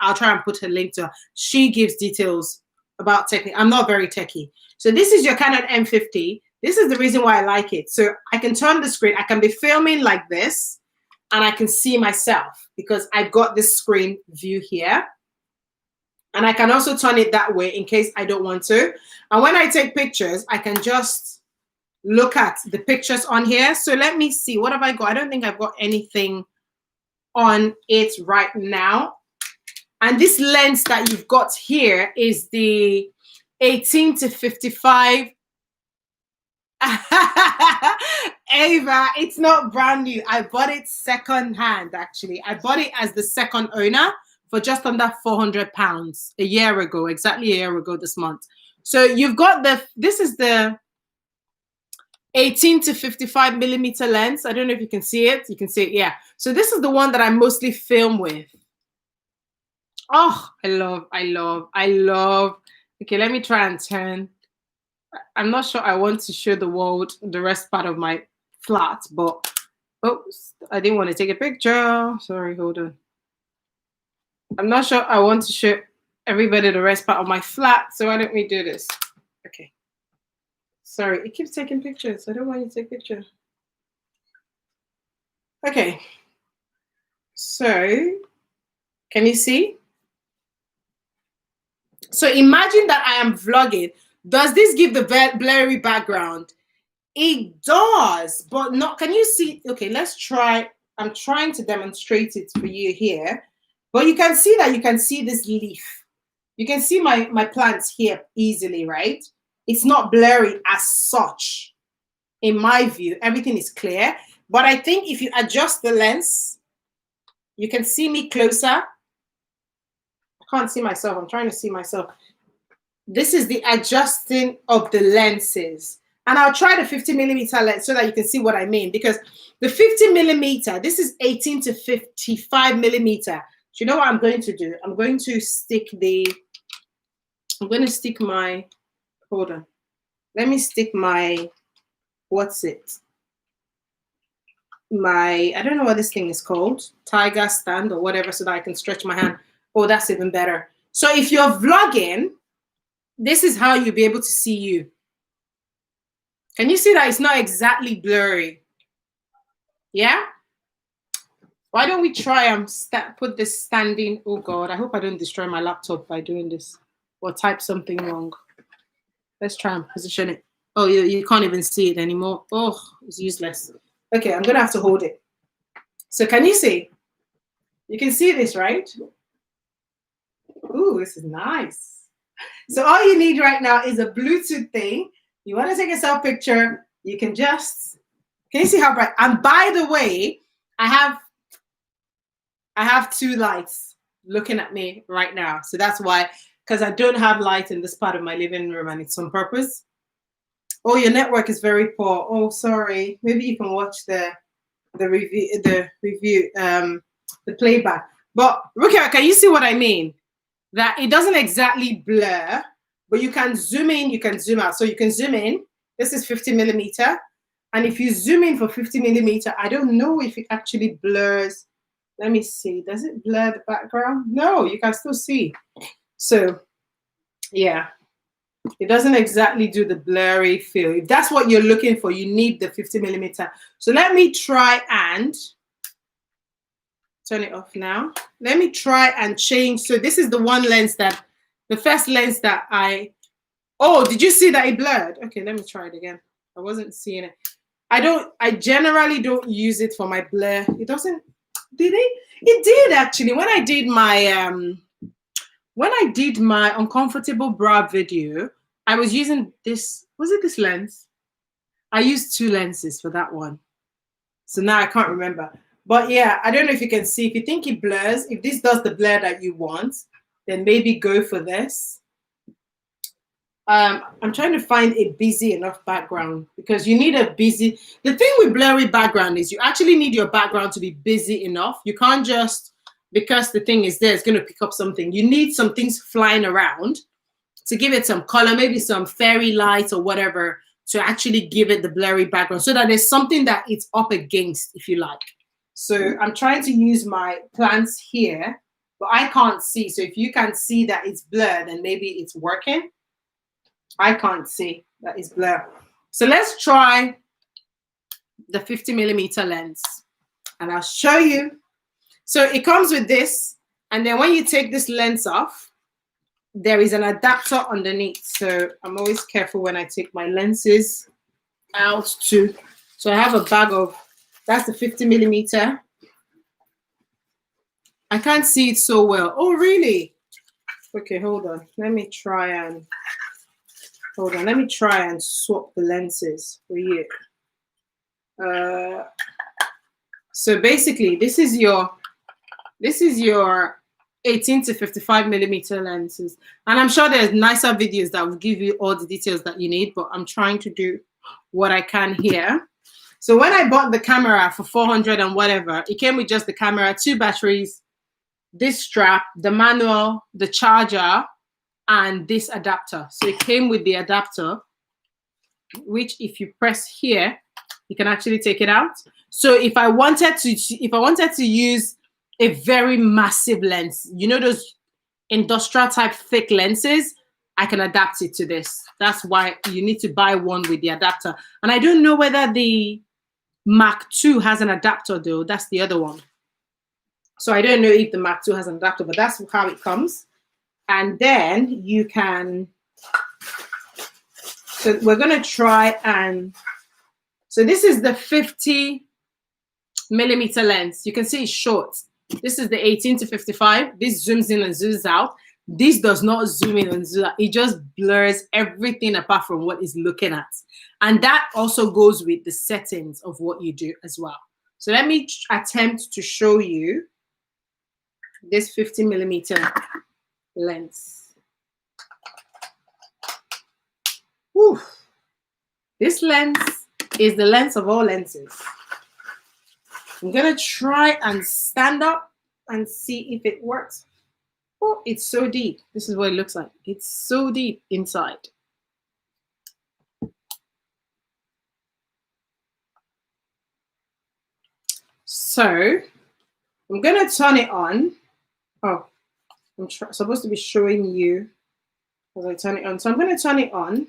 I'll try and put her link to her. She gives details about technique. I'm not very techie. So this is your Canon M50. This is the reason why I like it. So I can turn the screen. I can be filming like this, and I can see myself because I've got this screen view here. And I can also turn it that way in case I don't want to. And when I take pictures, I can just look at the pictures on here. So let me see. What have I got? I don't think I've got anything on it right now. And this lens that you've got here is the 18 to 55. Ava, it's not brand new. I bought it second hand, actually. I bought it as the second owner for just under £400 a year ago, exactly a year ago this month. So you've got this is the 18 to 55 millimeter lens. I don't know if you can see it. You can see it, yeah. So this is the one that I mostly film with. Oh, I love. Okay, let me try and turn. I'm not sure I want to show the world the rest part of my flat, but oops, I didn't want to take a picture. Sorry, hold on. I'm not sure I want to show everybody the rest part of my flat, so why don't we do this? Okay. Sorry, it keeps taking pictures. I don't want you to take pictures. Okay. So, can you see? So imagine that I am vlogging. Does this give the blurry background? It does, but not. Can you see? Okay, let's try. I'm trying to demonstrate it for you here, but you can see that you can see this leaf. You can see my plants here easily, right? It's not blurry as such. In my view, everything is clear. But I think if you adjust the lens, you can see me closer. I can't see myself. I'm trying to see myself. This is the adjusting of the lenses. And I'll try the 50 millimeter lens so that you can see what I mean. Because the 50 millimeter, this is 18 to 55 millimeter. Do you know what I'm going to do? I'm going to stick my, hold on. Let me stick my, what's it? I don't know what this thing is called. Tiger stand or whatever, so that I can stretch my hand. Oh, that's even better. So if you're vlogging, this is how you'll be able to see you. Can you see that it's not exactly blurry? Yeah? Why don't we try and put this standing? Oh God, I hope I don't destroy my laptop by doing this or type something wrong. Let's try and position it. Oh, you can't even see it anymore. Oh, it's useless. Okay, I'm gonna have to hold it. So can you see? You can see this, right? Ooh, this is nice. So all you need right now is a Bluetooth thing. You want to take a self picture, you can just, can you see how bright? And by the way, I have two lights looking at me right now. So that's why, because I don't have light in this part of my living room and it's on purpose. Oh, your network is very poor. Oh, sorry. Maybe you can watch the playback. But Rukia, can you see what I mean? That it doesn't exactly blur, but you can zoom in, you can zoom out. So you can zoom in. This is 50 millimeter. And if you zoom in for 50 millimeter, I don't know if it actually blurs. Let me see. Does it blur the background? No, you can still see. So, yeah. It doesn't exactly do the blurry feel. If that's what you're looking for, you need the 50 millimeter. So let me try and turn it off now. Let me try and change. So this is the one lens that, the first lens that oh, did you see that it blurred? Okay, let me try it again. I wasn't seeing it. I generally don't use it for my blur. It doesn't, did it? It did actually. When I did my uncomfortable bra video, I was using this, was it this lens? I used two lenses for that one. So now I can't remember. But yeah, I don't know if you can see. If you think it blurs, if this does the blur that you want, then maybe go for this. I'm trying to find a busy enough background because you need a busy. The thing with blurry background is you actually need your background to be busy enough. You can't just, because the thing is there, it's going to pick up something. You need some things flying around to give it some color, maybe some fairy light or whatever, to actually give it the blurry background so that there's something that it's up against, if you like. So I'm trying to use my plants here, but I can't see. So if you can see that it's blurred, then maybe it's working. I can't see that it's blurred. So let's try the 50 millimeter lens and I'll show you. So it comes with this. And then when you take this lens off, there is an adapter underneath. So I'm always careful when I take my lenses out to. So I have a bag of, that's the 50 millimeter. I can't see it so well. Oh, really? Okay, hold on. Let me try and swap the lenses for you. So basically, this is your 18 to 55 millimeter lenses, and I'm sure there's nicer videos that will give you all the details that you need, but I'm trying to do what I can here. So when I bought the camera for 400 and whatever, it came with just the camera, 2 batteries, this strap, the manual, the charger, and this adapter. So it came with the adapter, which if you press here, you can actually take it out. So if I wanted to use a very massive lens, you know, those industrial type thick lenses, I can adapt it to this. That's why you need to buy one with the adapter. And I don't know whether the Mark II has an adapter though. That's the other one. So I don't know if the Mark II has an adapter, but that's how it comes. And then you can, so we're going to try and, so this is the 50 millimeter lens. You can see it's short. This is the 18 to 55. This zooms in and zooms out. This does not zoom in and zoom out. It just blurs everything apart from what it's looking at. And that also goes with the settings of what you do as well. So let me attempt to show you this 50 millimeter lens. Whew. This lens is the lens of all lenses. I'm gonna try and stand up and see if it works. Oh, it's so deep. This is what it looks like. It's so deep inside. So I'm gonna turn it on. Oh, I'm supposed to be showing you as I turn it on. So I'm gonna turn it on.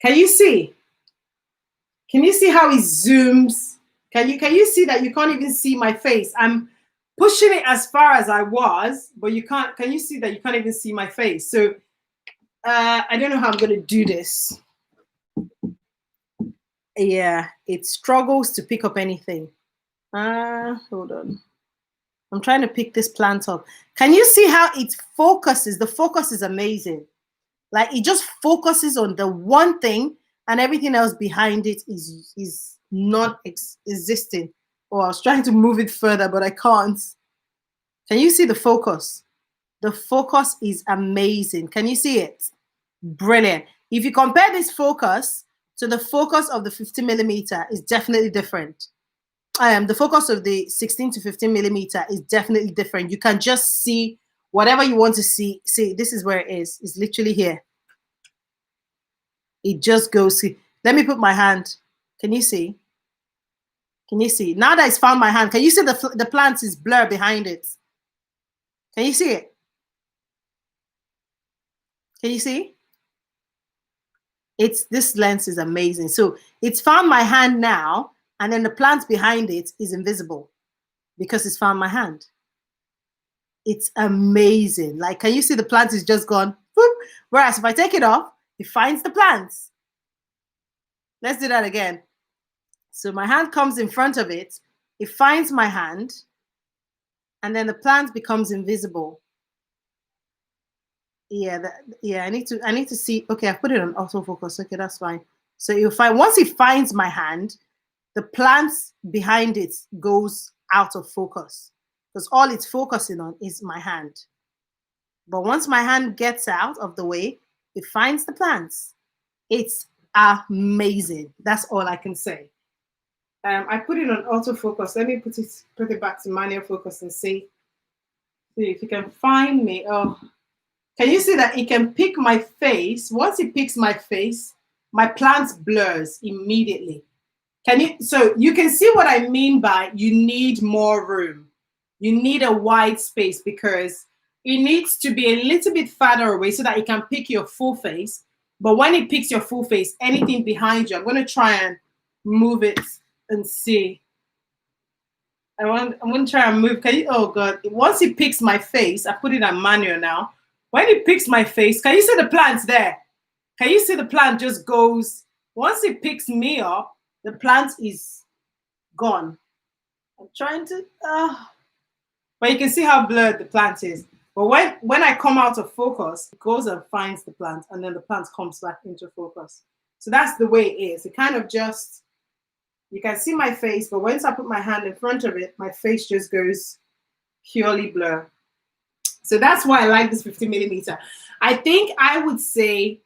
Can you see? Can you see how it zooms? Can you see that you can't even see my face? I'm pushing it as far as I was, but you can't. Can you see that you can't even see my face? So I don't know how I'm going to do this. Yeah, it struggles to pick up anything. Hold on. I'm trying to pick this plant up. Can you see how it focuses? The focus is amazing. Like it just focuses on the one thing, and everything else behind it is not existing. Oh, I was trying to move it further, but I can't. Can you see the focus? The focus is amazing. Can you see it? Brilliant. If you compare this focus to the focus of the 50 millimeter, is definitely different. The focus of the 16 to 15 millimeter is definitely different. You can just see whatever you want to see. See, this is where it is. It's literally here. It just goes. See. Let me put my hand. Can you see? Can you see? Now that it's found my hand, can you see the plant is blurred behind it? Can you see it? Can you see? This lens is amazing. So it's found my hand now, and then the plant behind it is invisible because it's found my hand. It's amazing. Like, can you see the plant is just gone? Whoop. Whereas if I take it off, it finds the plants. Let's do that again. So my hand comes in front of it. It finds my hand, and then the plant becomes invisible. Yeah, I need to see. Okay, I put it on autofocus. Okay, that's fine. So once it finds my hand, the plant behind it goes out of focus because all it's focusing on is my hand. But once my hand gets out of the way, it finds the plants. It's amazing. That's all I can say. I put it on autofocus. Let me put it back to manual focus and see if you can find me. Oh, can you see that it can pick my face? Once it picks my face, my plant blurs immediately. So you can see what I mean by you need more room. You need a wide space because it needs to be a little bit farther away so that it can pick your full face. But when it picks your full face, anything behind you, I'm going to try and move it and see. I'm going to try and move. Oh God, once it picks my face, I put it on manual now. When it picks my face, can you see the plant there? Can you see the plant just goes Once it picks me up, the plant is gone. I'm trying to, but you can see how blurred the plant is. But when I come out of focus, it goes and finds the plant, and then the plant comes back into focus. So that's the way it is. It kind of just, you can see my face, but once I put my hand in front of it, my face just goes purely blur. So that's why I like this 50mm. I think I would say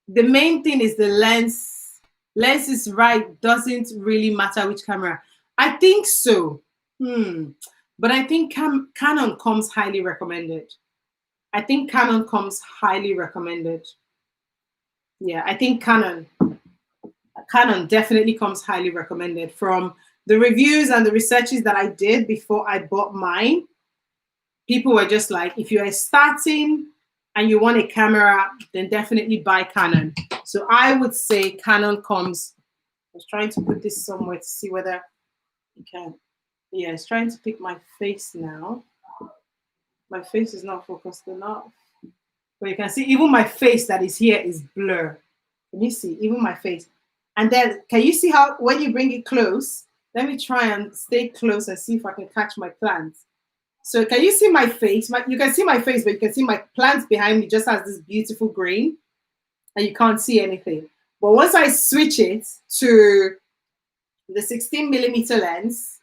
the main thing is the lens. Lens is right, doesn't really matter which camera. I think so. But I think Canon comes highly recommended. I think Canon comes highly recommended. Yeah, I think Canon definitely comes highly recommended. From the reviews and the researches that I did before I bought mine, people were just like, if you are starting and you want a camera, then definitely buy Canon. So I would say Canon comes. I was trying to put this somewhere to see whether you can. Yeah, it's trying to pick my face now. My face is not focused enough. But you can see even my face that is here is blur. Can you see? Even my face. And then can you see how when you bring it close? Let me try and stay close and see if I can catch my plant. So can you see my face? You can see my face, but you can see my plant behind me just has this beautiful green, and you can't see anything. But once I switch it to the 16mm lens,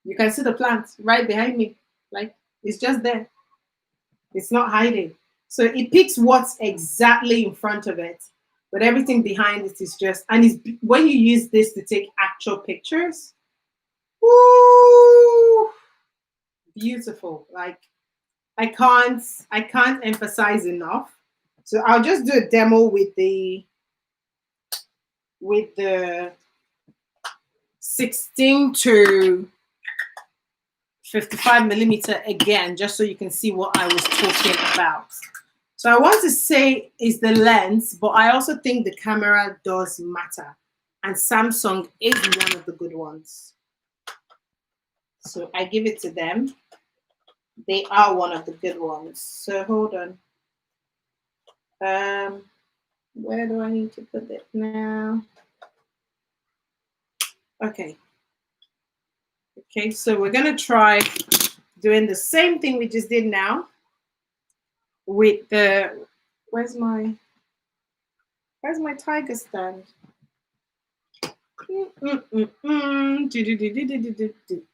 you can see the plant right behind me. Like, it's just there. It's not hiding. So it picks what's exactly in front of it, but everything behind it is just, and it's, when you use this to take actual pictures, woo, beautiful. Like, I can't emphasize enough. So I'll just do a demo with the 16 to 55mm again, just so you can see what I was talking about. So I want to say is the lens, but I also think the camera does matter. And Samsung is one of the good ones. So I give it to them. They are one of the good ones. So hold on. Where do I need to put it now? Okay. Okay, so we're gonna try doing the same thing we just did now with the, where's my tiger stand?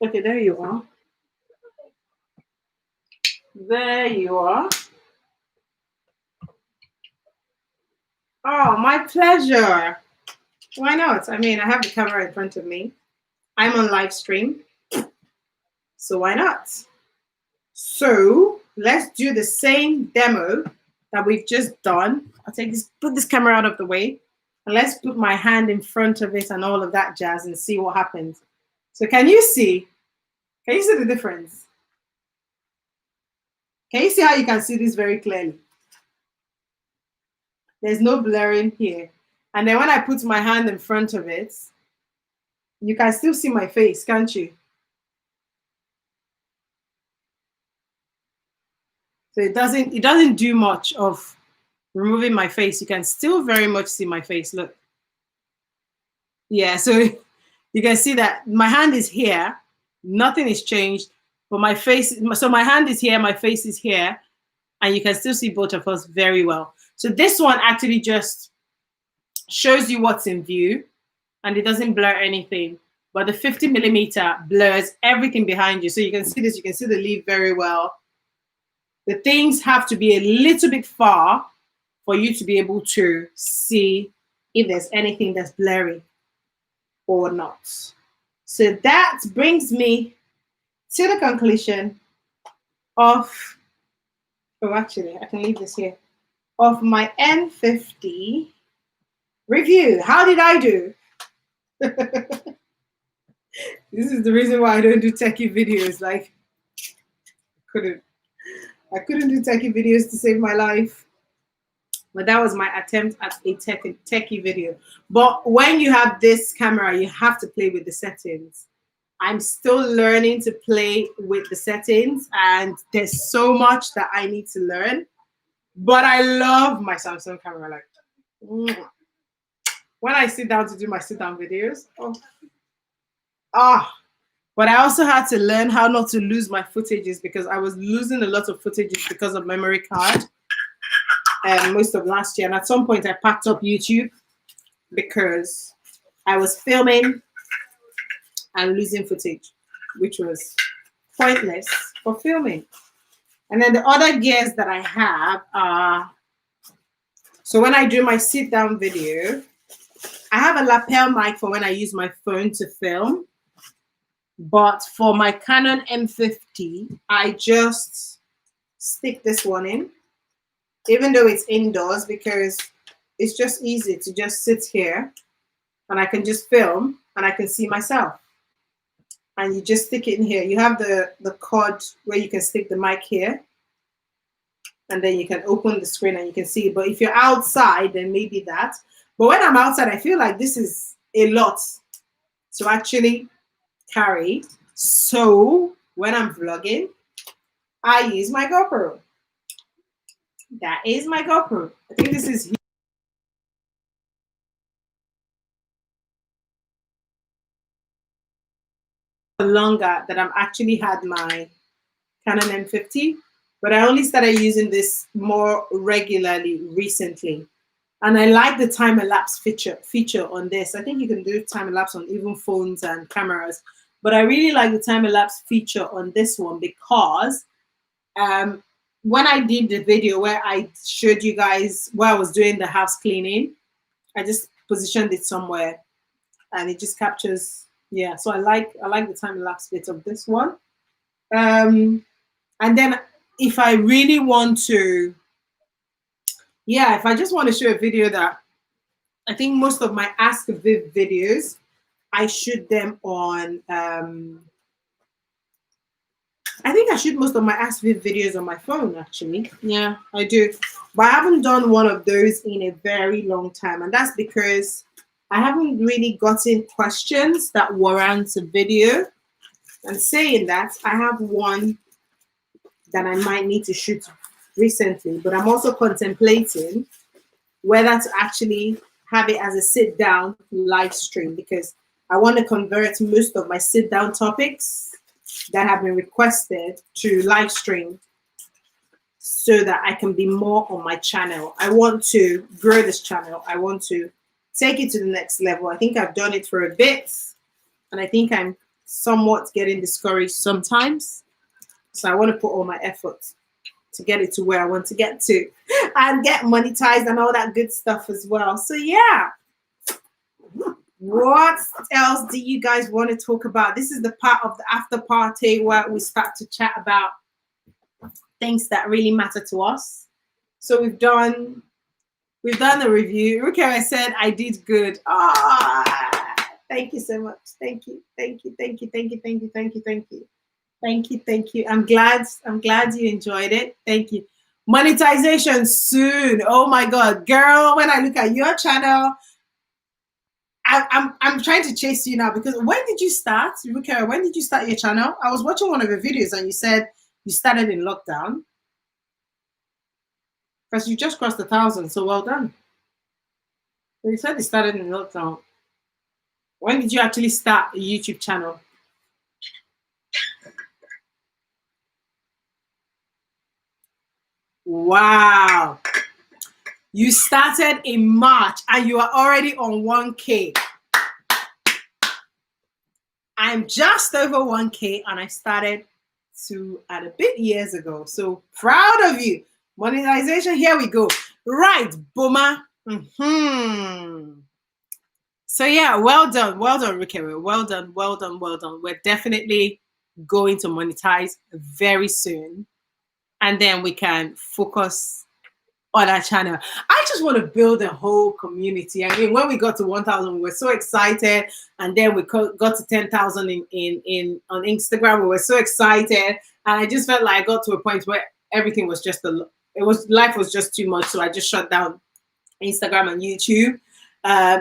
Okay, there you are. There you are. Oh, my pleasure. Why not? I mean, I have the camera in front of me. I'm on live stream. So why not? So let's do the same demo that we've just done. I'll put this camera out of the way, and let's put my hand in front of it and all of that jazz and see what happens. So can you see the difference? Can you see how you can see this very clearly? There's no blurring here. And then when I put my hand in front of it, you can still see my face, can't you? So it doesn't do much of removing my face. You can still very much see my face. Look. Yeah, so you can see that my hand is here. Nothing is changed, but my face, so my hand is here, my face is here, and you can still see both of us very well. So this one actually just shows you what's in view, and it doesn't blur anything. But the 50mm blurs everything behind you. So you can see this, you can see the leaf very well. The things have to be a little bit far for you to be able to see if there's anything that's blurry or not. So that brings me to the conclusion of, oh, actually, I can leave this here, of my N50 review. How did I do? This is the reason why I don't do techie videos. Like, I couldn't do techie videos to save my life. But that was my attempt at a techie video. But when you have this camera, you have to play with the settings. I'm still learning to play with the settings, and there's so much that I need to learn. But I love my Samsung camera. Like, when when I sit down to do my sit down videos. Oh, ah. But I also had to learn how not to lose my footages because I was losing a lot of footages because of memory card most of last year. And at some point, I packed up YouTube because I was filming and losing footage, which was pointless for filming. And then the other gears that I have are, so when I do my sit down video, I have a lapel mic for when I use my phone to film. But for my Canon M50, I just stick this one in, even though it's indoors, because it's just easy to just sit here and I can just film and I can see myself. And you just stick it in here. You have the cord where you can stick the mic here. And then you can open the screen and you can see it. But if you're outside, then maybe that. But when I'm outside, I feel like this is a lot to actually carry. So when I'm vlogging, I use my GoPro. That is my GoPro. I think this is longer that I've actually had my Canon M50, but I only started using this more regularly recently. And I like the time elapse feature on this. I think you can do time elapse on even phones and cameras, but I really like the time elapse feature on this one because when I did the video where I showed you guys where I was doing the house cleaning, I just positioned it somewhere and it just captures. Yeah, so I like the time lapse bit of this one. And then if I really want to, yeah, if I just want to show a video that I think most of my Ask Viv videos, I shoot them on I think I shoot most of my Ask Viv videos on my phone, actually. Yeah, I do. But I haven't done one of those in a very long time. And that's because I haven't really gotten questions that warrant a video. And saying that, I have one that I might need to shoot recently. But I'm also contemplating whether to actually have it as a sit-down live stream because I want to convert most of my sit-down topics that have been requested to live stream so that I can be more on my channel. I want to grow this channel. I want to take it to the next level. I think I've done it for a bit and I think I'm somewhat getting discouraged sometimes. So I want to put all my effort to get it to where I want to get to and get monetized and all that good stuff as well. So yeah. What else do you guys want to talk about? This is the part of the after party where we start to chat about things that really matter to us. So we've done a review. Okay, I said I did good. Thank you so much. Thank you. Thank you. Thank you. Thank you. Thank you. Thank you. Thank you. Thank you. Thank you. I'm glad you enjoyed it. Thank you. Monetization soon. Oh my God, girl, when I look at your channel, I'm trying to chase you now because when did you start? When did you start your channel? I was watching one of your videos and you said you started in lockdown. Because you just crossed 1,000, so well done. So you said you started in lockdown. When did you actually start a YouTube channel? Wow. You started in March and you are already on 1K. I'm just over 1K and I started 2 and a bit years ago. So proud of you. Monetization, here we go. Right, Boomer. So yeah, well done, Rikere. Well done. We're definitely going to monetize very soon. And then we can focus on our channel. I just want to build a whole community. I mean, when we got to 1,000, we were so excited, and then we got to 10,000 in on Instagram. We were so excited, and I just felt like I got to a point where everything was just life was just too much. So I just shut down Instagram and YouTube.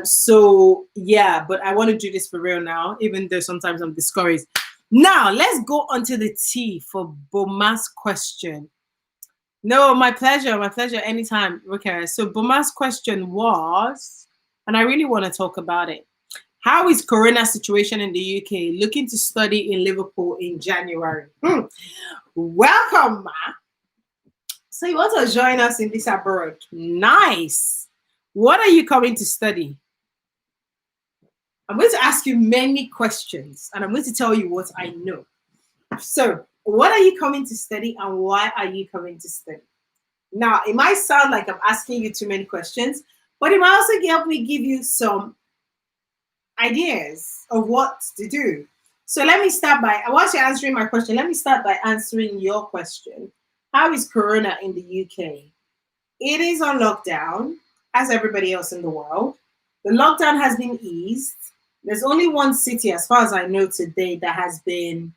So yeah, but I want to do this for real now, even though sometimes I'm discouraged. Now let's go on to the tea for Boma's question. No, my pleasure, anytime. Okay, so Boma's question was, and I really want to talk about it. How is Corona situation in the UK? Looking to study in Liverpool in January. Welcome, Ma. So you want to join us in this abroad? Nice. What are you coming to study? I'm going to ask you many questions, and I'm going to tell you what I know. So, what are you coming to study, and why are you coming to study? Now, it might sound like I'm asking you too many questions, but it might also help me give you some ideas of what to do. So let me start by, once you're answering my question, let me start by answering your question. How is Corona in the UK? It is on lockdown, as everybody else in the world. The lockdown has been eased. There's only one city, as far as I know today, that has been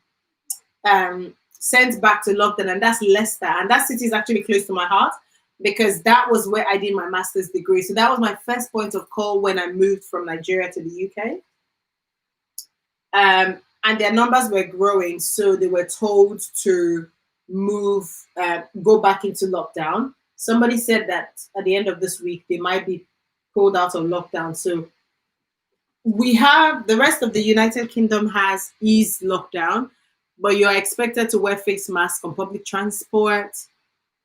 sent back to lockdown, and that's Leicester. And that city is actually close to my heart because that was where I did my master's degree. So that was my first point of call when I moved from Nigeria to the UK. And their numbers were growing, so they were told to go back into lockdown. Somebody said that at the end of this week, they might be pulled out of lockdown. So we have the rest of the United Kingdom has eased lockdown, but you're expected to wear face masks on public transport.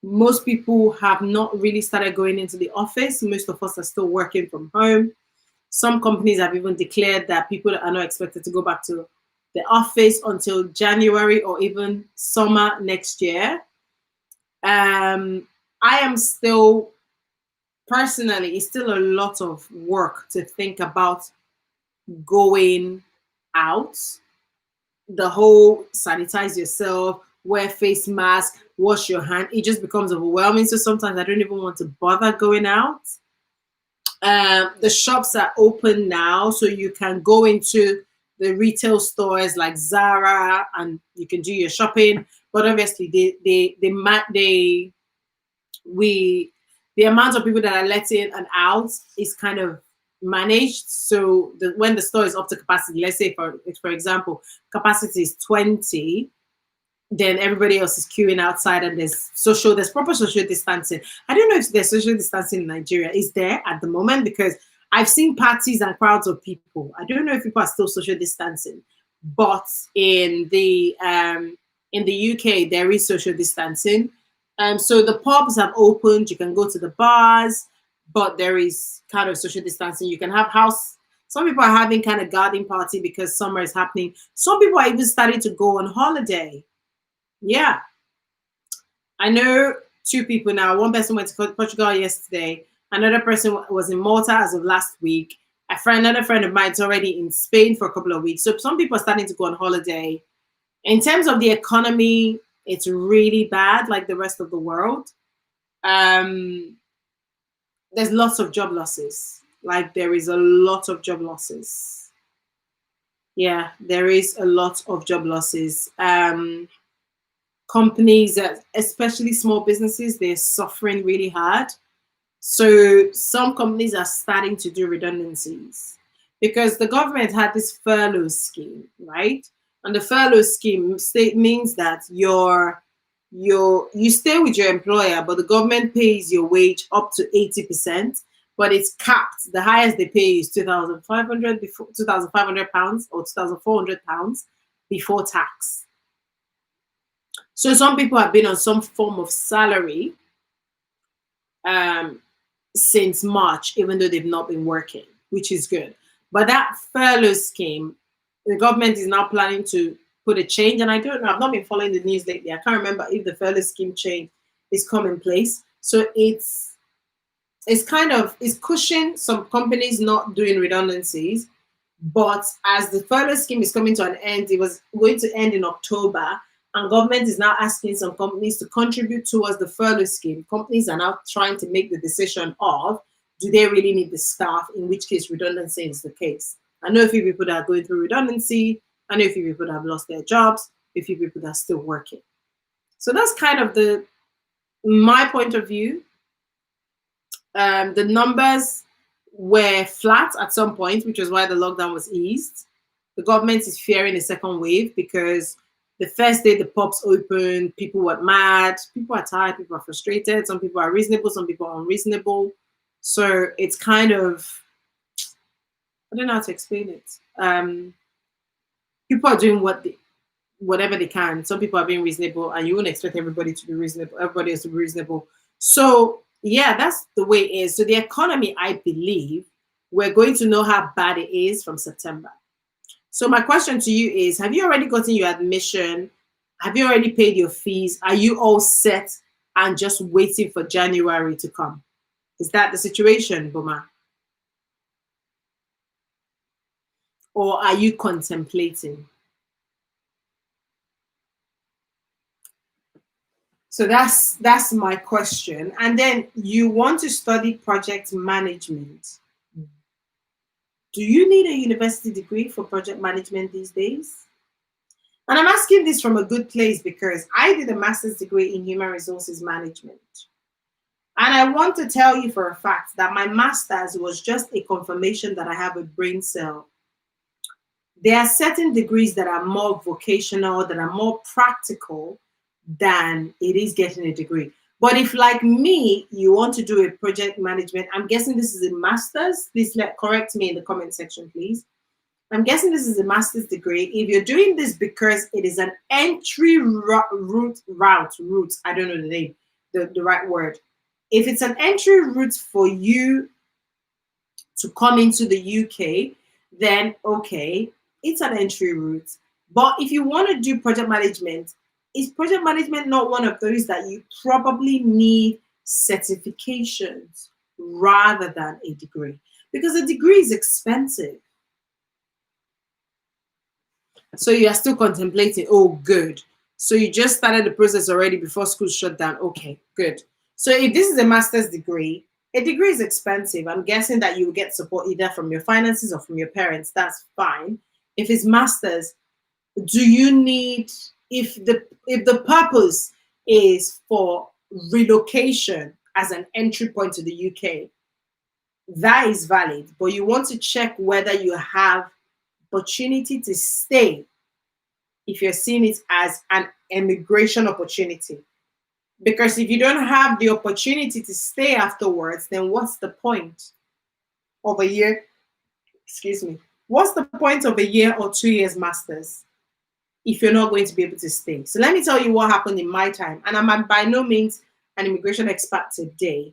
Most people have not really started going into the office. Most of us are still working from home. Some companies have even declared that people are not expected to go back to the office until January or even summer next year. I am still, personally, it's still a lot of work to think about going out. The whole sanitize yourself, wear face mask, wash your hand, it just becomes overwhelming. So sometimes I don't even want to bother going out. The shops are open now, so you can go into the retail stores like Zara and you can do your shopping. But obviously, the amount of people that are letting and out is kind of managed. So when the store is up to capacity, let's say for example, capacity is 20, then everybody else is queuing outside and there's proper social distancing. I don't know if there's social distancing in Nigeria. Is there at the moment? Because I've seen parties and crowds of people. I don't know if people are still social distancing, but in the UK there is social distancing. So the pubs have opened. You can go to the bars, but there is kind of social distancing. You can have house. Some people are having kind of garden party because summer is happening. Some people are even starting to go on holiday. Yeah, I know two people now. One person went to Portugal yesterday. Another person was in Malta as of last week. Another friend of mine is already in Spain for a couple of weeks. So some people are starting to go on holiday. In terms of the economy, it's really bad, like the rest of the world. There's lots of job losses. Like there is a lot of job losses. Yeah, there is a lot of job losses. Companies, especially small businesses, they're suffering really hard. So some companies are starting to do redundancies because the government had this furlough scheme, right? And the furlough scheme means that you stay with your employer, but the government pays your wage up to 80%, but it's capped. The highest they pay is £2,500 or £2,400 before tax. So some people have been on some form of salary since March, even though they've not been working, which is good. But that furlough scheme, the government is now planning to put a change. And I don't know, I've not been following the news lately. I can't remember if the furlough scheme change is coming in place. So it's cushioning some companies not doing redundancies. But as the furlough scheme is coming to an end, it was going to end in October. And government is now asking some companies to contribute towards the furlough scheme. Companies are now trying to make the decision of, do they really need the staff, in which case redundancy is the case. I know a few people that are going through redundancy. I know a few people that have lost their jobs, a few people that are still working. So that's kind of my point of view. The numbers were flat at some point, which was why the lockdown was eased. The government is fearing a second wave because the first day the pubs opened, people were mad, people are tired, people are frustrated, some people are reasonable, some people are unreasonable. So it's kind of I don't know how to explain it. People are doing whatever they can. Some people are being reasonable, and you wouldn't expect everybody to be reasonable. Everybody has to be reasonable. So yeah, that's the way it is. So the economy, I believe, we're going to know how bad it is from September. So my question to you is: have you already gotten your admission? Have you already paid your fees? Are you all set and just waiting for January to come? Is that the situation, Boma? Or are you contemplating? So that's my question. And then you want to study project management. Do you need a university degree for project management these days? And I'm asking this from a good place because I did a master's degree in human resources management. And I want to tell you for a fact that my master's was just a confirmation that I have a brain cell. There are certain degrees that are more vocational, that are more practical than it is getting a degree. But if, like me, you want to do a project management, I'm guessing this is a master's. Please correct me in the comment section, please. I'm guessing this is a master's degree. If you're doing this because it is an entry route, I don't know the name, the right word. If it's an entry route for you to come into the UK, then okay, it's an entry route. But if you want to do project management, is project management not one of those that you probably need certifications rather than a degree? Because a degree is expensive. So you are still contemplating, oh, good. So you just started the process already before school shut down. Okay, good. So if this is a master's degree, a degree is expensive. I'm guessing that you will get support either from your finances or from your parents. That's fine. If it's master's, do you need, if the purpose is for relocation as an entry point to the UK, that is valid. But you want to check whether you have opportunity to stay if you're seeing it as an immigration opportunity. Because if you don't have the opportunity to stay afterwards, then what's the point of a year? Excuse me. What's the point of a year or 2 years master's if you're not going to be able to stay? So let me tell you what happened in my time. And I'm by no means an immigration expert today.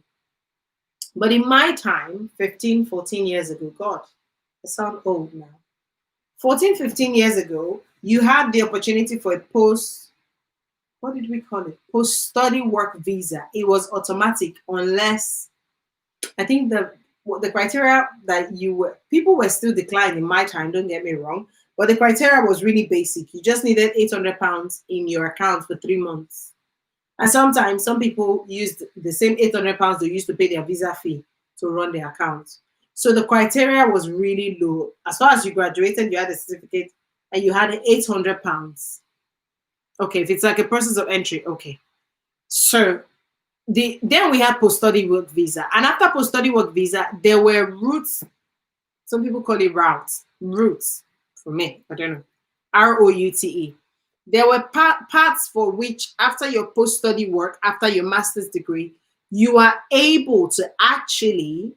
But in my time, 15, 14 years ago, God, I sound old now. 14, 15 years ago, you had the opportunity for a what did we call it? Post-study work visa. It was automatic unless, I think the criteria that people were still declined in my time, don't get me wrong, but the criteria was really basic. You just needed £800 in your account for 3 months. And sometimes some people used the same £800 they used to pay their visa fee to run their account. So the criteria was really low. As far as you graduated, you had a certificate and you had £800. Okay, if it's like a process of entry, okay. So then we had post-study work visa. And after post-study work visa, there were routes. Some people call it routes. For me, I don't know. ROUTE. There were parts for which after your post-study work, after your master's degree, you are able to actually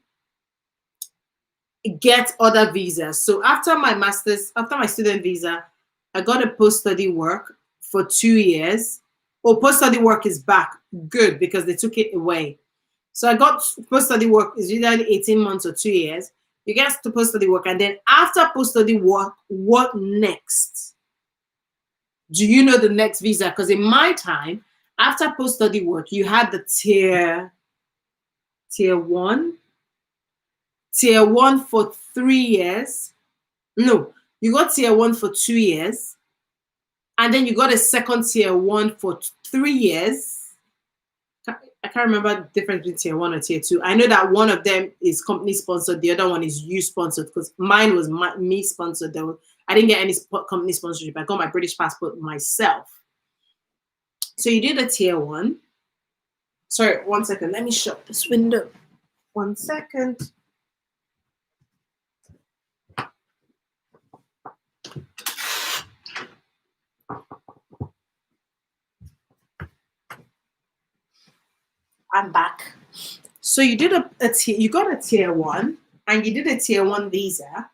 get other visas. So after my student visa, I got a post-study work for 2 years. Oh, post-study work is back. Good, because they took it away. So I got post-study work is usually 18 months or 2 years. You get to post-study work, and then after post-study work, what next? Do you know the next visa? Because in my time, after post-study work, you had the tier one. Tier one for 3 years. No, you got tier one for 2 years. And then you got a second tier one for 3 years. I can't remember the difference between tier one and tier two. I know that one of them is company sponsored, the other one is you sponsored, because mine was me sponsored. I didn't get any company sponsorship. I got my British passport myself. So you did a tier one. Sorry, 1 second. Let me shut this window. 1 second. I'm back. So you did you got a tier one, and you did a tier one visa.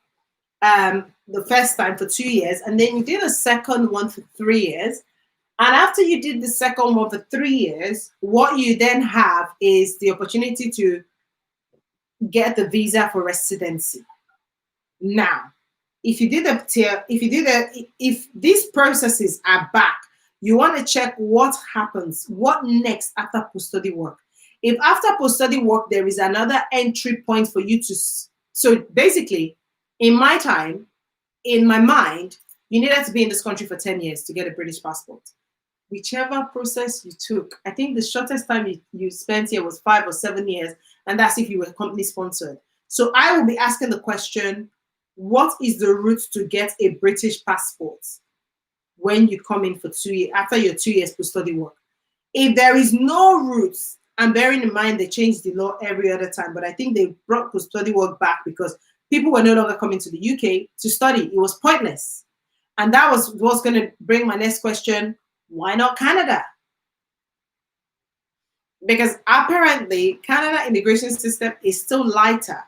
the first time for 2 years, and then you did a second one for 3 years. And after you did the second one for 3 years, what you then have is the opportunity to get the visa for residency. Now, if you did a tier, if these processes are back, you want to check what happens, what next after post-study work. If after post-study work there is another entry point for you to, so basically, in my time, in my mind, you needed to be in this country for 10 years to get a British passport. Whichever process you took, I think the shortest time you spent here was 5 or 7 years, and that's if you were company sponsored. So I will be asking the question, what is the route to get a British passport when you come in for 2 years, after your 2 years post-study work? If there is no route, and bearing in mind they changed the law every other time, but I think they brought post-study work back because people were no longer coming to the UK to study. It was pointless. And that was what's going to bring my next question. Why not Canada? Because apparently Canada immigration system is still lighter.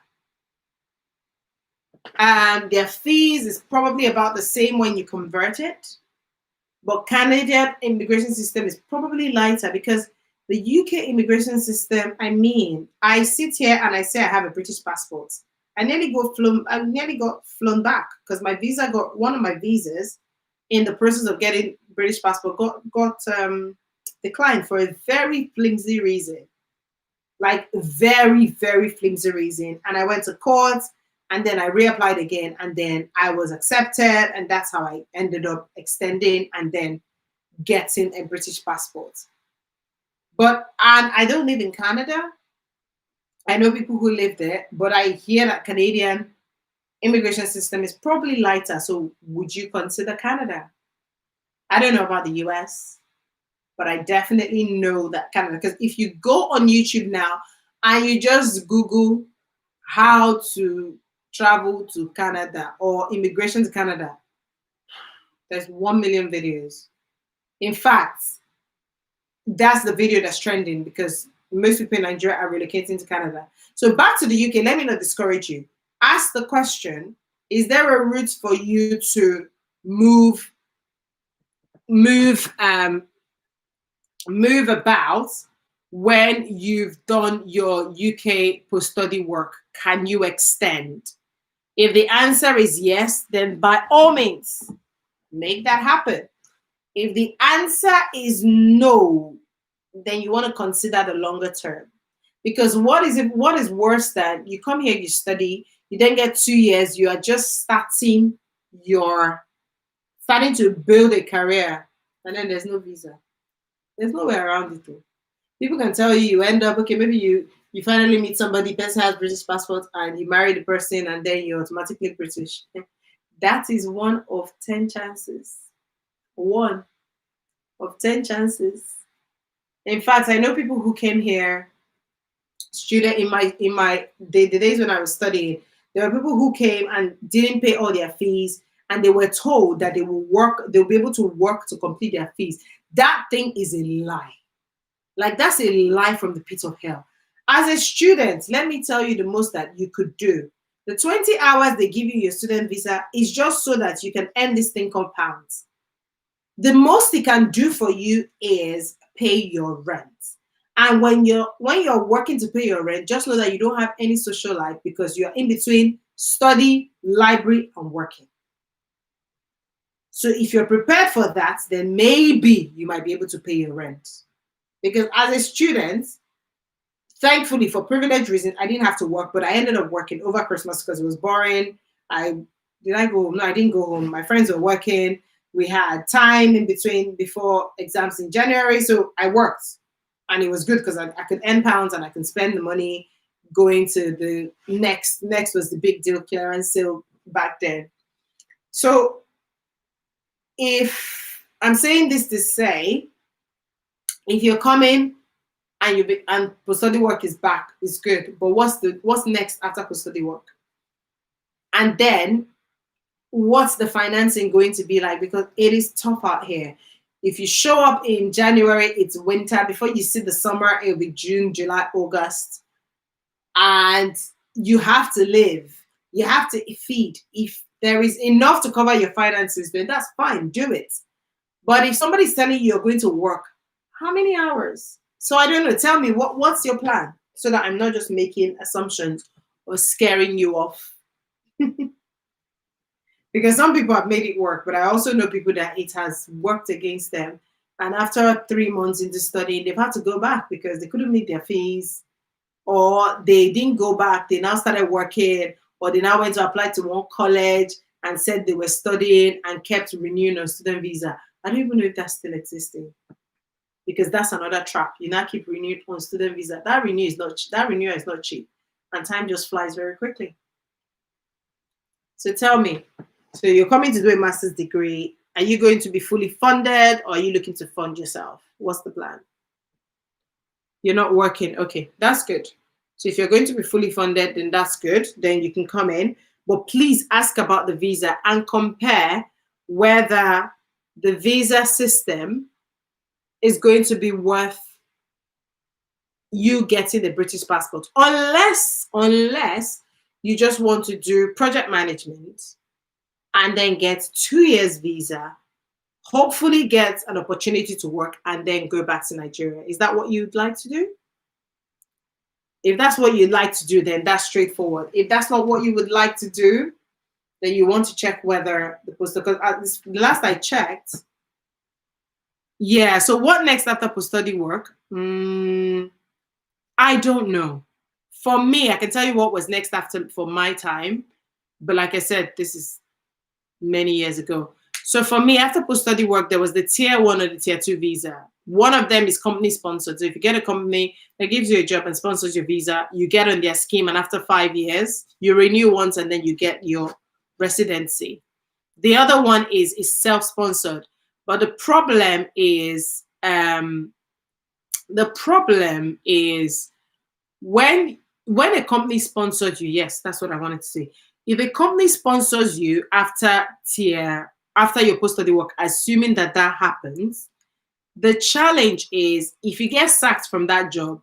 And their fees is probably about the same when you convert it. But Canadian immigration system is probably lighter because the UK immigration system, I mean, I sit here and I say I have a British passport. I nearly got flown back because my visa got, one of my visas in the process of getting British passport got declined for a very flimsy reason. Like very, very flimsy reason. And I went to court and then I reapplied again and then I was accepted, and that's how I ended up extending and then getting a British passport. And I don't live in Canada. I know people who live there, but I hear that Canadian immigration system is probably lighter. So would you consider Canada? I don't know about the US, but I definitely know that Canada, because if you go on YouTube now and you just Google how to travel to Canada or immigration to Canada, there's 1 million videos. In fact, that's the video that's trending because most people in Nigeria are relocating to Canada. So back to the UK, let me not discourage you. Ask the question, is there a route for you to move about when you've done your UK post-study work? Can you extend? If the answer is yes, then by all means, make that happen. If the answer is no, then you want to consider the longer term. Because what is worse than you come here, you study, you then get 2 years, you are just starting to build a career, and then there's no visa. There's no way around it though. People can tell you end up, okay, maybe you finally meet somebody, person has British passport, and you marry the person, and then you're automatically British. That is 1 of 10 chances. 1 of 10 chances. In fact, I know people who came here, student in the days when I was studying, there were people who came and didn't pay all their fees, and they were told that they'll be able to work to complete their fees. That thing is a lie. Like, that's a lie from the pit of hell. As a student, let me tell you the most that you could do. The 20 hours they give you your student visa is just so that you can earn this thing called pounds. The most it can do for you is pay your rent. And when you're working to pay your rent, just know that you don't have any social life because you're in between study, library, and working. So if you're prepared for that, then maybe you might be able to pay your rent. Because as a student, thankfully, for privilege reasons, I didn't have to work, but I ended up working over Christmas because it was boring. Did I go home? No, I didn't go home. My friends were working. We had time in between before exams in January, so I worked. And it was good because I could earn pounds and I could spend the money going to the next was the big deal clearance sale back then. So if I'm saying this to say, if you're coming and post-study work is back, it's good. But what's next after post-study work? And then what's the financing going to be like? Because it is tough out here. If you show up in January, it's winter. Before you see the summer, it'll be June, July, August. And you have to live. You have to feed. there is enough to cover your finances, then that's fine, do it. But if somebody's telling you you're going to work, how many hours? So I don't know. Tell me what's your plan so that I'm not just making assumptions or scaring you off. Because some people have made it work, but I also know people that it has worked against them. And after 3 months into studying, they've had to go back because they couldn't meet their fees, or they didn't go back. They now started working, or they now went to apply to one college and said they were studying and kept renewing a student visa. I don't even know if that's still existing, because that's another trap. You now keep renewing on student visa. That renewal is not cheap, and time just flies very quickly. So tell me, so you're coming to do a master's degree. Are you going to be fully funded, or are you looking to fund yourself? What's the plan? You're not working. Okay, that's good. So if you're going to be fully funded, then that's good. Then you can come in. But please ask about the visa and compare whether the visa system is going to be worth you getting the British passport. Unless you just want to do project management and then get 2 years visa, hopefully get an opportunity to work and then go back to Nigeria. Is that what you'd like to do? If that's what you'd like to do, then that's straightforward. If that's not what you would like to do, then you want to check whether the post, because the last I checked, yeah. So what next after post-study work? I don't know. For me, I can tell you what was next after for my time, but like I said, this is many years ago. So for me, after post-study work, there was the tier 1 or the tier 2 visa. One of them is company sponsored. So if you get a company that gives you a job and sponsors your visa, you get on their scheme, and after 5 years, you renew once and then you get your residency. The other one is self-sponsored. But the problem is when a company sponsors you, yes, that's what I wanted to say. If a company sponsors you after your post-study work, assuming that happens, the challenge is if you get sacked from that job,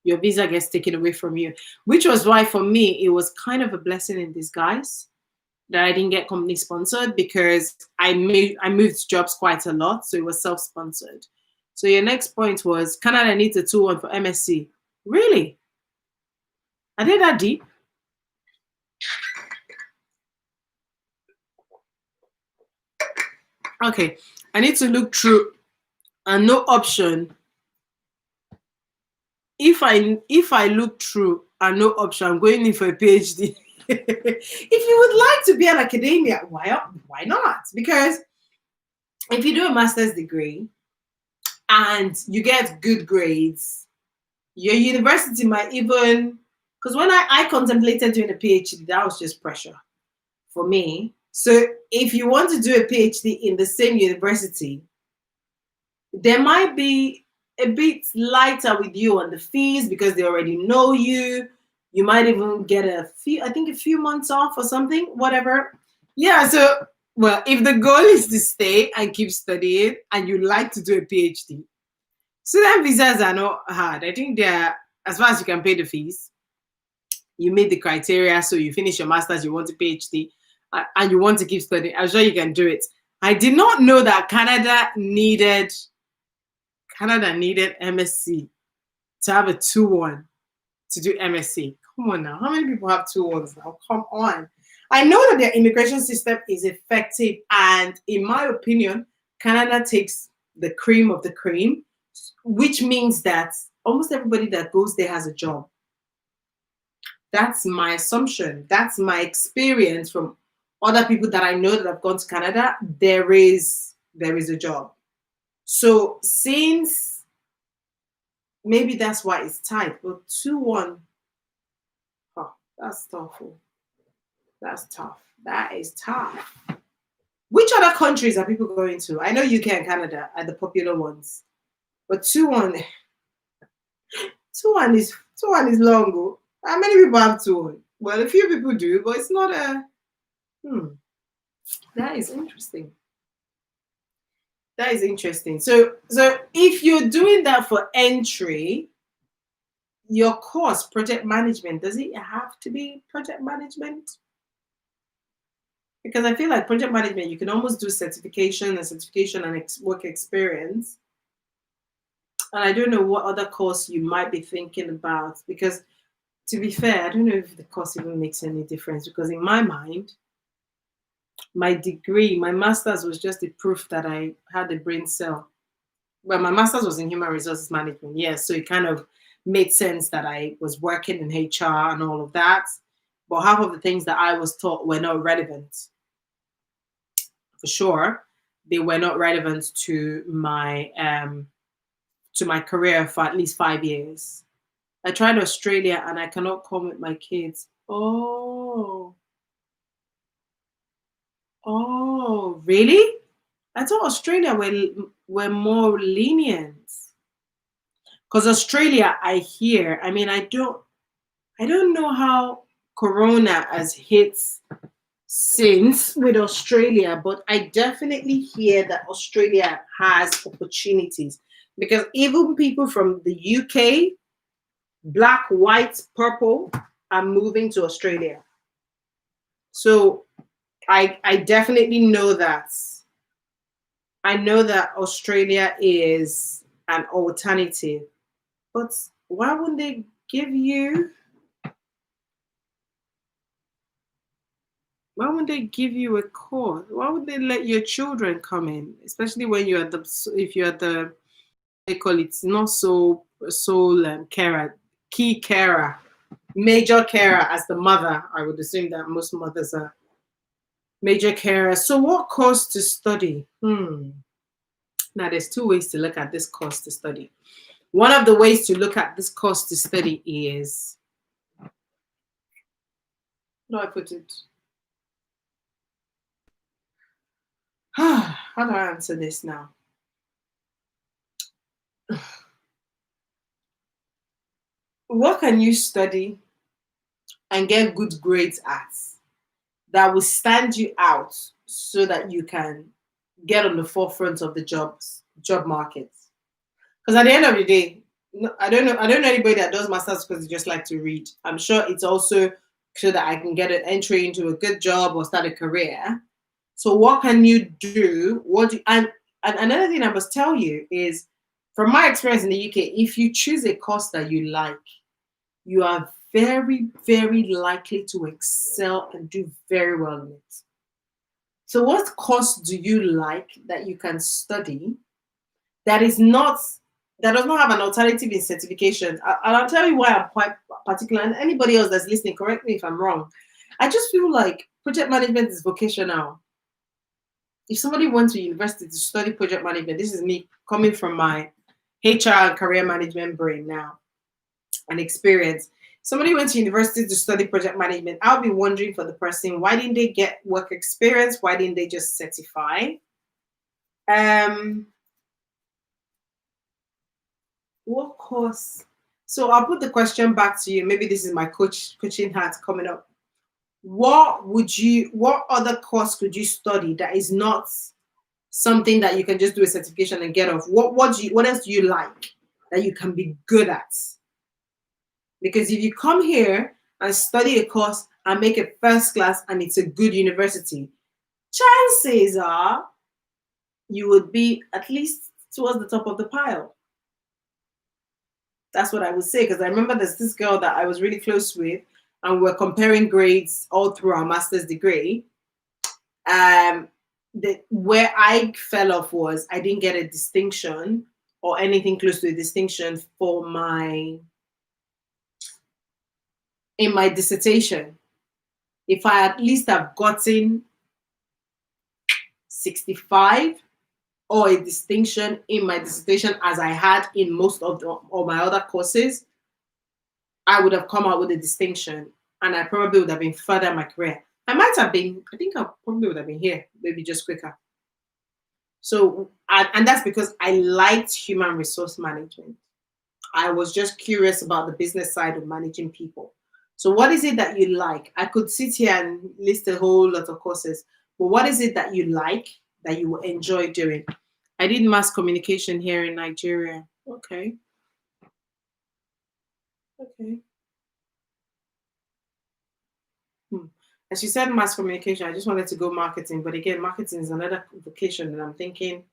your visa gets taken away from you, which was why for me, it was kind of a blessing in disguise that I didn't get company sponsored, because I moved jobs quite a lot. So it was self-sponsored. So your next point was Canada needs a 2-1 for MSc. Really? I did that deep. Okay, I need to look through, and no option. If I look through and no option, I'm going in for a PhD. If you would like to be an academia, why not? Because if you do a master's degree and you get good grades, your university might even, because when I contemplated doing a PhD, that was just pressure for me. So if you want to do a PhD in the same university, there might be a bit lighter with you on the fees because they already know you. You might even get a few months off or something, whatever. Yeah, so, well, if the goal is to stay and keep studying and you like to do a PhD, student visas are not hard. I think they're, as far as you can pay the fees, you meet the criteria, so you finish your master's, you want a PhD, and you want to keep studying, I'm sure you can do it. I did not know that Canada needed MSc to have a 2-1 to do MSc. Come on now. How many people have 2-1s now? Come on. I know that their immigration system is effective, and in my opinion, Canada takes the cream of the cream, which means that almost everybody that goes there has a job. That's my assumption. That's my experience from other people that I know that have gone to Canada. There is a job. So since maybe that's why it's tight, but 2-1, that's tough. That's tough. That is tough. Which other countries are people going to? I know UK and Canada are the popular ones, but 2-1 is long. How many people have 2-1? Well, a few people do, but it's not a. That is interesting. That is interesting. So if you're doing that for entry, your course, project management, does it have to be project management? Because I feel like project management, you can almost do certification and work experience. And I don't know what other course you might be thinking about. Because to be fair, I don't know if the course even makes any difference. Because in my mind, my degree, my master's was just the proof that I had a brain cell. Well, my master's was in human resources management, yes. So it kind of made sense that I was working in HR and all of that. But half of the things that I was taught were not relevant, for sure. They were not relevant to my career for at least 5 years. I tried Australia and I cannot come with my kids. Oh, really? I thought Australia were more lenient. Because Australia, I hear, I mean, I don't know how Corona has hit since with Australia, but I definitely hear that Australia has opportunities because even people from the UK, black, white, purple, are moving to Australia. So I definitely know that. I know that Australia is an alternative, but why wouldn't they give you why would they give you a course? Why would they let your children come in, especially when you're the if you're the they call it not so sole carer, key carer, major carer as the mother? I would assume that most mothers are major carer. So what course to study? Now there's two ways to look at this course to study. One of the ways to look at this course to study is how do I put it? How do I answer this now? What can you study and get good grades at that will stand you out so that you can get on the forefront of the job market? Because at the end of the day, I don't know anybody that does masters because they just like to read. I'm sure it's also so that I can get an entry into a good job or start a career. So what can you do? And another thing I must tell you is from my experience in the UK, if you choose a course that you like, you are very, very likely to excel and do very well in it. So, what course do you like that you can study that is not that does not have an alternative in certification? And I'll tell you why I'm quite particular. And anybody else that's listening, correct me if I'm wrong. I just feel like project management is vocational. If somebody went to university to study project management, this is me coming from my HR and career management brain now and experience. Somebody went to university to study project management. I'll be wondering for the person, why didn't they get work experience? Why didn't they just certify? Um, what course? So I'll put the question back to you. Maybe this is my coaching hat coming up. What other course could you study that is not something that you can just do a certification and get off? What else do you like that you can be good at? Because if you come here and study a course and make it first class and it's a good university, chances are you would be at least towards the top of the pile. That's what I would say. Because I remember there's this girl that I was really close with, and we're comparing grades all through our master's degree. Where I fell off was I didn't get a distinction or anything close to a distinction for in my dissertation. If I at least have gotten 65 or a distinction in my dissertation as I had in most of all my other courses, I would have come out with a distinction and I probably would have been further in my career. I might have been, I think I probably would have been here, maybe just quicker. So, and that's because I liked human resource management. I was just curious about the business side of managing people. So, what is it that you like? I could sit here and list a whole lot of courses, but what is it that you like that you enjoy doing? I did mass communication here in Nigeria. Okay. Okay. Hmm. And she said mass communication. I just wanted to go marketing, but again, marketing is another vocation, and I'm thinking,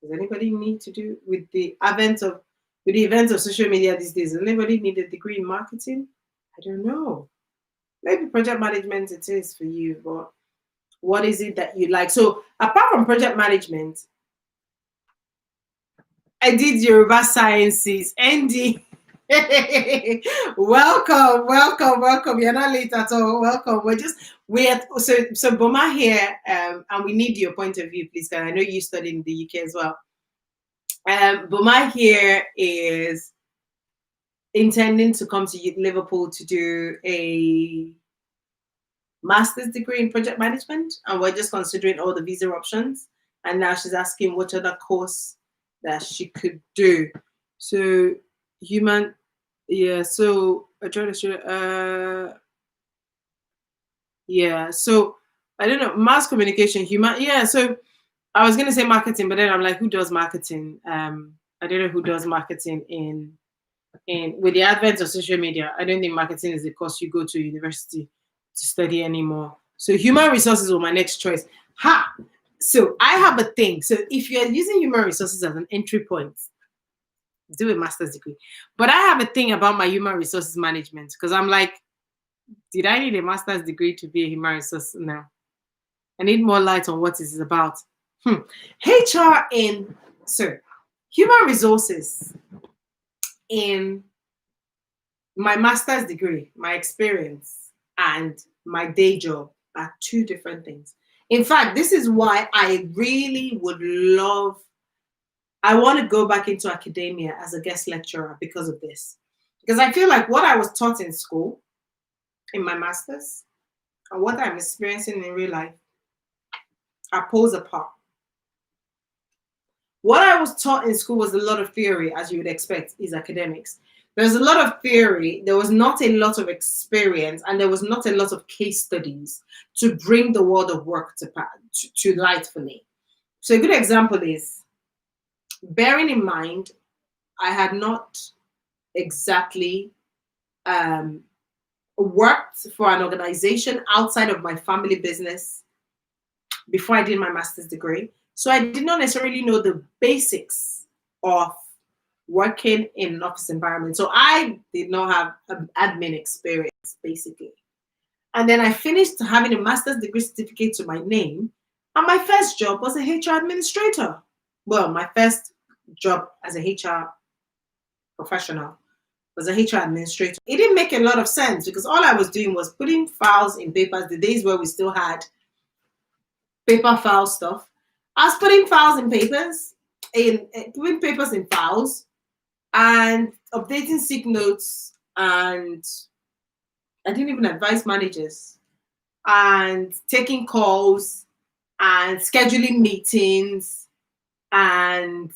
does anybody need to do with the event of social media these days? Does anybody need a degree in marketing? I don't know. Maybe project management it is for you, but what is it that you like? So apart from project management, I did Yoruba Sciences. Andy, welcome, welcome, welcome. You're not late at all. Welcome. We're so Boma here, and we need your point of view, please. Because I know you studied in the UK as well. Boma here is intending to come to Liverpool to do a master's degree in project management, and we're just considering all the visa options. And now she's asking what other course that she could do. So human, yeah. So I try to show. Yeah. So I don't know, mass communication, human. Yeah. So I was gonna say marketing, but then I'm like, who does marketing? I don't know who does marketing in with the advent of social media. I don't think marketing is the course you go to university to study anymore. So human resources were my next choice. Ha! So I have a thing. So if you're using human resources as an entry point, do a master's degree. But I have a thing about my human resources management because I'm like, did I need a master's degree to be a human resource? No. I need more light on what it is about. HR in human resources in my master's degree, my experience, and my day job are two different things. In fact, this is why I really would love, I want to go back into academia as a guest lecturer because of this. Because I feel like what I was taught in school, in my master's, and what I'm experiencing in real life are poles apart. What I was taught in school was a lot of theory, as you would expect, is academics. There's a lot of theory, there was not a lot of experience, and there was not a lot of case studies to bring the world of work to light for me. So a good example is, bearing in mind, I had not exactly worked for an organization outside of my family business before I did my master's degree. So I did not necessarily know the basics of working in an office environment. So I did not have an admin experience, basically. And then I finished having a master's degree certificate to my name. And my first job was a HR administrator. Well, my first job as a HR professional was a HR administrator. It didn't make a lot of sense because all I was doing was putting files in papers, the days where we still had paper file stuff. I was putting files in papers, putting papers in files, and updating sick notes, and I didn't even advise managers, and taking calls, and scheduling meetings, and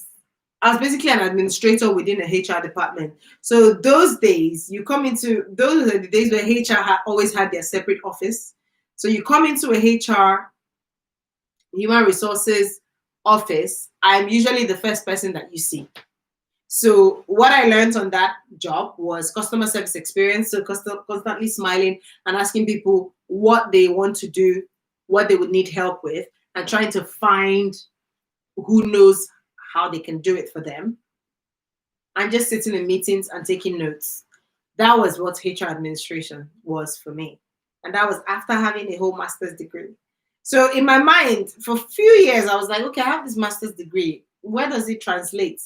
I was basically an administrator within a HR department. So those days, those are the days where HR always had their separate office. So you come into a HR, human resources office, I'm usually the first person that you see. So what I learned on that job was customer service experience. So constantly smiling and asking people what they want to do, what they would need help with, and trying to find who knows how they can do it for them. And just sitting in meetings and taking notes. That was what HR administration was for me. And that was after having a whole master's degree. So in my mind, for a few years, I was like, okay, I have this master's degree. Where does it translate?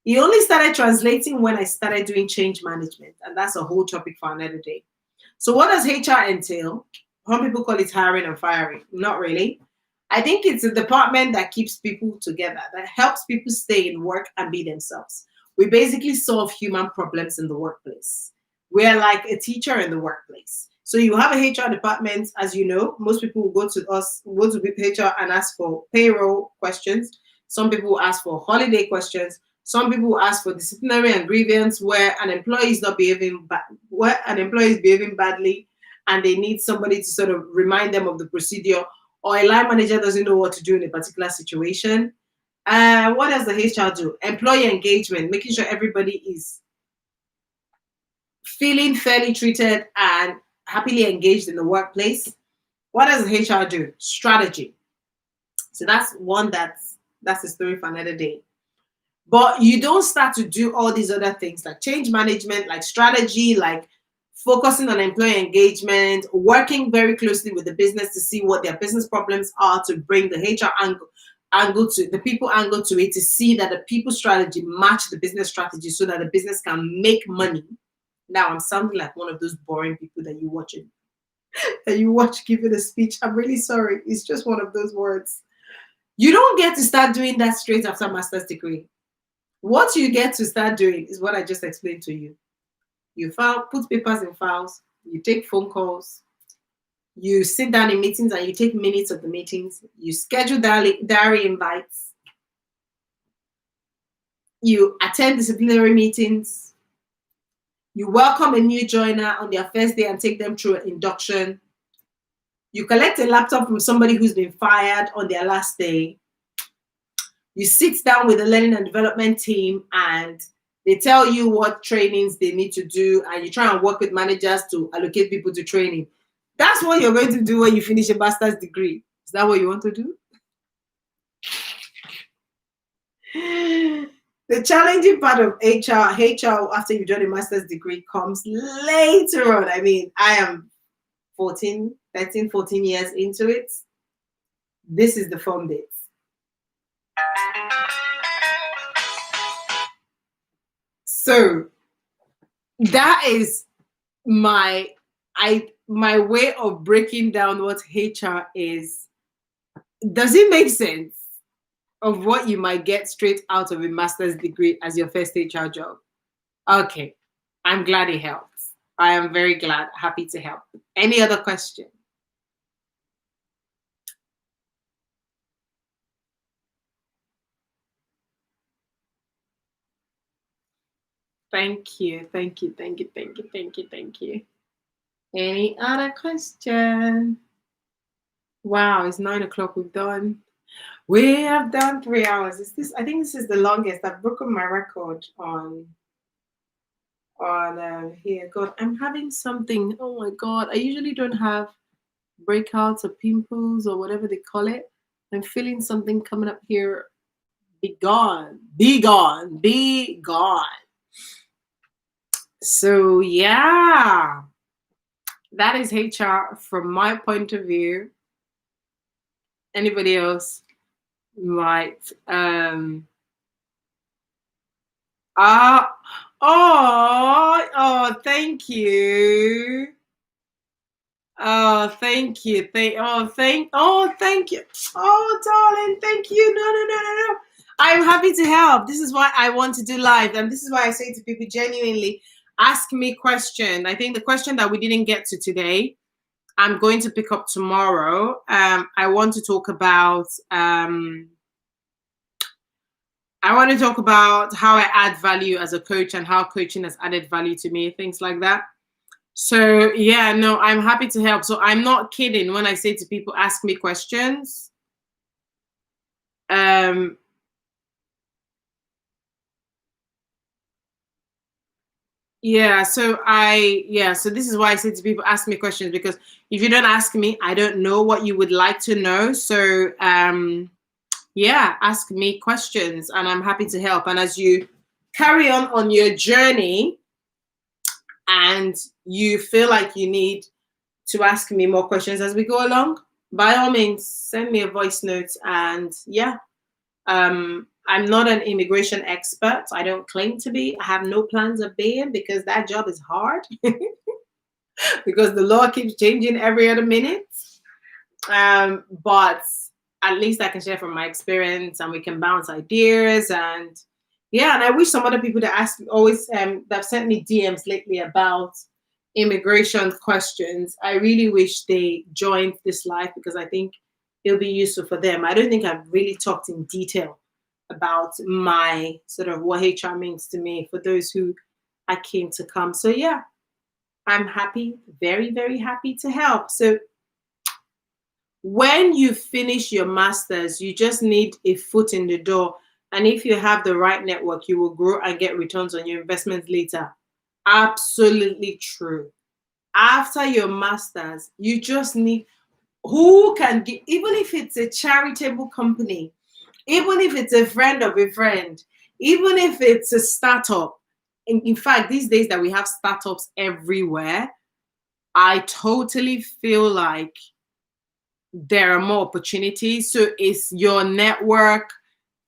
It only started translating when I started doing change management. And that's a whole topic for another day. So what does HR entail? Some people call it hiring and firing. Not really. I think it's a department that keeps people together, that helps people stay in work and be themselves. We basically solve human problems in the workplace. We're like a teacher in the workplace. So you have a HR department, as you know, most people will go to HR and ask for payroll questions. Some people will ask for holiday questions. Some people will ask for disciplinary and grievance where an employee is behaving badly, and they need somebody to sort of remind them of the procedure, or a line manager doesn't know what to do in a particular situation. What does the HR do? Employee engagement, making sure everybody is feeling fairly treated and happily engaged in the workplace. What does HR do? Strategy. So that's one that's a story for another day. But you don't start to do all these other things like change management, like strategy, like focusing on employee engagement, working very closely with the business to see what their business problems are, to bring the HR angle to the people angle to it, to see that the people strategy match the business strategy so that the business can make money. Now I'm sounding like one of those boring people that you watch giving a speech. I'm really sorry. It's just one of those words. You don't get to start doing that straight after master's degree. What you get to start doing is what I just explained to you. You file, put papers in files, you take phone calls, you sit down in meetings and you take minutes of the meetings, you schedule diary invites, you attend disciplinary meetings, you welcome a new joiner on their first day and take them through an induction, you collect a laptop from somebody who's been fired on their last day, you sit down with the learning and development team and they tell you what trainings they need to do, and you try and work with managers to allocate people to training. That's what you're going to do when you finish a master's degree. Is that what you want to do? The challenging part of HR after you've done a master's degree comes later on. I mean, I am 14 years into it. This is the fun bit. So that is my way of breaking down what HR is. Does it make sense of what you might get straight out of a master's degree as your first HR job? Okay, I'm glad it helps. I am very glad, happy to help. Any other question? Thank you. Any other question? Wow, it's 9 o'clock. We have done 3 hours. I think this is the longest. I've broken my record on here. God, I'm having something. Oh my God. I usually don't have breakouts or pimples or whatever they call it. I'm feeling something coming up here. Be gone. So yeah, that is HR from my point of view. Anybody else might thank you. Oh, thank you. Thank you. Oh, darling, thank you. No. I'm happy to help. This is why I want to do live. And this is why I say to people genuinely, ask me question. I think the question that we didn't get to today, I'm going to pick up tomorrow. I want to talk about how I add value as a coach and how coaching has added value to me, things like that. So yeah, no, I'm happy to help. So I'm not kidding when I say to people, ask me questions. So this is why I say to people, ask me questions, because if you don't ask me, I don't know what you would like to know. So ask me questions and I'm happy to help. And as you carry on your journey and you feel like you need to ask me more questions as we go along, by all means, send me a voice note. And I'm not an immigration expert. I don't claim to be. I have no plans of being, because that job is hard because the law keeps changing every other minute. But at least I can share from my experience and we can bounce ideas. And I wish some other people that that sent me DMs lately about immigration questions, I really wish they joined this live, because I think it'll be useful for them. I don't think I've really talked in detail about my sort of what HR means to me for those who are keen to come. So yeah, I'm happy, very, very happy to help. So when you finish your master's, you just need a foot in the door. And if you have the right network, you will grow and get returns on your investments later. Absolutely true. After your master's, you just need Who can give, even if it's a charitable company, even if it's a friend of a friend, even if it's a startup. In fact, these days that we have startups everywhere, I totally feel like there are more opportunities. So it's your network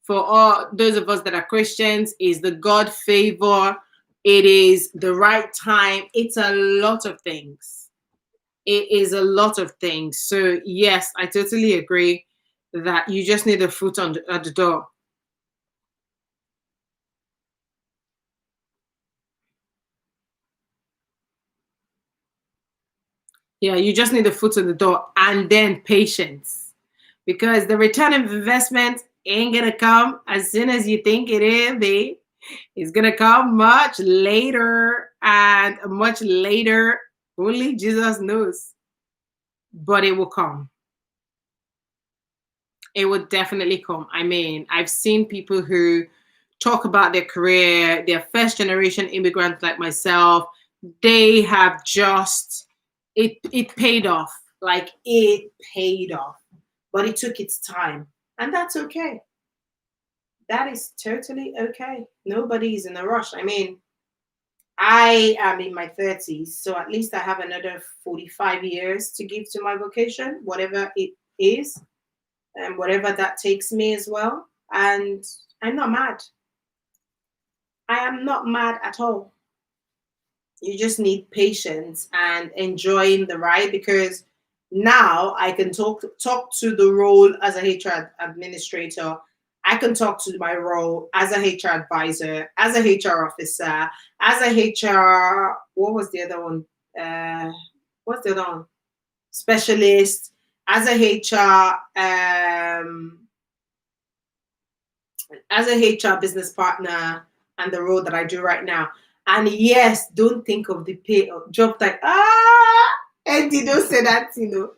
for all those of us that are Christians, is the God favor, it is the right time. It's a lot of things. It is a lot of things. So yes, I totally agree that you just need a foot on at the door. Yeah, you just need a foot in the door and then patience. Because the return of investment ain't gonna come as soon as you think it is, babe. It's gonna come much later, and much later, only Jesus knows. But it will come. It would definitely come. I mean, I've seen people who talk about their career, they're first generation immigrants like myself. They have just it paid off. Like it paid off. But it took its time. And that's okay. That is totally okay. Nobody's in a rush. I mean, I am in my 30s, so at least I have another 45 years to give to my vocation, whatever it is, and whatever that takes me as well. And I'm not mad. I am not mad at all. You just need patience and enjoying the ride, because now I can talk to the role as a HR administrator. I can talk to my role as a HR advisor, as a HR officer, as a HR. What was the other one? What's the other one? Specialist, as a HR, as a HR business partner, and the role that I do right now. And yes, don't think of the pay or job type. Eddie, don't say that, you know.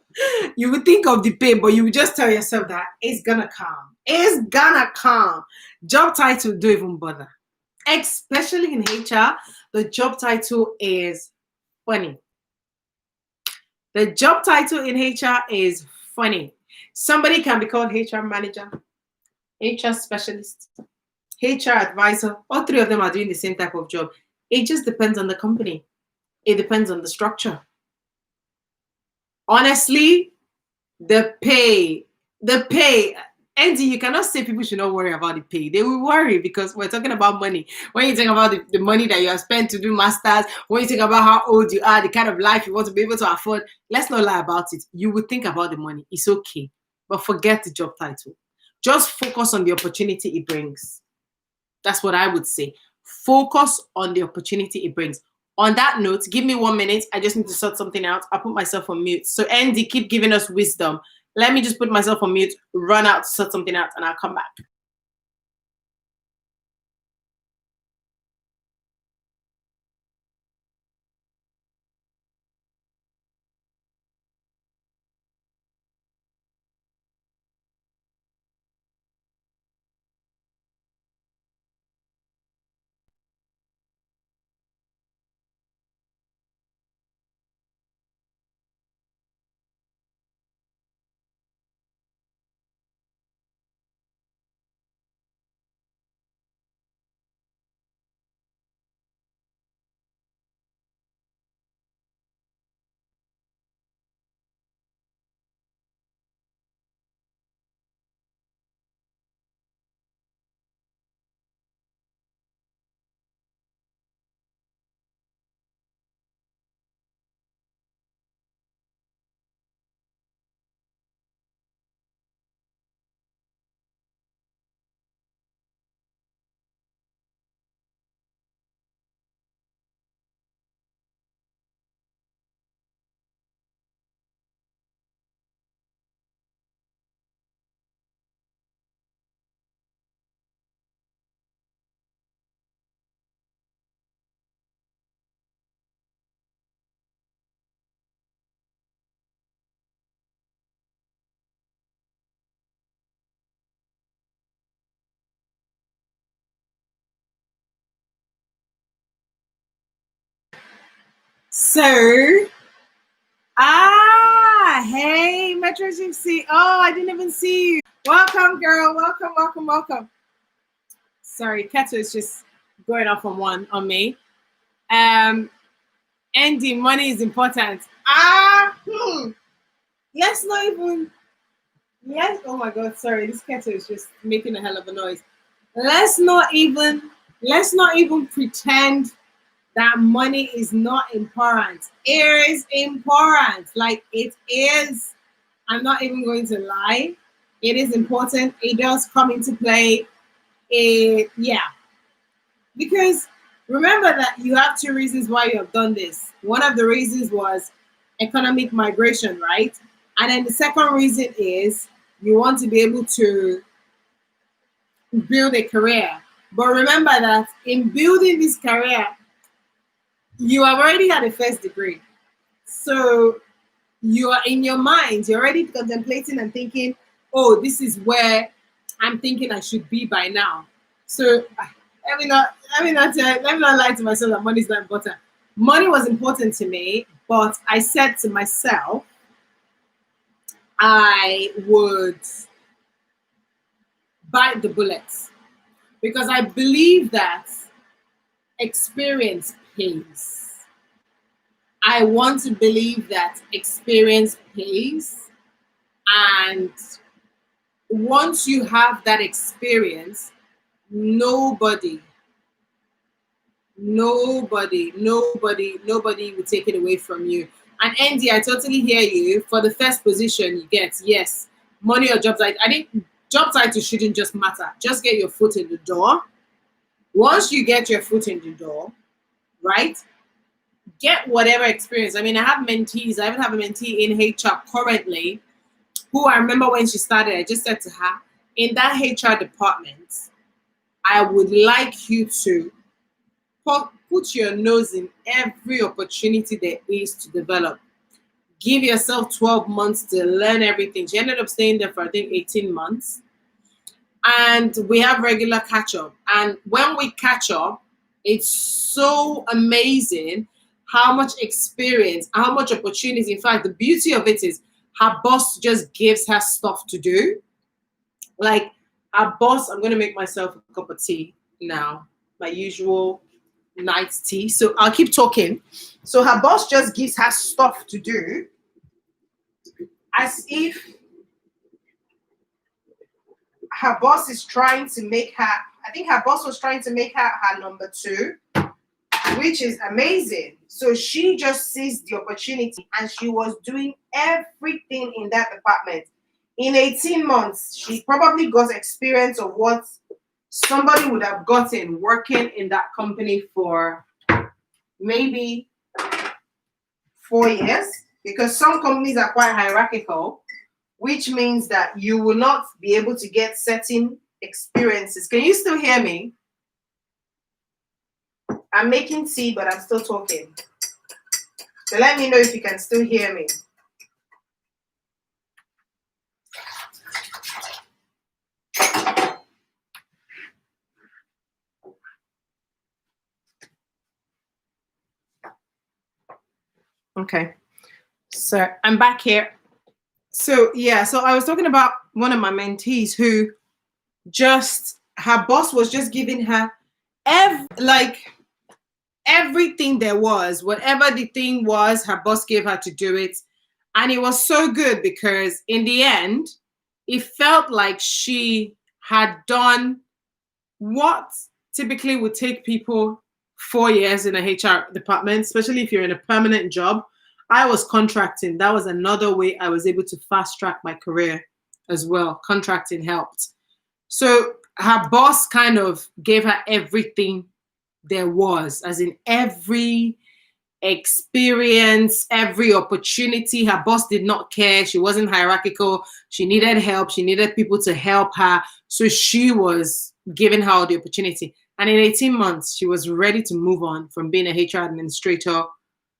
You would think of the pay, but you would just tell yourself that it's gonna come. It's gonna come. Job title, don't even bother. Especially in HR, the job title is funny. The job title in HR is funny. Somebody can be called HR manager, HR specialist, HR advisor. All three of them are doing the same type of job. It just depends on the company. It depends on the structure. Honestly, the pay, Andy, you cannot say people should not worry about the pay. They will worry because we're talking about money. When you think about the money that you have spent to do masters, when you think about how old you are, the kind of life you want to be able to afford, let's not lie about it. You will think about the money. It's okay. But forget the job title. Just focus on the opportunity it brings. That's what I would say. Focus on the opportunity it brings. On that note, give me 1 minute. I just need to sort something out. I'll put myself on mute. So, Andy, keep giving us wisdom. Let me just put myself on mute, run out, sort something out, and I'll come back. So, hey, my Petra Gypsy. Oh, I didn't even see you. Welcome, girl. Welcome, welcome, welcome. Sorry, Keto is just going off on me. Andy, money is important. Let's not even. Yes. Oh my God. Sorry, this Keto is just making a hell of a noise. Let's not even pretend that money is not important. It is important. Like it is. I'm not even going to lie. It is important. It does come into play. Yeah. Because remember that you have two reasons why you have done this. One of the reasons was economic migration, right? And then the second reason is you want to be able to build a career. But remember that in building this career, you have already had a first degree. So you are in your mind, you're already contemplating and thinking, oh, this is where I'm thinking I should be by now. So let me not lie to myself that money is not important. Money was important to me, but I said to myself, I would bite the bullets because I believe that experience pays. I want to believe that experience pays. And once you have that experience, nobody will take it away from you. And Andy, I totally hear you. For the first position you get, yes, money or job title. I think job title shouldn't just matter. Just get your foot in the door. Once you get your foot in the door, right? Get whatever experience. I mean, I have mentees. I even have a mentee in HR currently who I remember when she started, I just said to her, in that HR department, I would like you to put your nose in every opportunity there is to develop. Give yourself 12 months to learn everything. She ended up staying there for, I think, 18 months. And we have regular catch up. And when we catch up, it's so amazing how much experience, how much opportunity. In fact, the beauty of it is her boss just gives her stuff to do. Like our boss, I'm going to make myself a cup of tea now, my usual night tea. So I'll keep talking. So her boss just gives her stuff to do as if her boss is trying to make her, I think her boss was trying to make her number two, which is amazing. So she just seized the opportunity and she was doing everything in that department. In 18 months, she probably got experience of what somebody would have gotten working in that company for maybe 4 years, because some companies are quite hierarchical, which means that you will not be able to get certain experiences. Can you still hear me? I'm making tea, but I'm still talking. So let me know if you can still hear me. Okay. So I'm back here. So yeah, so I was talking about one of my mentees who just, her boss was just giving her everything there was, whatever the thing was, her boss gave her to do it. And it was so good because in the end, it felt like she had done what typically would take people 4 years in a HR department, especially if you're in a permanent job. I was contracting. That was another way I was able to fast track my career as well. Contracting helped. So her boss kind of gave her everything there was, as in every experience, every opportunity. Her boss did not care. She wasn't hierarchical. She needed help. She needed people to help her. So she was giving her the opportunity. And in 18 months, she was ready to move on from being a HR administrator,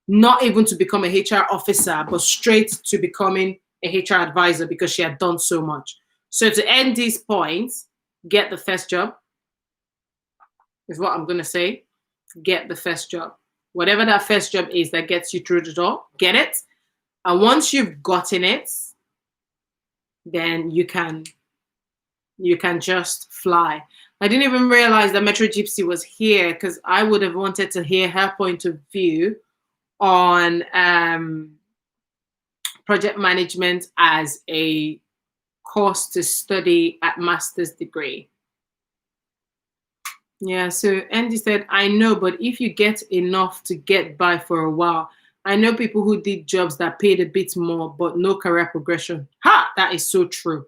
not even to become a HR officer, but straight to becoming a HR advisor because she had done so much. So to end these points, get the first job is what I'm going to say. Get the first job. Whatever that first job is that gets you through the door, get it. And once you've gotten it, then you can just fly. I didn't even realize that Metro Gypsy was here because I would have wanted to hear her point of view on project management as a course to study at master's degree. Yeah, so Andy said, I know, but if you get enough to get by for a while, I know people who did jobs that paid a bit more, but no career progression. Ha! That is so true.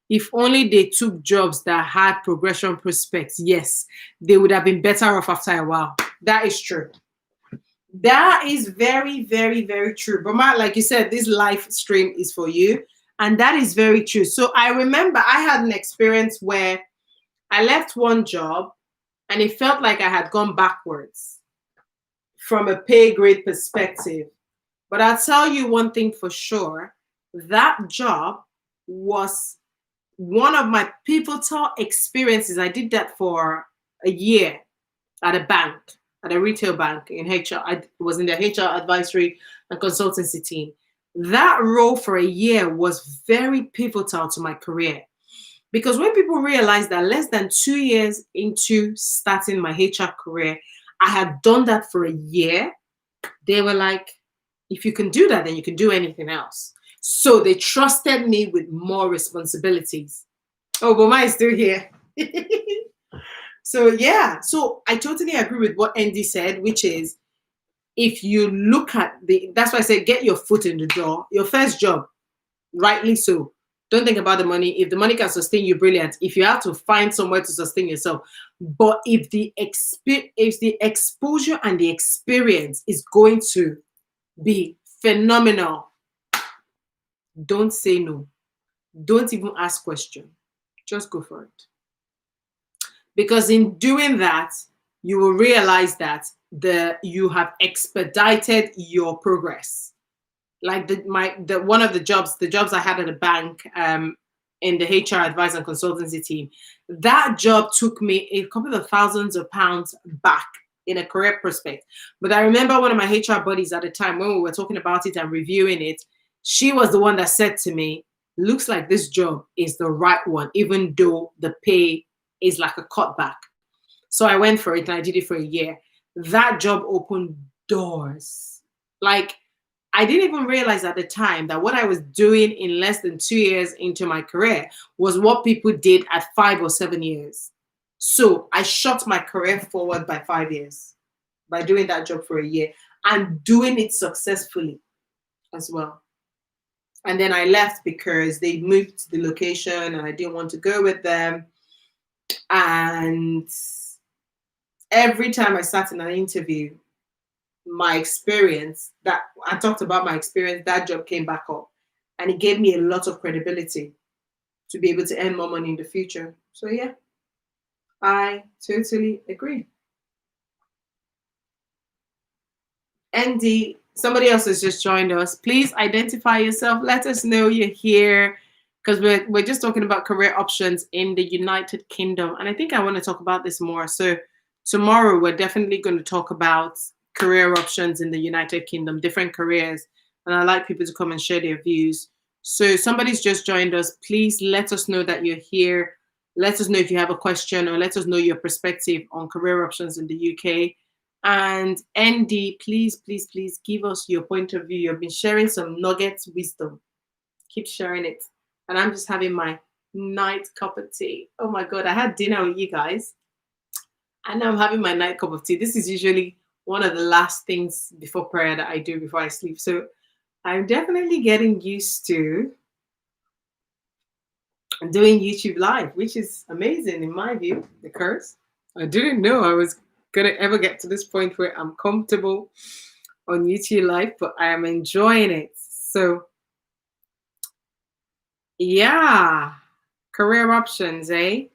If only they took jobs that had progression prospects, yes, they would have been better off after a while. That is true. That is very, very, very true. But like you said, this live stream is for you. And that is very true. So I remember I had an experience where I left one job and it felt like I had gone backwards from a pay grade perspective. But I'll tell you one thing for sure, that job was one of my pivotal experiences. I did that for a year at a bank, at a retail bank in HR. I was in the HR advisory and consultancy team. That role for a year was very pivotal to my career. Because when people realized that less than 2 years into starting my HR career, I had done that for a year, they were like, if you can do that, then you can do anything else. So they trusted me with more responsibilities. Oh, but mine is still here. So yeah, so I totally agree with what Andy said, which is if you look at that's why I said get your foot in the door, your first job, rightly so. Don't think about the money. If the money can sustain you, brilliant. If you have to find somewhere to sustain yourself, but if the exposure and the experience is going to be phenomenal, don't say no. Don't even ask question. Just go for it. Because in doing that, you will realize that you have expedited your progress. Like one of the jobs I had at a bank in the HR advice and consultancy team, that job took me a couple of thousands of pounds back in a career prospect. But I remember one of my HR buddies at the time when we were talking about it and reviewing it, she was the one that said to me, looks like this job is the right one, even though the pay is like a cutback. So I went for it and I did it for a year. That job opened doors. Like, I didn't even realize at the time that what I was doing in less than 2 years into my career was what people did at 5 or 7 years. So I shot my career forward by 5 years by doing that job for a year and doing it successfully as well. And then I left because they moved the location and I didn't want to go with them. And every time I sat in an interview, my experience that I talked about, my experience, that job came back up and it gave me a lot of credibility to be able to earn more money in the future. So yeah, I totally agree. Andy, somebody else has just joined us. Please identify yourself. Let us know you're here because we're just talking about career options in the United Kingdom. And I think I want to talk about this more. So tomorrow we're definitely going to talk about career options in the United Kingdom, different careers. And I'd like people to come and share their views. So somebody's just joined us. Please let us know that you're here. Let us know if you have a question or let us know your perspective on career options in the UK. And Andy, please, please, please give us your point of view. You've been sharing some nuggets wisdom. Keep sharing it. And I'm just having my night cup of tea. Oh my God, I had dinner with you guys. And now I'm having my night cup of tea. This is usually one of the last things before prayer that I do before I sleep. So I'm definitely getting used to doing YouTube Live, which is amazing in my view, because I didn't know I was going to ever get to this point where I'm comfortable on YouTube Live, but I am enjoying it. So yeah, career options, eh?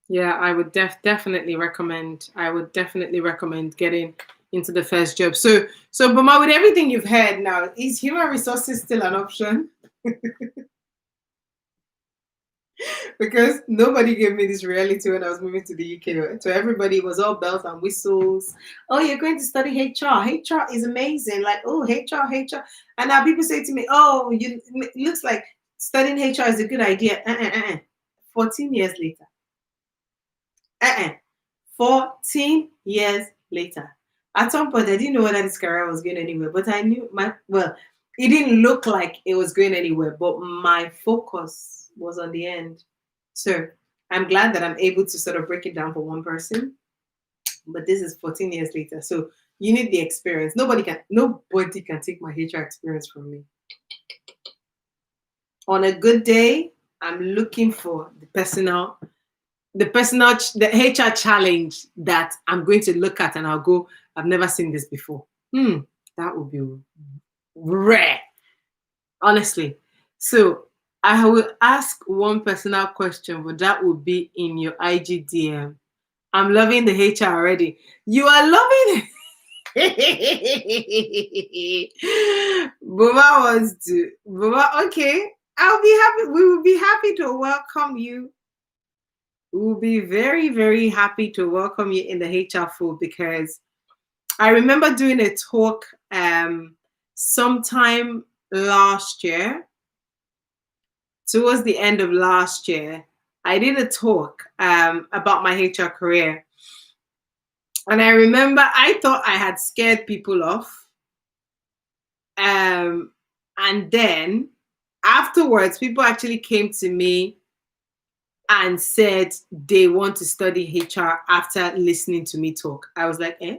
Yeah, I would definitely recommend. I would definitely recommend getting into the first job. So Bama, with everything you've heard now, is human resources still an option? Because nobody gave me this reality when I was moving to the UK. So everybody was all bells and whistles. Oh, you're going to study HR. HR is amazing. Like, oh, HR. And now people say to me, oh, it looks like studying HR is a good idea. 14 years later. 14 years later. At some point, I didn't know whether this career was going anywhere, but I knew it didn't look like it was going anywhere, but my focus was on the end. So I'm glad that I'm able to sort of break it down for one person, but this is 14 years later. So you need the experience. Nobody can take my HR experience from me. On a good day, I'm looking for the HR challenge that I'm going to look at and I'll go, I've never seen this before. That would be rare, honestly. So I will ask one personal question, but that would be in your IG DM. I'm loving the HR already. You are loving it. Buma wants to. Buma, okay. I'll be happy. We will be happy to welcome you. We will be very, very happy to welcome you in the HR fold, because I remember doing a talk sometime last year, towards the end of last year. I did a talk about my HR career. And I remember I thought I had scared people off. And then afterwards, people actually came to me and said they want to study HR after listening to me talk. I was like, eh?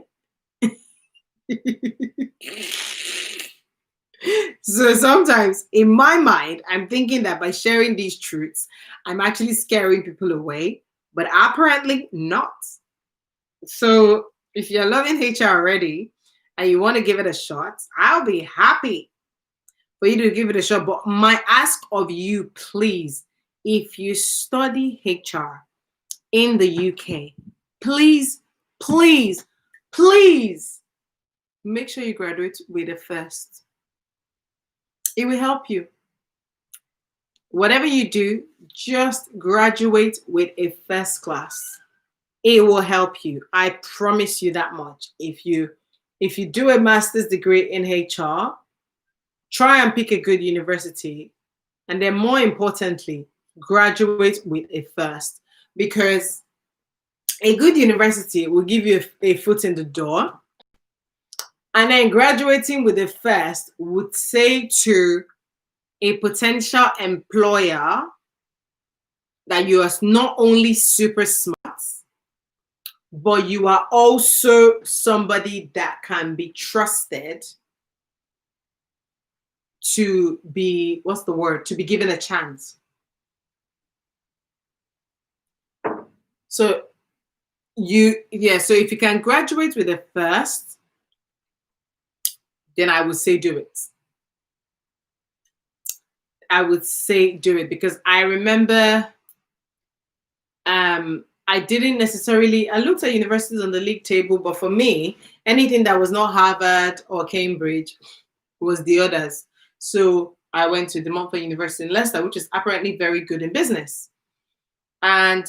So sometimes in my mind, I'm thinking that by sharing these truths, I'm actually scaring people away, but apparently not. So if you're loving HR already and you want to give it a shot, I'll be happy for you to give it a shot. But my ask of you, please, if you study HR in the UK, please, please, please make sure you graduate with a first. It will help you. Whatever you do, just graduate with a first class. It will help you. I promise you that much. If you do a master's degree in HR, try and pick a good university, and then more importantly, graduate with a first, because a good university will give you a foot in the door, and then graduating with a first would say to a potential employer that you are not only super smart, but you are also somebody that can be trusted to be, to be given a chance. So if you can graduate with a first, then I would say do it. I would say do it, because I remember I didn't necessarily, I looked at universities on the league table, but for me, anything that was not Harvard or Cambridge was the others. So I went to the Montfort University in Leicester, which is apparently very good in business. And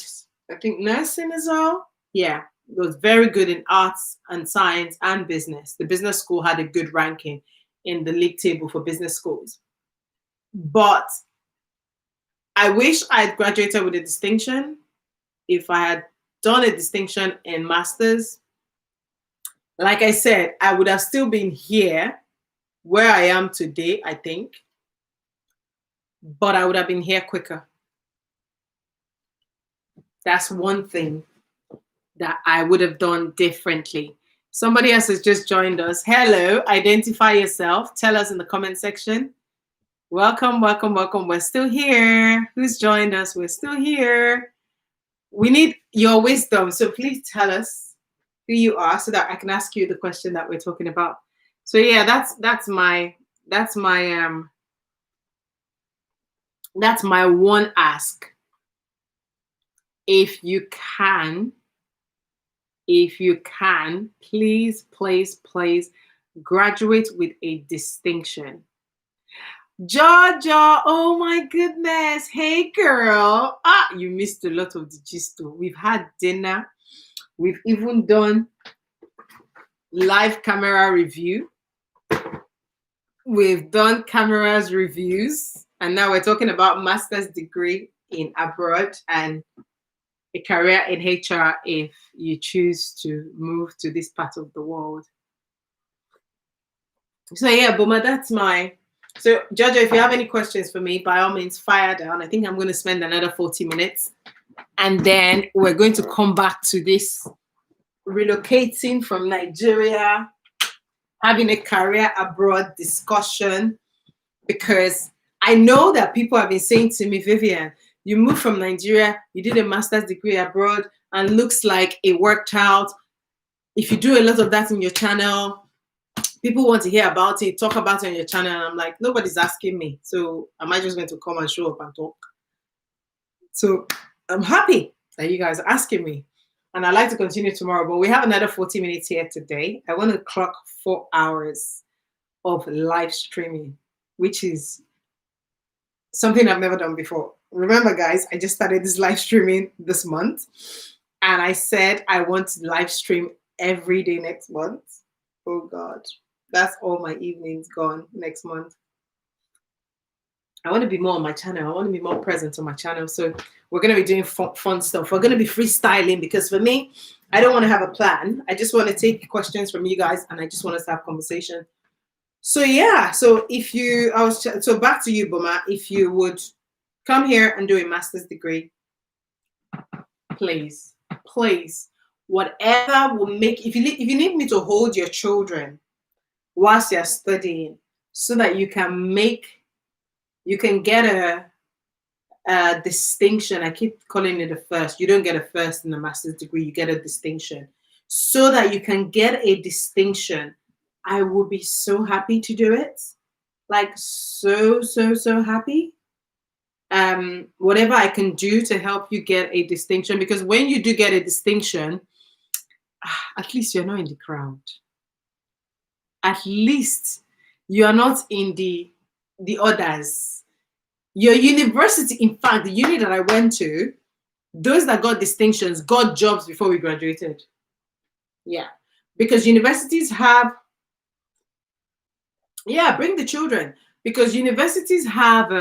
I think nursing as well. Yeah, it was very good in arts and science and business. The business school had a good ranking in the league table for business schools. But I wish I had graduated with a distinction. If I had done a distinction in masters, like I said, I would have still been here where I am today, I think, but I would have been here quicker. That's one thing that I would have done differently. Somebody else has just joined us. Hello, identify yourself. Tell us in the comment section. Welcome, welcome, welcome. We're still here. Who's joined us? We're still here. We need your wisdom, so please tell us who you are so that I can ask you the question that we're talking about. So yeah, that's my one ask. If you can, please graduate with a distinction. Georgia, oh my goodness. Hey girl. You missed a lot of the gist though. We've had dinner. We've even done live camera review. We've done cameras reviews. And now we're talking about master's degree in abroad and a career in HR if you choose to move to this part of the world. So yeah, Boma, that's my. So Jojo, if you have any questions for me, by all means, fire down. I think I'm going to spend another 40 minutes, and then we're going to come back to this relocating from Nigeria, having a career abroad discussion, because I know that people have been saying to me, Vivian, you moved from Nigeria, you did a master's degree abroad, and looks like it worked out. If you do a lot of that in your channel, people want to hear about it, talk about it on your channel. And I'm like, nobody's asking me. So am I just going to come and show up and talk? So I'm happy that you guys are asking me. And I'd like to continue tomorrow, but we have another 40 minutes here today. I want to clock 4 hours of live streaming, which is something I've never done before. Remember, guys, I just started this live streaming this month. And I said I want to live stream every day next month. Oh, God. That's all my evenings gone next month. I want to be more on my channel. I want to be more present on my channel. So we're going to be doing fun stuff. We're going to be freestyling because for me, I don't want to have a plan. I just want to take questions from you guys and I just want us to have conversation. So yeah, so so back to you, Boma. If you would come here and do a master's degree, please, whatever will make, if you need me to hold your children whilst you're studying so that you can get a distinction. I keep calling it a first. You don't get a first in a master's degree, you get a distinction. So that you can get a distinction, I would be so happy to do it. Like so happy. Whatever I can do to help you get a distinction, because when you do get a distinction, at least you're not in the crowd. At least you are not in the others. Your university, in fact, the uni that I went to, those that got distinctions got jobs before we graduated. Yeah, because universities have, bring the children, because universities have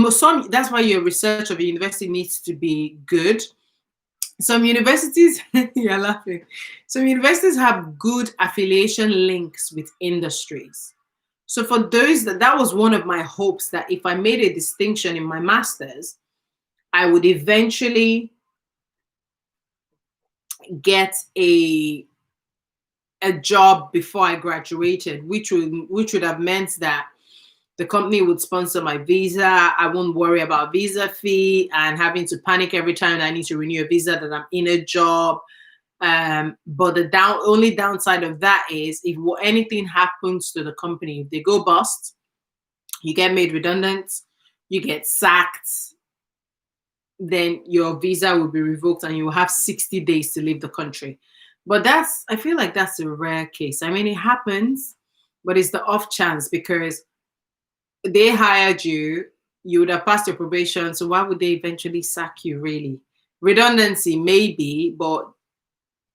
some, that's why your research of a university needs to be good. Some universities, you're laughing. Some universities have good affiliation links with industries. So for those that was one of my hopes, that if I made a distinction in my master's, I would eventually get a job before I graduated, which would have meant that the company would sponsor my visa. I won't worry about visa fee and having to panic every time that I need to renew a visa, that I'm in a job. But the only downside of that is if anything happens to the company, if they go bust, you get made redundant, you get sacked, then your visa will be revoked and you will have 60 days to leave the country. But I feel like that's a rare case. I mean, it happens, but it's the off chance, because they hired you, you would have passed your probation, so why would they eventually sack you, really? Redundancy, maybe, but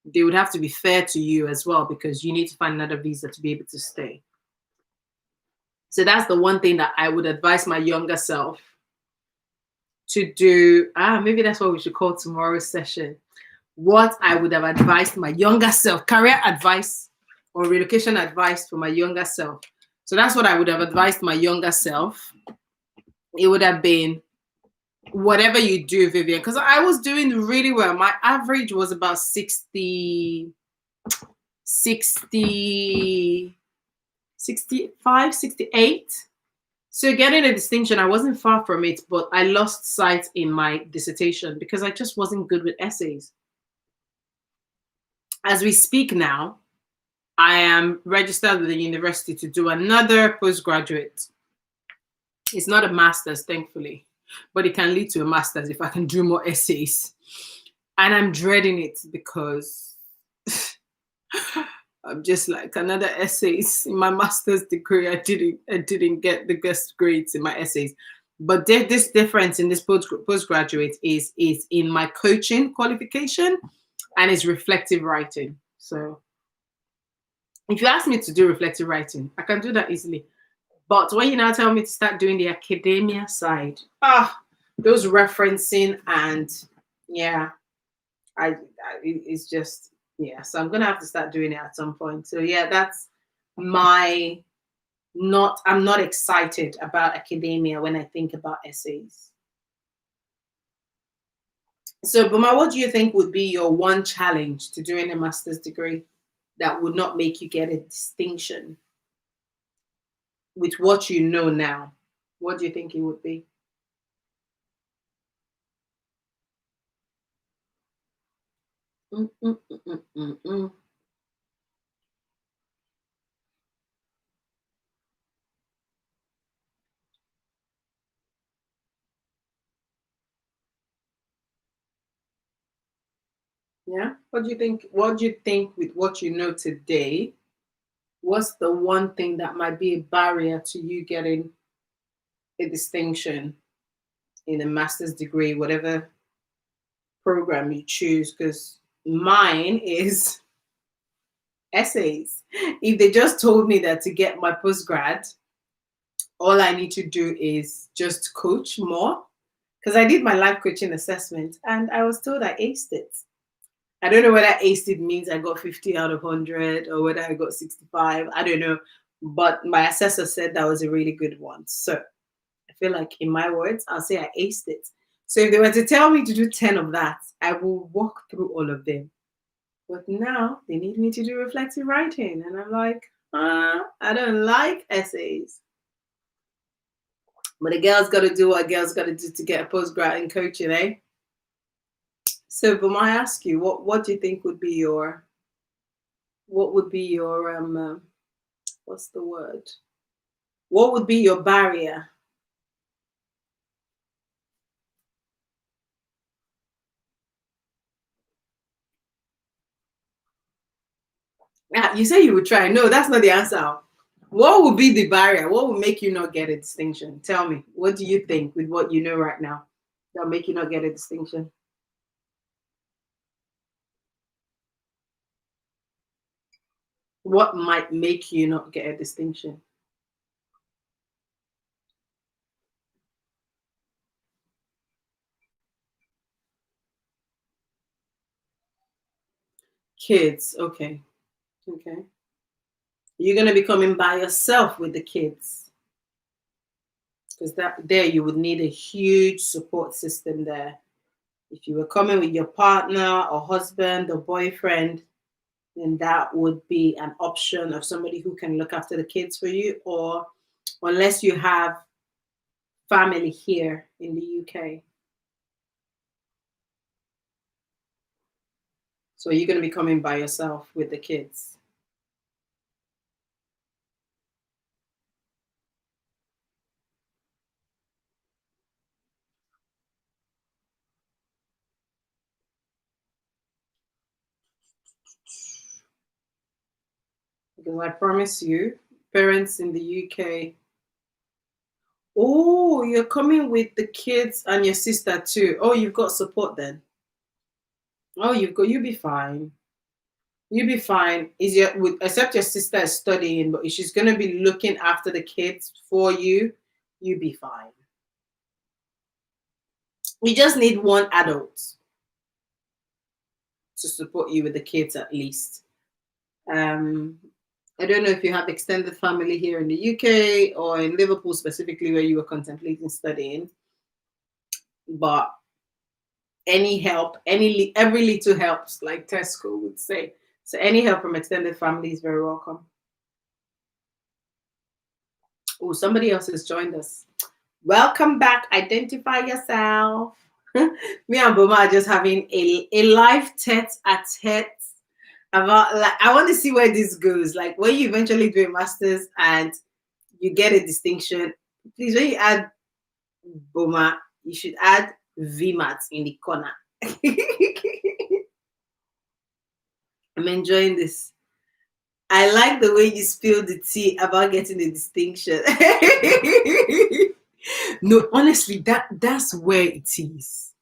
they would have to be fair to you as well, because you need to find another visa to be able to stay. So that's the one thing that I would advise my younger self to do. Maybe that's what we should call tomorrow's session. What I would have advised my younger self, career advice or relocation advice for my younger self. So that's what I would have advised my younger self. It would have been, whatever you do, Vivian, because I was doing really well. My average was about 65, 68. So getting a distinction, I wasn't far from it, but I lost sight in my dissertation because I just wasn't good with essays. As we speak now, I am registered with the university to do another postgraduate. It's not a master's, thankfully, but it can lead to a master's if I can do more essays. And I'm dreading it because, I'm just like another essays in my master's degree. I didn't get the best grades in my essays. But this difference in this postgraduate is in my coaching qualification, and it's reflective writing. So if you ask me to do reflective writing, I can do that easily. But when you now tell me to start doing the academia side, those referencing and yeah, it's just yeah. So I'm gonna have to start doing it at some point. So yeah, that's my not. I'm not excited about academia when I think about essays. So, Buma, what do you think would be your one challenge to doing a master's degree that would not make you get a distinction with what you know now? What do you think it would be? Mm, mm, mm, mm, mm, mm. Yeah. What do you think? What do you think with what you know today? What's the one thing that might be a barrier to you getting a distinction in a master's degree, whatever program you choose? Because mine is essays. If they just told me that to get my postgrad, all I need to do is just coach more. Because I did my life coaching assessment and I was told I aced it. I don't know whether aced it means I got 50 out of 100 or whether I got 65. I don't know. But my assessor said that was a really good one. So I feel like, in my words, I'll say I aced it. So if they were to tell me to do 10 of that, I will walk through all of them. But now they need me to do reflective writing. And I'm like, I don't like essays. But a girl's got to do what a girl's got to do to get a postgrad in coaching, eh? So, but I ask you, what do you think would be your what would be your what's the word? What would be your barrier? Ah, you say you would try. No, that's not the answer. What would be the barrier? What would make you not get a distinction? Tell me. What do you think with what you know right now that make you not get a distinction? What might make you not get a distinction? Kids. Okay. Okay. You're gonna be coming by yourself with the kids. Because that there you would need a huge support system there. If you were coming with your partner or husband or boyfriend, then that would be an option of somebody who can look after the kids for you, or unless you have family here in the UK. So you're going to be coming by yourself with the kids. Because I promise you, parents in the UK, oh, you're coming with the kids and your sister too. Oh, you've got support then. Oh, you'll be fine. You'll be fine. Is your with except your sister is studying, but if she's gonna be looking after the kids for you, you'll be fine. You just need one adult to support you with the kids at least. Um, I don't know if you have extended family here in the UK or in Liverpool specifically where you were contemplating studying, but any help, every little helps, like Tesco would say. So any help from extended family is very welcome. Oh, somebody else has joined us. Welcome back. Identify yourself. Me and Boma are just having a live tete-a-tete about, like, I want to see where this goes. Like, when you eventually do a master's and you get a distinction, please, when you add Boma, you should add Vymart in the corner. I'm enjoying this. I like the way you spilled the tea about getting the distinction. No, honestly, that's where it is.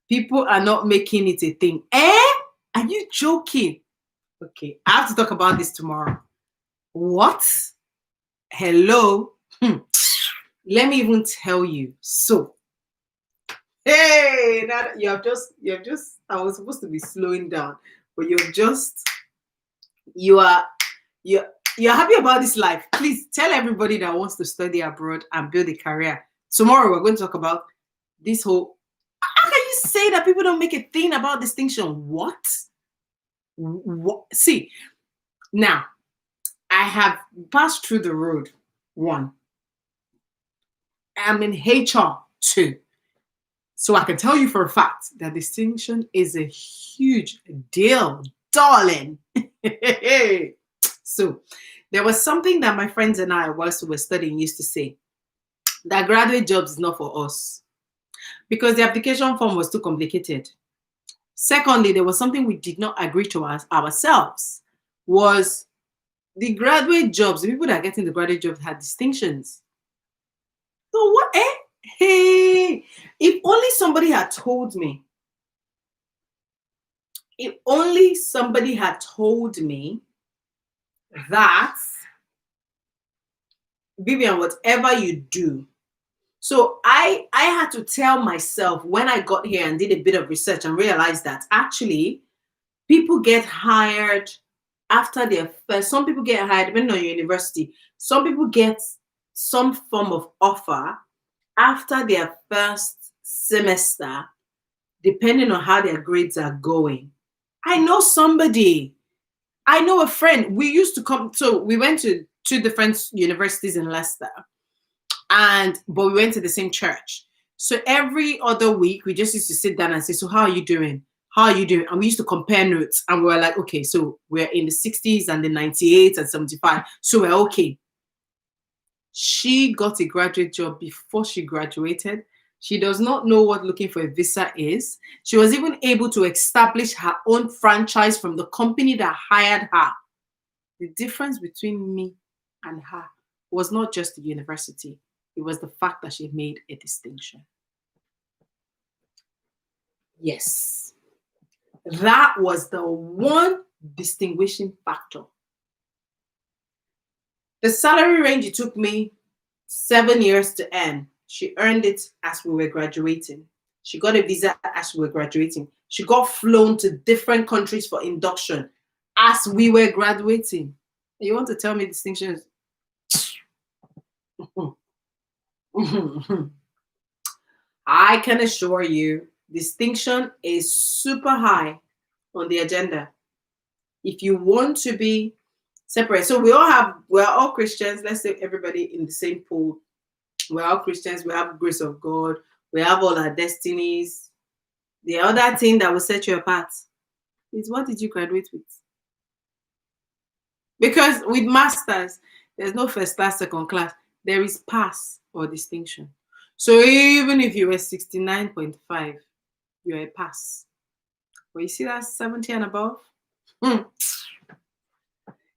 People are not making it a thing. Eh? Are you joking? Okay, I have to talk about this tomorrow. What? Hello? Let me even tell you. So, hey, now you have just, I was supposed to be slowing down, but you are, you're happy about this life. Please tell everybody that wants to study abroad and build a career. Tomorrow, we're going to talk about this whole, how can you say that people don't make a thing about distinction? What? See, now, I have passed through the road. One, I'm in HR. Two, so I can tell you for a fact that distinction is a huge deal, darling. So there was something that my friends and I, whilst we were studying, used to say that graduate jobs is not for us because the application form was too complicated. Secondly, there was something we did not agree to ourselves was the graduate jobs, the people that are getting the graduate jobs had distinctions. So what? Hey, if only somebody had told me. If only somebody had told me that, Vivian, whatever you do. So I had to tell myself when I got here and did a bit of research and realized that actually people get hired after their first. Some people get hired depending on your university. Some people get some form of offer after their first semester, depending on how their grades are going. I know somebody. I know a friend. We used to come. So we went to two different universities in Leicester, but we went to the same church. So every other week, we just used to sit down and say, "So how are you doing? How are you doing?" And we used to compare notes, and we were like, "Okay, so we're in the 60s and the 98 and 75, so we're okay." She got a graduate job before she graduated. She does not know what looking for a visa is. She was even able to establish her own franchise from the company that hired her. The difference between me and her was not just the university, it was the fact that she made a distinction. Yes, that was the one distinguishing factor. The salary range it took me 7 years to earn, she earned it as we were graduating. She got a visa as we were graduating. She got flown to different countries for induction as we were graduating. You want to tell me distinctions? I can assure you, distinction is super high on the agenda. If you want to be separate, so we're all Christians. Let's say everybody in the same pool. We're all Christians. We have grace of God. We have all our destinies. The other thing that will set you apart is what did you graduate with? Because with masters, there's no first class, second class. There is pass or distinction. So even if you were 69.5, you're a pass. But you see that 70 and above? Hmm.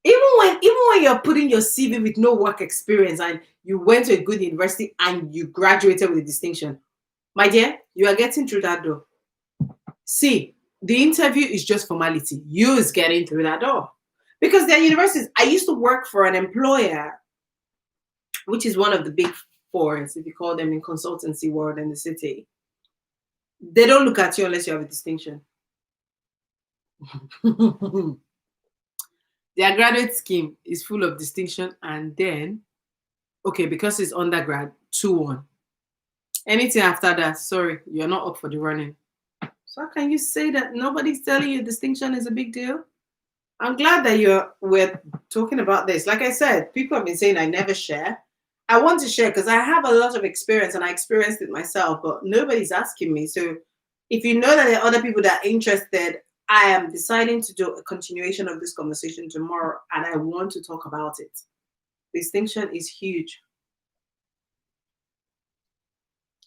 Even when you're putting your CV with no work experience and you went to a good university and you graduated with a distinction, my dear, you are getting through that door. See, the interview is just formality. You is getting through that door. Because there are universities. I used to work for an employer, which is one of the big fours, if you call them in consultancy world in the city. They don't look at you unless you have a distinction. Their graduate scheme is full of distinction, and then, okay, because it's undergrad, 2-1. Anything after that, sorry, you're not up for the running. So how can you say that nobody's telling you distinction is a big deal? I'm glad that we're talking about this. Like I said, people have been saying I never share. I want to share because I have a lot of experience and I experienced it myself, but nobody's asking me. So if you know that there are other people that are interested, I am deciding to do a continuation of this conversation tomorrow and I want to talk about it. Distinction is huge.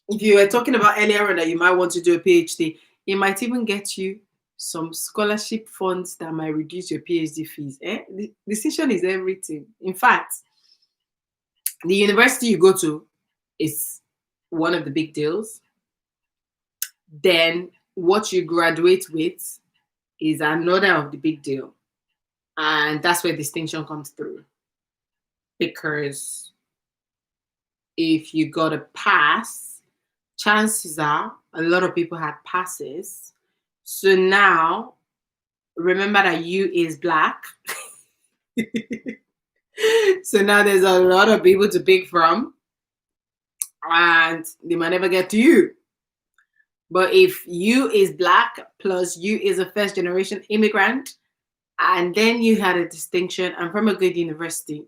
If you were talking about earlier on that you might want to do a PhD, it might even get you some scholarship funds that might reduce your PhD fees. The decision is everything. In fact, the university you go to is one of the big deals. Then what you graduate with is another of the big deal. And that's where distinction comes through. Because if you got a pass, chances are a lot of people had passes. So now, remember that U is black. So now there's a lot of people to pick from, and they might never get to you. But if you is black plus you is a first generation immigrant, and then you had a distinction and from a good university,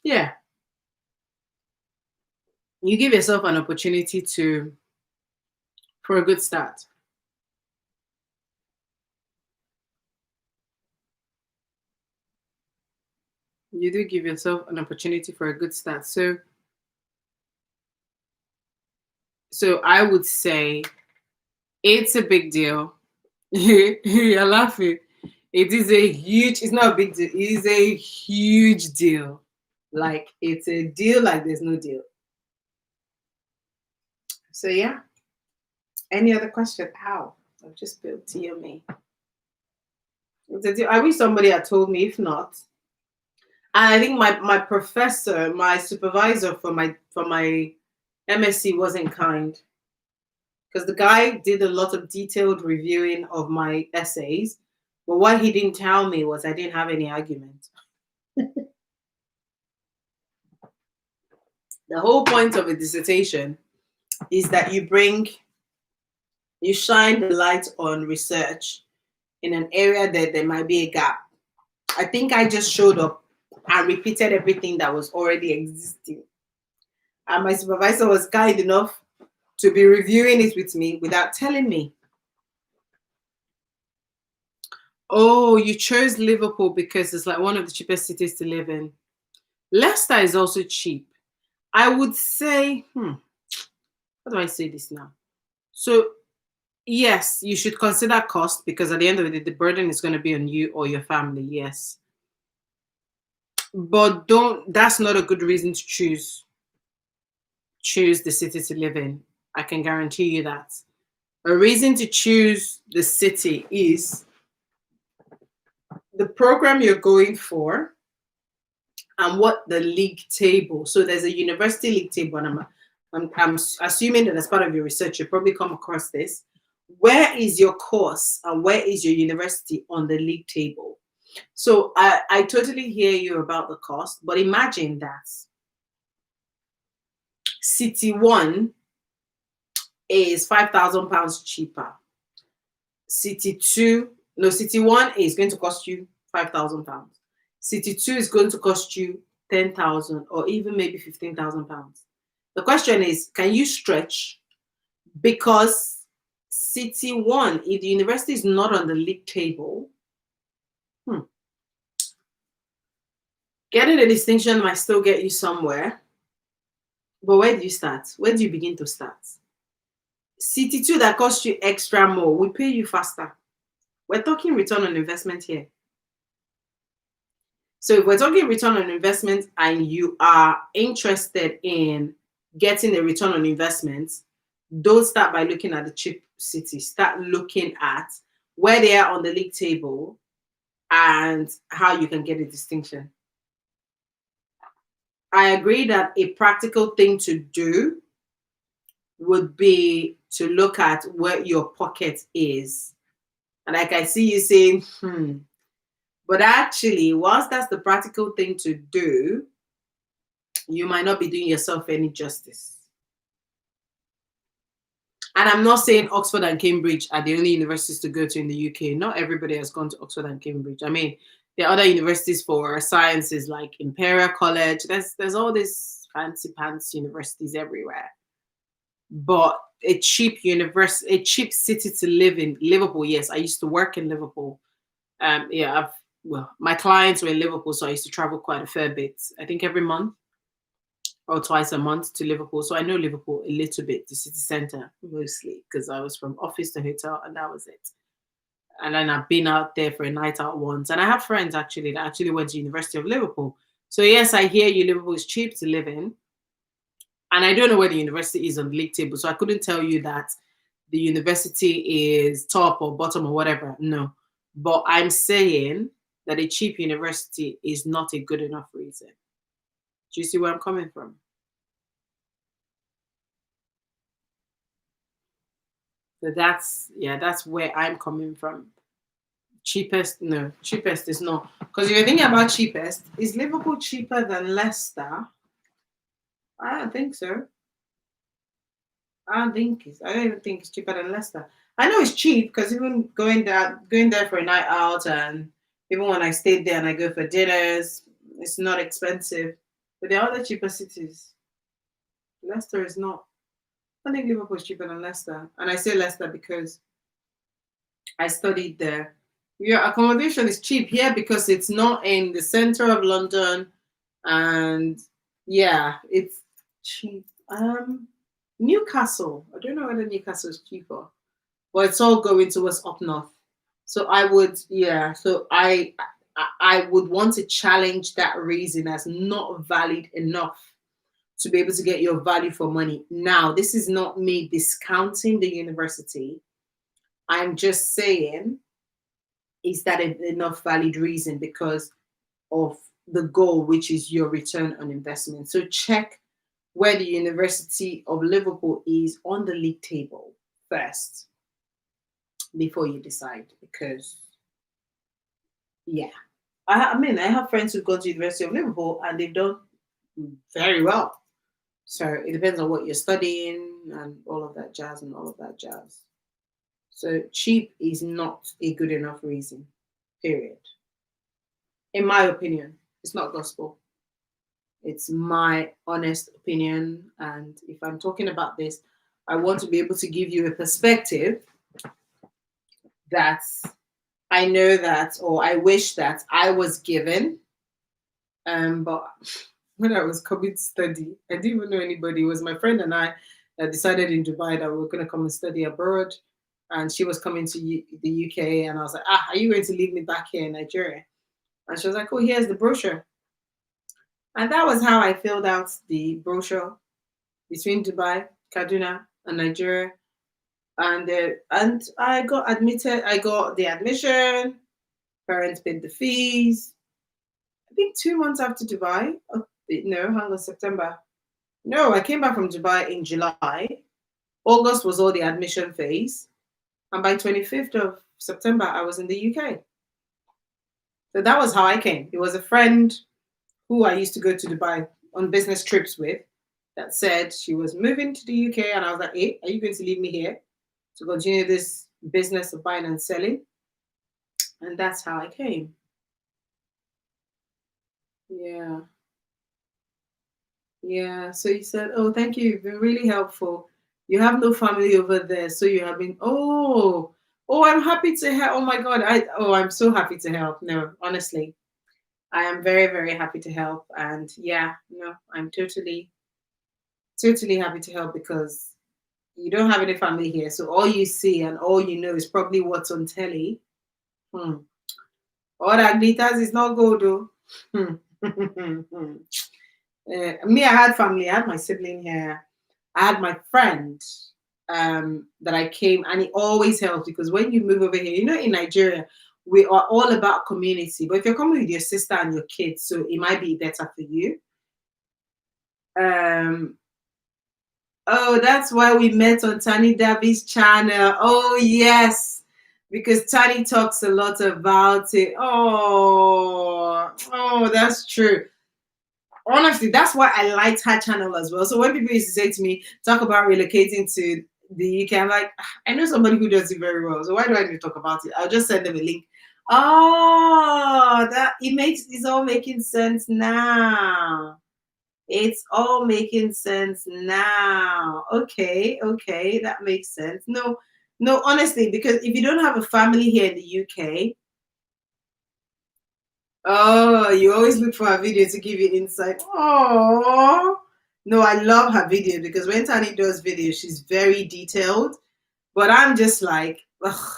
yeah, you give yourself an opportunity for a good start. You do give yourself an opportunity for a good start. So I would say it's a big deal. You're laughing. It's not a big deal. It is a huge deal. Like, it's a deal like there's no deal. So yeah. Any other question? How? I've just built TMA. It's a deal. I wish somebody had told me. If not, and I think my professor, my supervisor for my MSc wasn't kind, because the guy did a lot of detailed reviewing of my essays, but what he didn't tell me was I didn't have any argument. The whole point of a dissertation is that you shine the light on research in an area that there might be a gap. I think I just showed up and repeated everything that was already existing. And my supervisor was kind enough to be reviewing it with me without telling me. Oh, you chose Liverpool because it's like one of the cheapest cities to live in. Leicester is also cheap. I would say, how do I say this now? So, yes, you should consider cost, because at the end of the day, the burden is going to be on you or your family, yes. But that's not a good reason to choose the city to live in. I can guarantee you that. A reason to choose the city is the program you're going for and what the league table. So there's a university league table, and I'm assuming that as part of your research, you probably come across this. Where is your course and where is your university on the league table? So I totally hear you about the cost, but imagine that City 1 is £5,000 cheaper. City 1 is going to cost you £5,000. City 2 is going to cost you 10,000 or even maybe £15,000. The question is, can you stretch? Because City 1, if the university is not on the league table, getting a distinction might still get you somewhere. But where do you start? Where do you begin to start? City 2 that costs you extra more will pay you faster. We're talking return on investment here. So if we're talking return on investment and you are interested in getting a return on investment, don't start by looking at the cheap cities. Start looking at where they are on the league table and how you can get a distinction. I agree that a practical thing to do would be to look at where your pocket is. And like I see you saying, But actually, whilst that's the practical thing to do, you might not be doing yourself any justice. And I'm not saying Oxford and Cambridge are the only universities to go to in the UK. Not everybody has gone to Oxford and Cambridge. I mean, there are other universities for sciences like Imperial College. There's all these fancy pants universities everywhere. But a cheap city to live in, Liverpool. Yes, I used to work in Liverpool. My clients were in Liverpool, so I used to travel quite a fair bit. I think every month. or twice a month to Liverpool. So I know Liverpool a little bit, the city centre mostly, because I was from office to hotel and that was it. And then I've been out there for a night out once. And I have friends actually that actually went to University of Liverpool. So yes, I hear you, Liverpool is cheap to live in. And I don't know where the university is on the league table. So I couldn't tell you that the university is top or bottom or whatever. No. But I'm saying that a cheap university is not a good enough reason. Do you see where I'm coming from? So that's, yeah, that's where I'm coming from. Cheapest, no, cheapest is not. Because if you're thinking about cheapest, is Liverpool cheaper than Leicester? I don't think so. I don't even think it's cheaper than Leicester. I know it's cheap because even going there for a night out, and even when I stayed there and I go for dinners, it's not expensive. But the other cheaper cities, Leicester is not. I think Liverpool is cheaper than Leicester, and I say Leicester because I studied there. Your accommodation is cheap here because it's not in the center of London, and yeah, it's cheap. Newcastle. I don't know whether Newcastle is cheaper, but it's all going towards up north. So I would, yeah. So I would want to challenge that reason as not valid enough to be able to get your value for money. Now, this is not me discounting the university. I'm just saying, is that enough valid reason because of the goal, which is your return on investment? So check where the University of Liverpool is on the league table first before you decide. Because, yeah, I mean, I have friends who've gone to University of Liverpool and they've done very well. So it depends on what you're studying and all of that jazz and all of that jazz. So cheap is not a good enough reason, period. In my opinion, it's not gospel. It's my honest opinion. And if I'm talking about this, I want to be able to give you a perspective that I know that, or I wish that I was given. But when I was coming to study, I didn't even know anybody. It was my friend and I that decided in Dubai that we were going to come and study abroad. And she was coming to the UK. And I was like, are you going to leave me back here in Nigeria? And she was like, oh, here's the brochure. And that was how I filled out the brochure between Dubai, Kaduna, and Nigeria. And I got admitted. I got the admission. Parents paid the fees. I think 2 months after Dubai. Oh, no, hang on, September. No, I came back from Dubai in July. August was all the admission phase. And by 25th of September, I was in the UK. So that was how I came. It was a friend who I used to go to Dubai on business trips with that said she was moving to the UK. And I was like, hey, are you going to leave me here to continue this business of buying and selling? And that's how I came. Yeah. Yeah. So he said, oh, thank you. You've been really helpful. You have no family over there. So you have been, I'm happy to help. Oh my God. I'm so happy to help. No, honestly, I am very, very happy to help. And yeah, no, I'm totally, totally happy to help because you don't have any family here. So all you see and all you know is probably what's on telly. Hmm. All that glitters is not gold, though. Hmm. Me, I had family. I had my sibling here. I had my friend that I came, and it always helps because when you move over here, in Nigeria, we are all about community. But if you're coming with your sister and your kids, so it might be better for you. Um, oh, that's why we met on Tani Davi's channel. Oh, yes, because Tani talks a lot about it. Oh, that's true. Honestly, that's why I liked her channel as well. So when people used to say to me, talk about relocating to the UK, I'm like, I know somebody who does it very well. So why do I need to talk about it? I'll just send them a link. Oh, it's all making sense now. It's all making sense now. Okay, that makes sense. No, honestly, because if you don't have a family here in the UK, oh, you always look for a video to give you insight. Oh, No, I love her videos because when Tani does videos, she's very detailed. But I'm just like, ugh,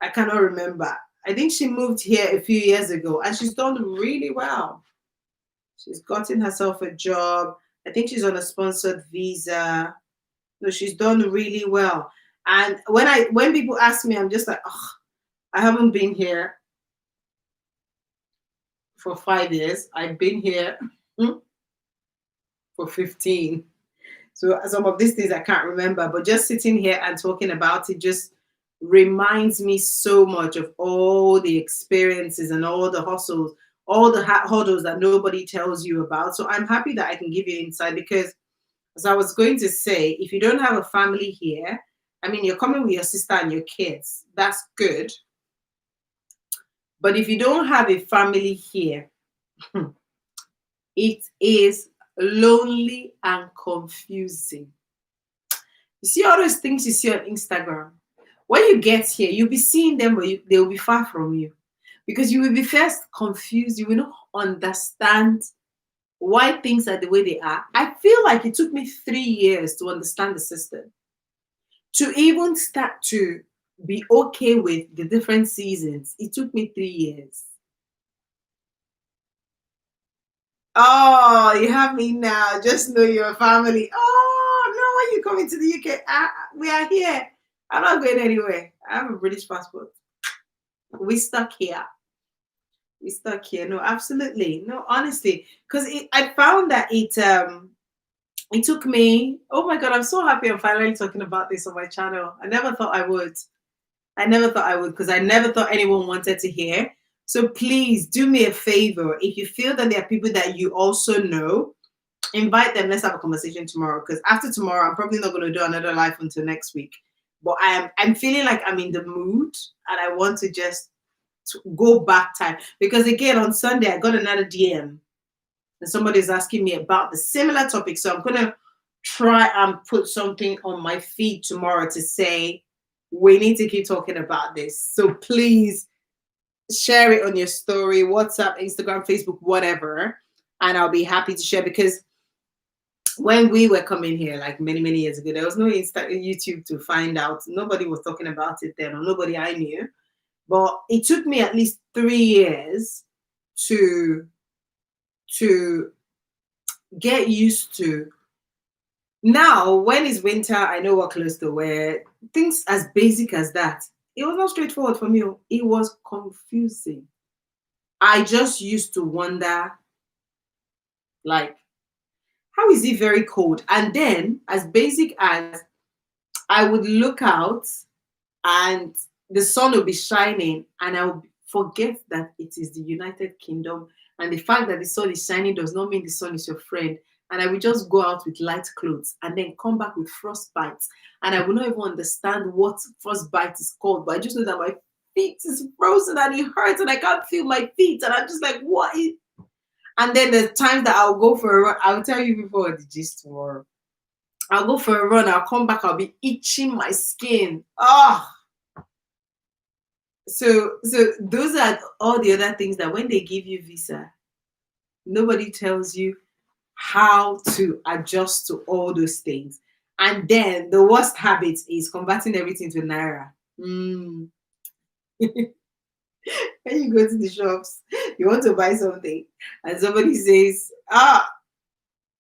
I cannot remember. I think she moved here a few years ago and she's done really well. She's gotten herself a job. I think she's on a sponsored visa. No, she's done really well. And when people ask me, I'm just like, oh, I haven't been here for 5 years. I've been here for 15. So some of these things I can't remember, but just sitting here and talking about it just reminds me so much of all the experiences and all the hustles, all the hurdles that nobody tells you about. So I'm happy that I can give you insight because, as I was going to say, if you don't have a family here, I mean, you're coming with your sister and your kids. That's good. But if you don't have a family here, it is lonely and confusing. You see all those things you see on Instagram. When you get here, you'll be seeing them, but they will be far from you because you will be first confused. You will not understand why things are the way they are. I feel like it took me 3 years to understand the system, to even start to be okay with the different seasons. It took me 3 years. Oh, you have me now. Just know you're a family. Oh, no, when you coming to the UK, we are here. I'm not going anywhere. I have a British passport. We stuck here. We stuck here. No, absolutely. No, honestly. Because I found that it took me, oh my God, I'm so happy I'm finally talking about this on my channel. I never thought I would. I never thought I would because I never thought anyone wanted to hear. So please do me a favor. If you feel that there are people that you also know, invite them. Let's have a conversation tomorrow. Because after tomorrow, I'm probably not going to do another live until next week. But I'm feeling like I'm in the mood and I want to just go back time. Because again, on Sunday, I got another DM and somebody's asking me about the similar topic. So I'm gonna try and put something on my feed tomorrow to say we need to keep talking about this. So please share it on your story, WhatsApp, Instagram, Facebook, whatever, and I'll be happy to share because when we were coming here, like many years ago, there was no YouTube to find out. Nobody was talking about it then, or nobody I knew. But it took me at least 3 years to to get used to. Now, when it's winter, I know what clothes to wear. Things as basic as that. It was not straightforward for me. It was confusing. I just used to wonder, like, how is it very cold? And then, as basic as I would look out and the sun will be shining, and I will forget that it is the United Kingdom. And the fact that the sun is shining does not mean the sun is your friend. And I will just go out with light clothes and then come back with frostbite. And I will not even understand what frostbite is called, but I just know that my feet is frozen and it hurts and I can't feel my feet. And I'm just like, what is. And then the times that I'll go for a run, I'll tell you before the gist tomorrow. I'll go for a run, I'll come back, I'll be itching my skin. Oh, so those are all the other things that when they give you visa, nobody tells you how to adjust to all those things. And then the worst habit is converting everything to naira. When you go to the shops, you want to buy something, and somebody says,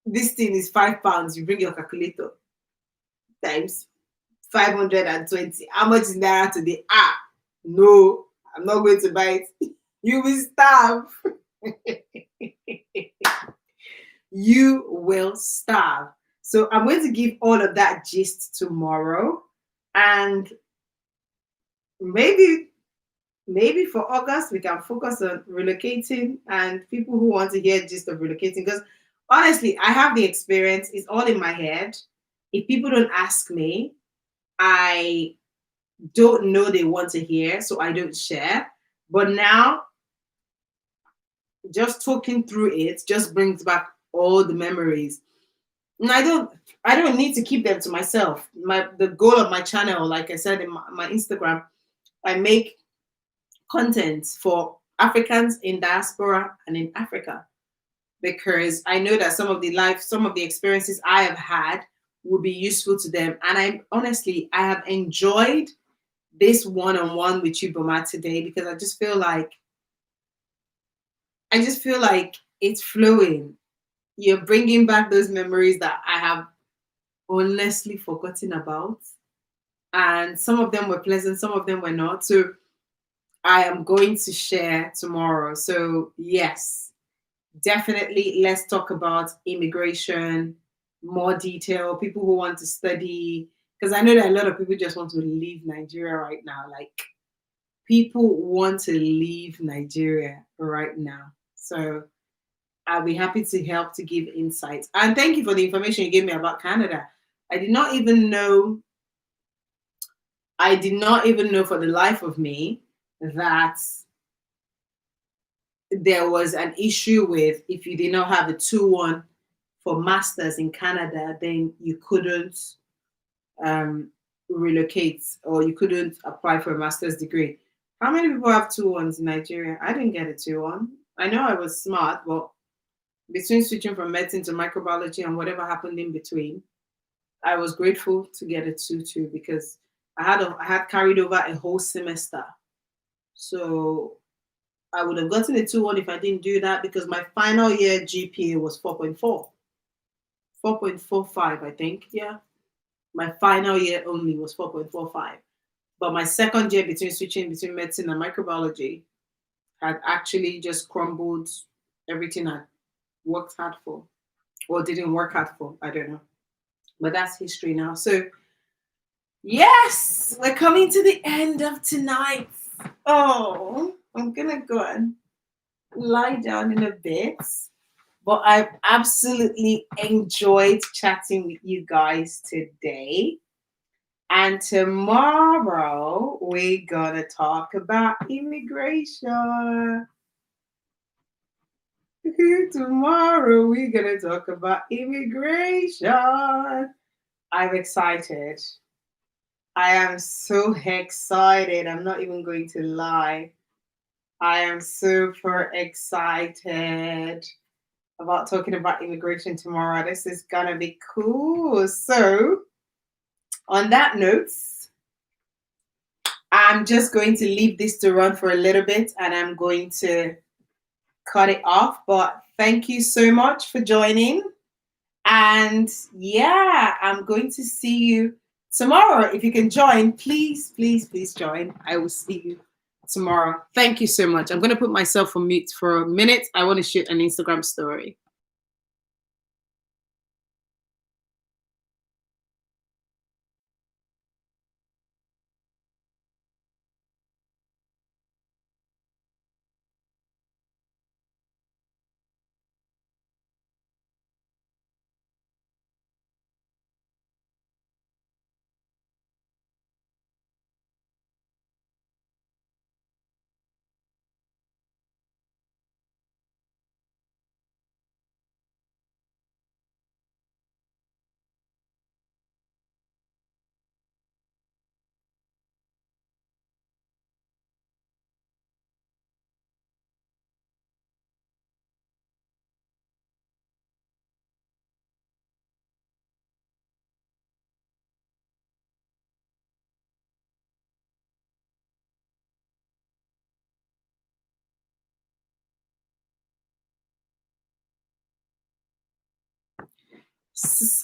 this thing is £5. You bring your calculator times 520. How much is naira today? No, I'm not going to buy it. You will starve. You will starve. So I'm going to give all of that gist tomorrow. And maybe for August, we can focus on relocating and people who want to hear gist of relocating. Because honestly, I have the experience. It's all in my head. If people don't ask me, I don't know they want to hear, so I don't share. But now, just talking through it just brings back all the memories. And I don't need to keep them to myself. The goal of my channel, like I said in my Instagram, I make content for Africans in diaspora and in Africa because I know that some of the experiences I have had will be useful to them. And I have enjoyed this one-on-one with you, Boma, today, because I just feel like it's flowing. You're bringing back those memories that I have honestly forgotten about. And some of them were pleasant, some of them were not. So I am going to share tomorrow. So, yes, definitely let's talk about immigration, more detail, people who want to study. Because I know that a lot of people just want to leave Nigeria right now. Like, people want to leave Nigeria right now. So, I'll be happy to help to give insights. And thank you for the information you gave me about Canada. I did not even know, I did not even know for the life of me that there was an issue with if you did not have a 2-1 for masters in Canada, then you couldn't um, relocate or you couldn't apply for a master's degree. How many people have 2-1s in Nigeria? I didn't get a 2-1. I know I was smart, but between switching from medicine to microbiology and whatever happened in between, I was grateful to get a 2-2 because I had carried over a whole semester. So I would have gotten a 2-1 if I didn't do that because my final year GPA was 4.4, 4.45, I think. Yeah. My final year only was 4.45. But my second year between switching between medicine and microbiology had actually just crumbled everything I worked hard for or didn't work hard for. I don't know. But that's history now. So, yes, we're coming to the end of tonight. Oh, I'm going to go and lie down in a bit. But I've absolutely enjoyed chatting with you guys today. And tomorrow we're gonna talk about immigration. Tomorrow we're gonna talk about immigration. I'm excited. I am so excited. I'm not even going to lie. I am super excited about talking about immigration tomorrow. This is gonna be cool. So, on that note, I'm just going to leave this to run for a little bit and I'm going to cut it off. But thank you so much for joining. And yeah, I'm going to see you tomorrow. If you can join, please, please, please join. I will see you tomorrow. Thank you so much. I'm going to put myself on mute for a minute. I want to shoot an Instagram story.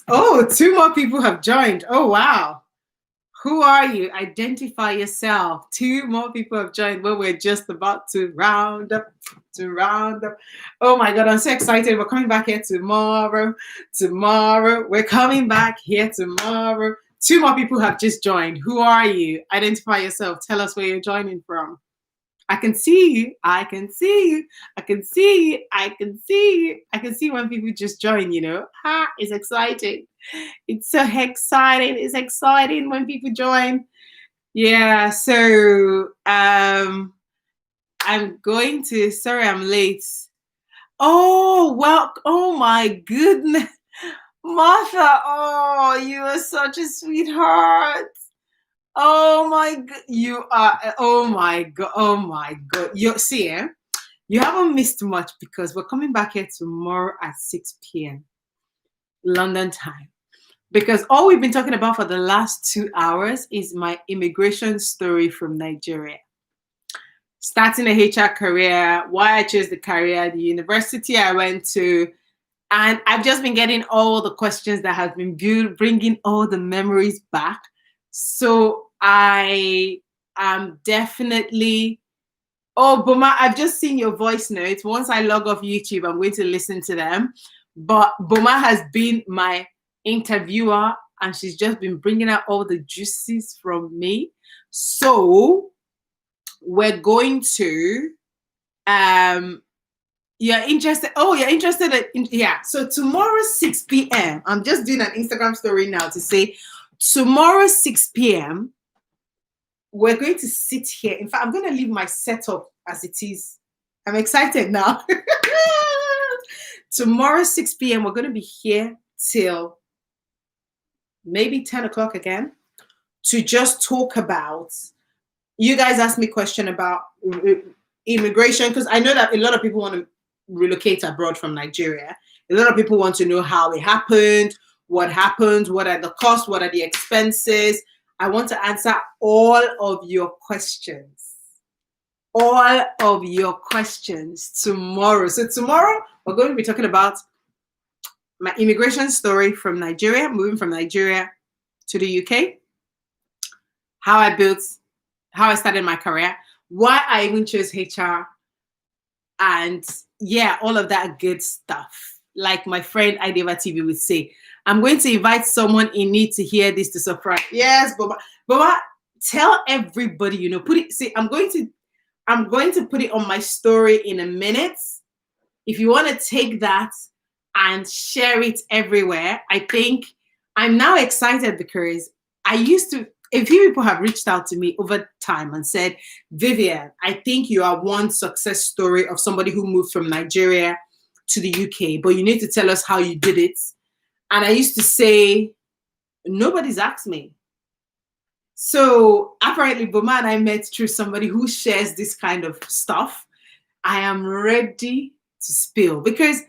Oh, 2 more people have joined. Oh, wow. Who are you? Identify yourself. 2 more people have joined, but we're just about to round up. Oh my God, I'm so excited. We're coming back here tomorrow. Tomorrow. We're coming back here tomorrow. 2 more people have just joined. Who are you? Identify yourself. Tell us where you're joining from. I can see you. I can see you. I can see you. I can see you. I can see when people just join, you know. Ha, it's exciting. It's so exciting. It's exciting when people join. Yeah, so I'm going to sorry I'm late. Oh well, oh my goodness. Martha, oh, you are such a sweetheart. Oh my god, you are oh my god, you see, You haven't missed much because we're coming back here tomorrow at 6 p.m. London time. Because all we've been talking about for the last 2 hours is my immigration story from Nigeria. Starting a HR career, why I chose the career, the university I went to, and I've just been getting all the questions that have been bringing all the memories back. So I am definitely. Oh, Boma, I've just seen your voice notes. Once I log off YouTube, I'm going to listen to them. But Boma has been my interviewer and she's just been bringing out all the juices from me. So we're going to, you're interested. Oh, you're interested in, yeah. So tomorrow, 6 p.m., I'm just doing an Instagram story now to say tomorrow, 6 p.m., we're going to sit here. In fact, I'm going to leave my setup as it is. I'm excited now. Tomorrow, 6 p.m., we're going to be here till maybe 10 o'clock again to just talk about, you guys asked me a question about immigration, because I know that a lot of people want to relocate abroad from Nigeria. A lot of people want to know how it happened, what are the costs, what are the expenses. I want to answer all of your questions. All of your questions tomorrow. So tomorrow, we're going to be talking about my immigration story from Nigeria, moving from Nigeria to the UK, how I started my career, why I even chose HR, and yeah, all of that good stuff. Like my friend Ideva TV would say, I'm going to invite someone in need to hear this to surprise. Yes, Baba, tell everybody, you know, put it, see, I'm going to put it on my story in a minute. If you want to take that and share it everywhere, I think I'm now excited because a few people have reached out to me over time and said, Vivian, I think you are one success story of somebody who moved from Nigeria to the UK, but you need to tell us how you did it. And I used to say, nobody's asked me. So apparently, Boma and I met through somebody who shares this kind of stuff. I am ready to spill because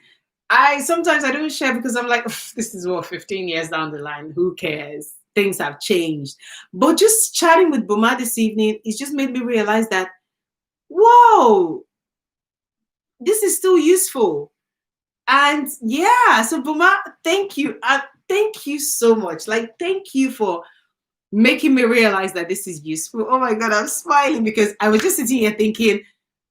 sometimes I don't share because I'm like, this is what 15 years down the line, who cares? Things have changed. But just chatting with Boma this evening, it's just made me realize that, whoa, this is still useful. And yeah, so Boma, thank you. Thank you so much. Like, thank you for making me realize that this is useful. Oh my God, I'm smiling because I was just sitting here thinking,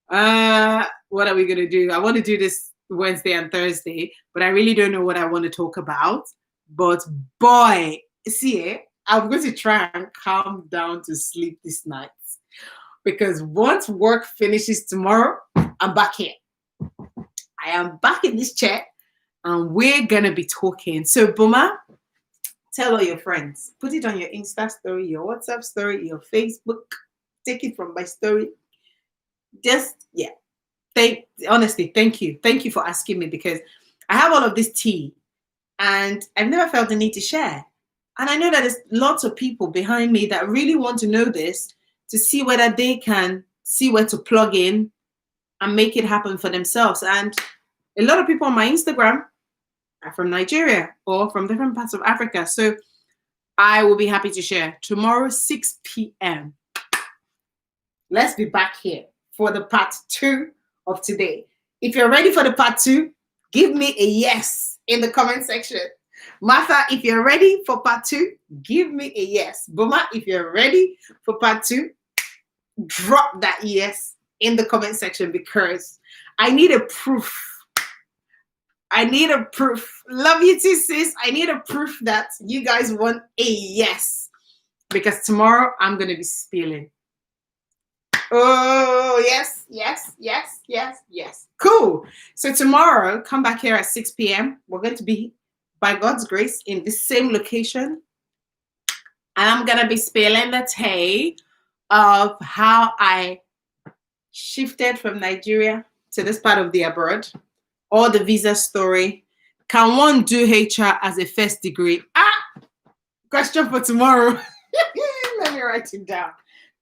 what are we going to do? I want to do this Wednesday and Thursday, but I really don't know what I want to talk about. But boy, see, I'm going to try and calm down to sleep this night because once work finishes tomorrow, I'm back here. I am back in this chair and we're going to be talking. So, Boma, tell all your friends. Put it on your Insta story, your WhatsApp story, your Facebook. Take it from my story. Just, yeah. Honestly, thank you. Thank you for asking me because I have all of this tea and I've never felt the need to share. And I know that there's lots of people behind me that really want to know this to see whether they can see where to plug in and make it happen for themselves. And a lot of people on my Instagram are from Nigeria or from different parts of Africa. So I will be happy to share tomorrow, 6 p.m. Let's be back here for the part 2 of today. If you're ready for the part 2, give me a yes in the comment section. Martha, if you're ready for part 2, give me a yes. Boma, if you're ready for part 2, drop that yes in the comment section because I need a proof. I need a proof. Love you too, sis. I need a proof that you guys want a yes because tomorrow I'm going to be spilling. Oh, yes, yes, yes, yes, yes. Cool. So tomorrow, come back here at 6 p.m. We're going to be, by God's grace, in the same location. And I'm going to be spilling the tea of how I shifted from Nigeria to this part of the abroad, or the visa story. Can one do HR as a first degree? Question for tomorrow. Let me write it down.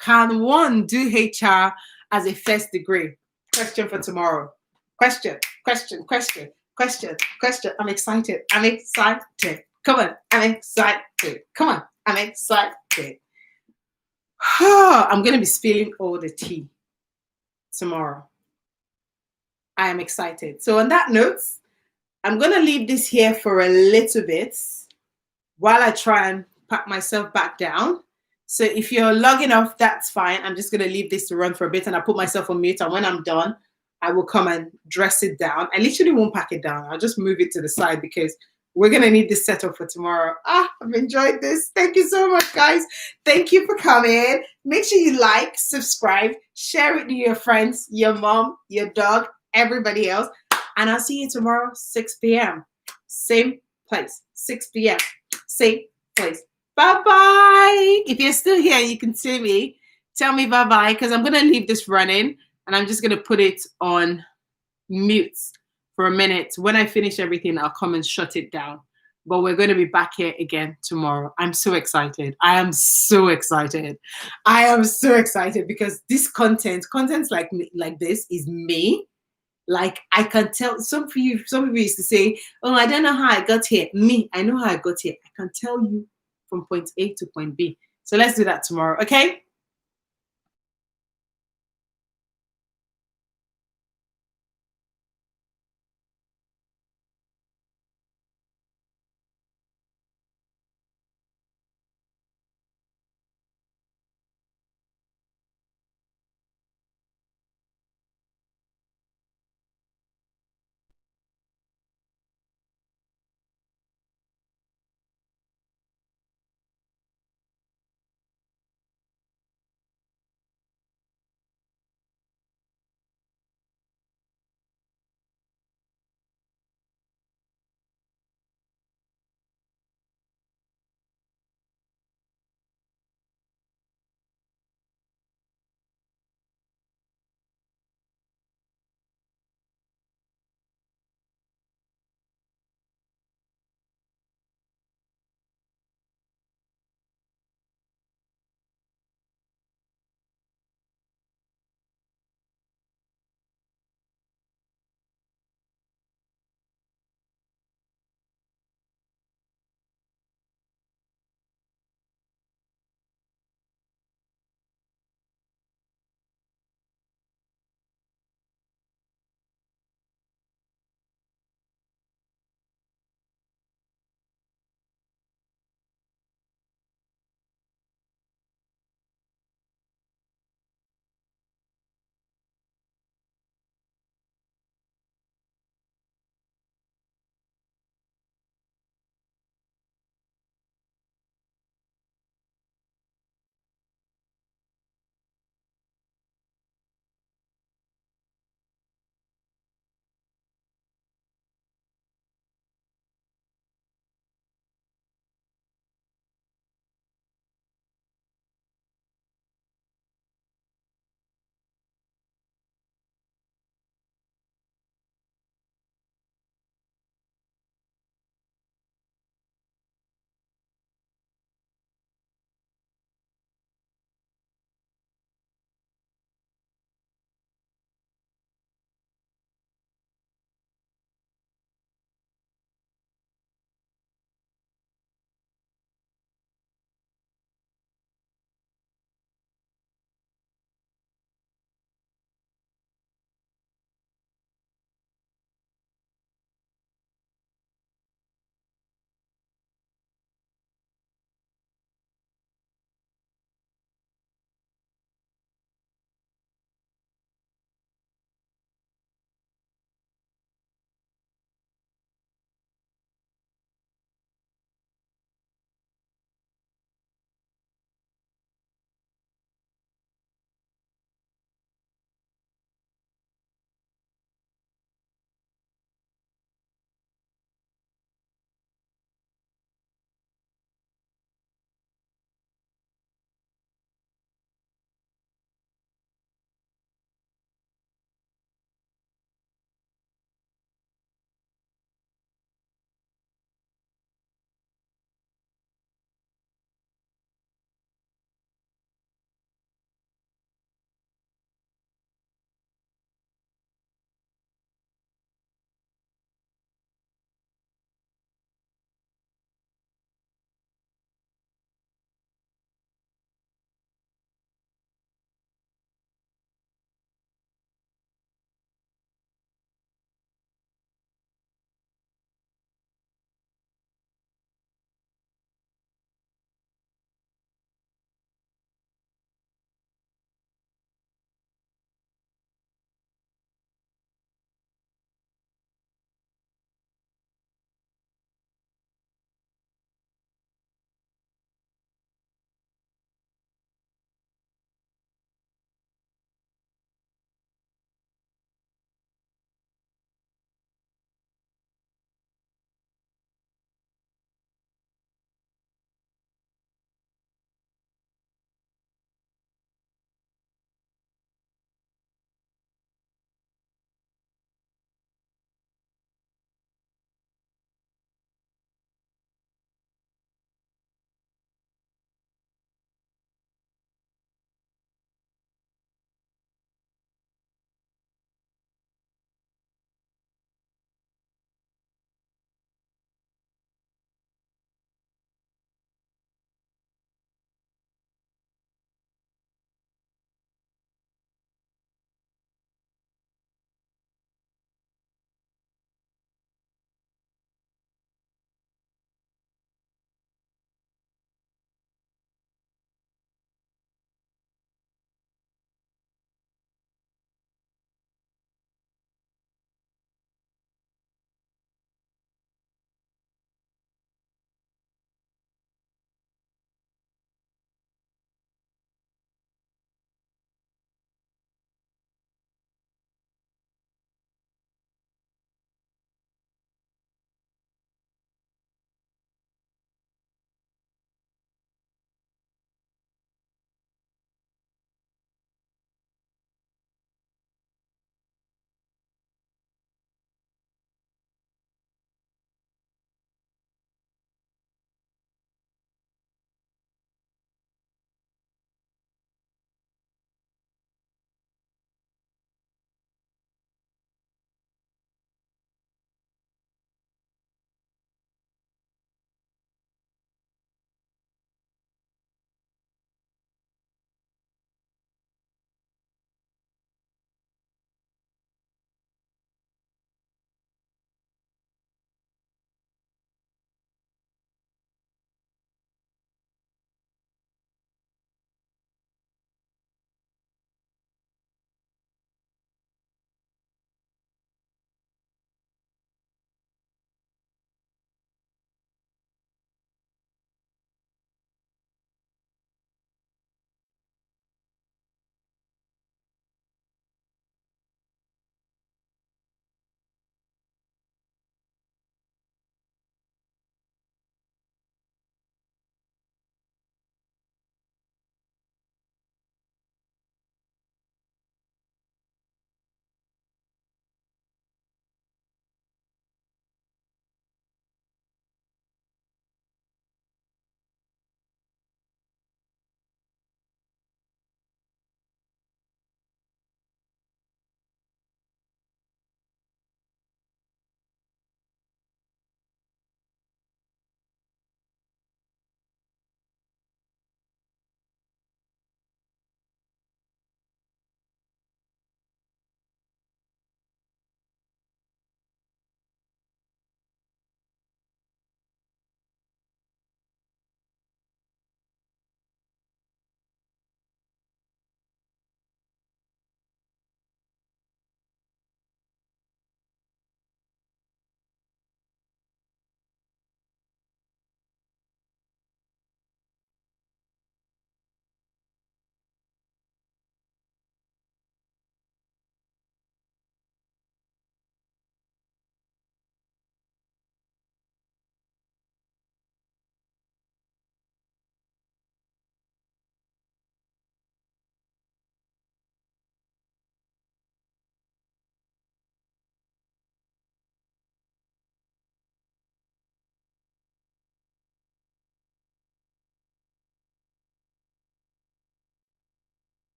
Can one do HR as a first degree? Question for tomorrow. Question, question, question, question, question. I'm excited. I'm excited. Come on. I'm excited. Come on. I'm excited. I'm going to be spilling all the tea tomorrow. I am excited. So, on that note, I'm going to leave this here for a little bit while I try and pack myself back down. So, if you're logging off, that's fine. I'm just going to leave this to run for a bit and I'll put myself on mute. And when I'm done, I will come and dress it down. I literally won't pack it down. I'll just move it to the side because we're going to need this setup for tomorrow. I've enjoyed this. Thank you so much, guys. Thank you for coming. Make sure you like, subscribe, share it to your friends, your mom, your dog, everybody else. And I'll see you tomorrow, 6 p.m. Same place, 6 p.m. Same place. Bye-bye. If you're still here and you can see me, tell me bye-bye because I'm going to leave this running and I'm just going to put it on mute for a minute. When I finish everything, I'll come and shut it down. But we're going to be back here again tomorrow. I'm so excited. I am so excited. I am so excited because this content like this is me. Like I can tell some people used to say, oh, I don't know how I got here. Me, I know how I got here. I can tell you from point A to point B. So let's do that tomorrow. Okay.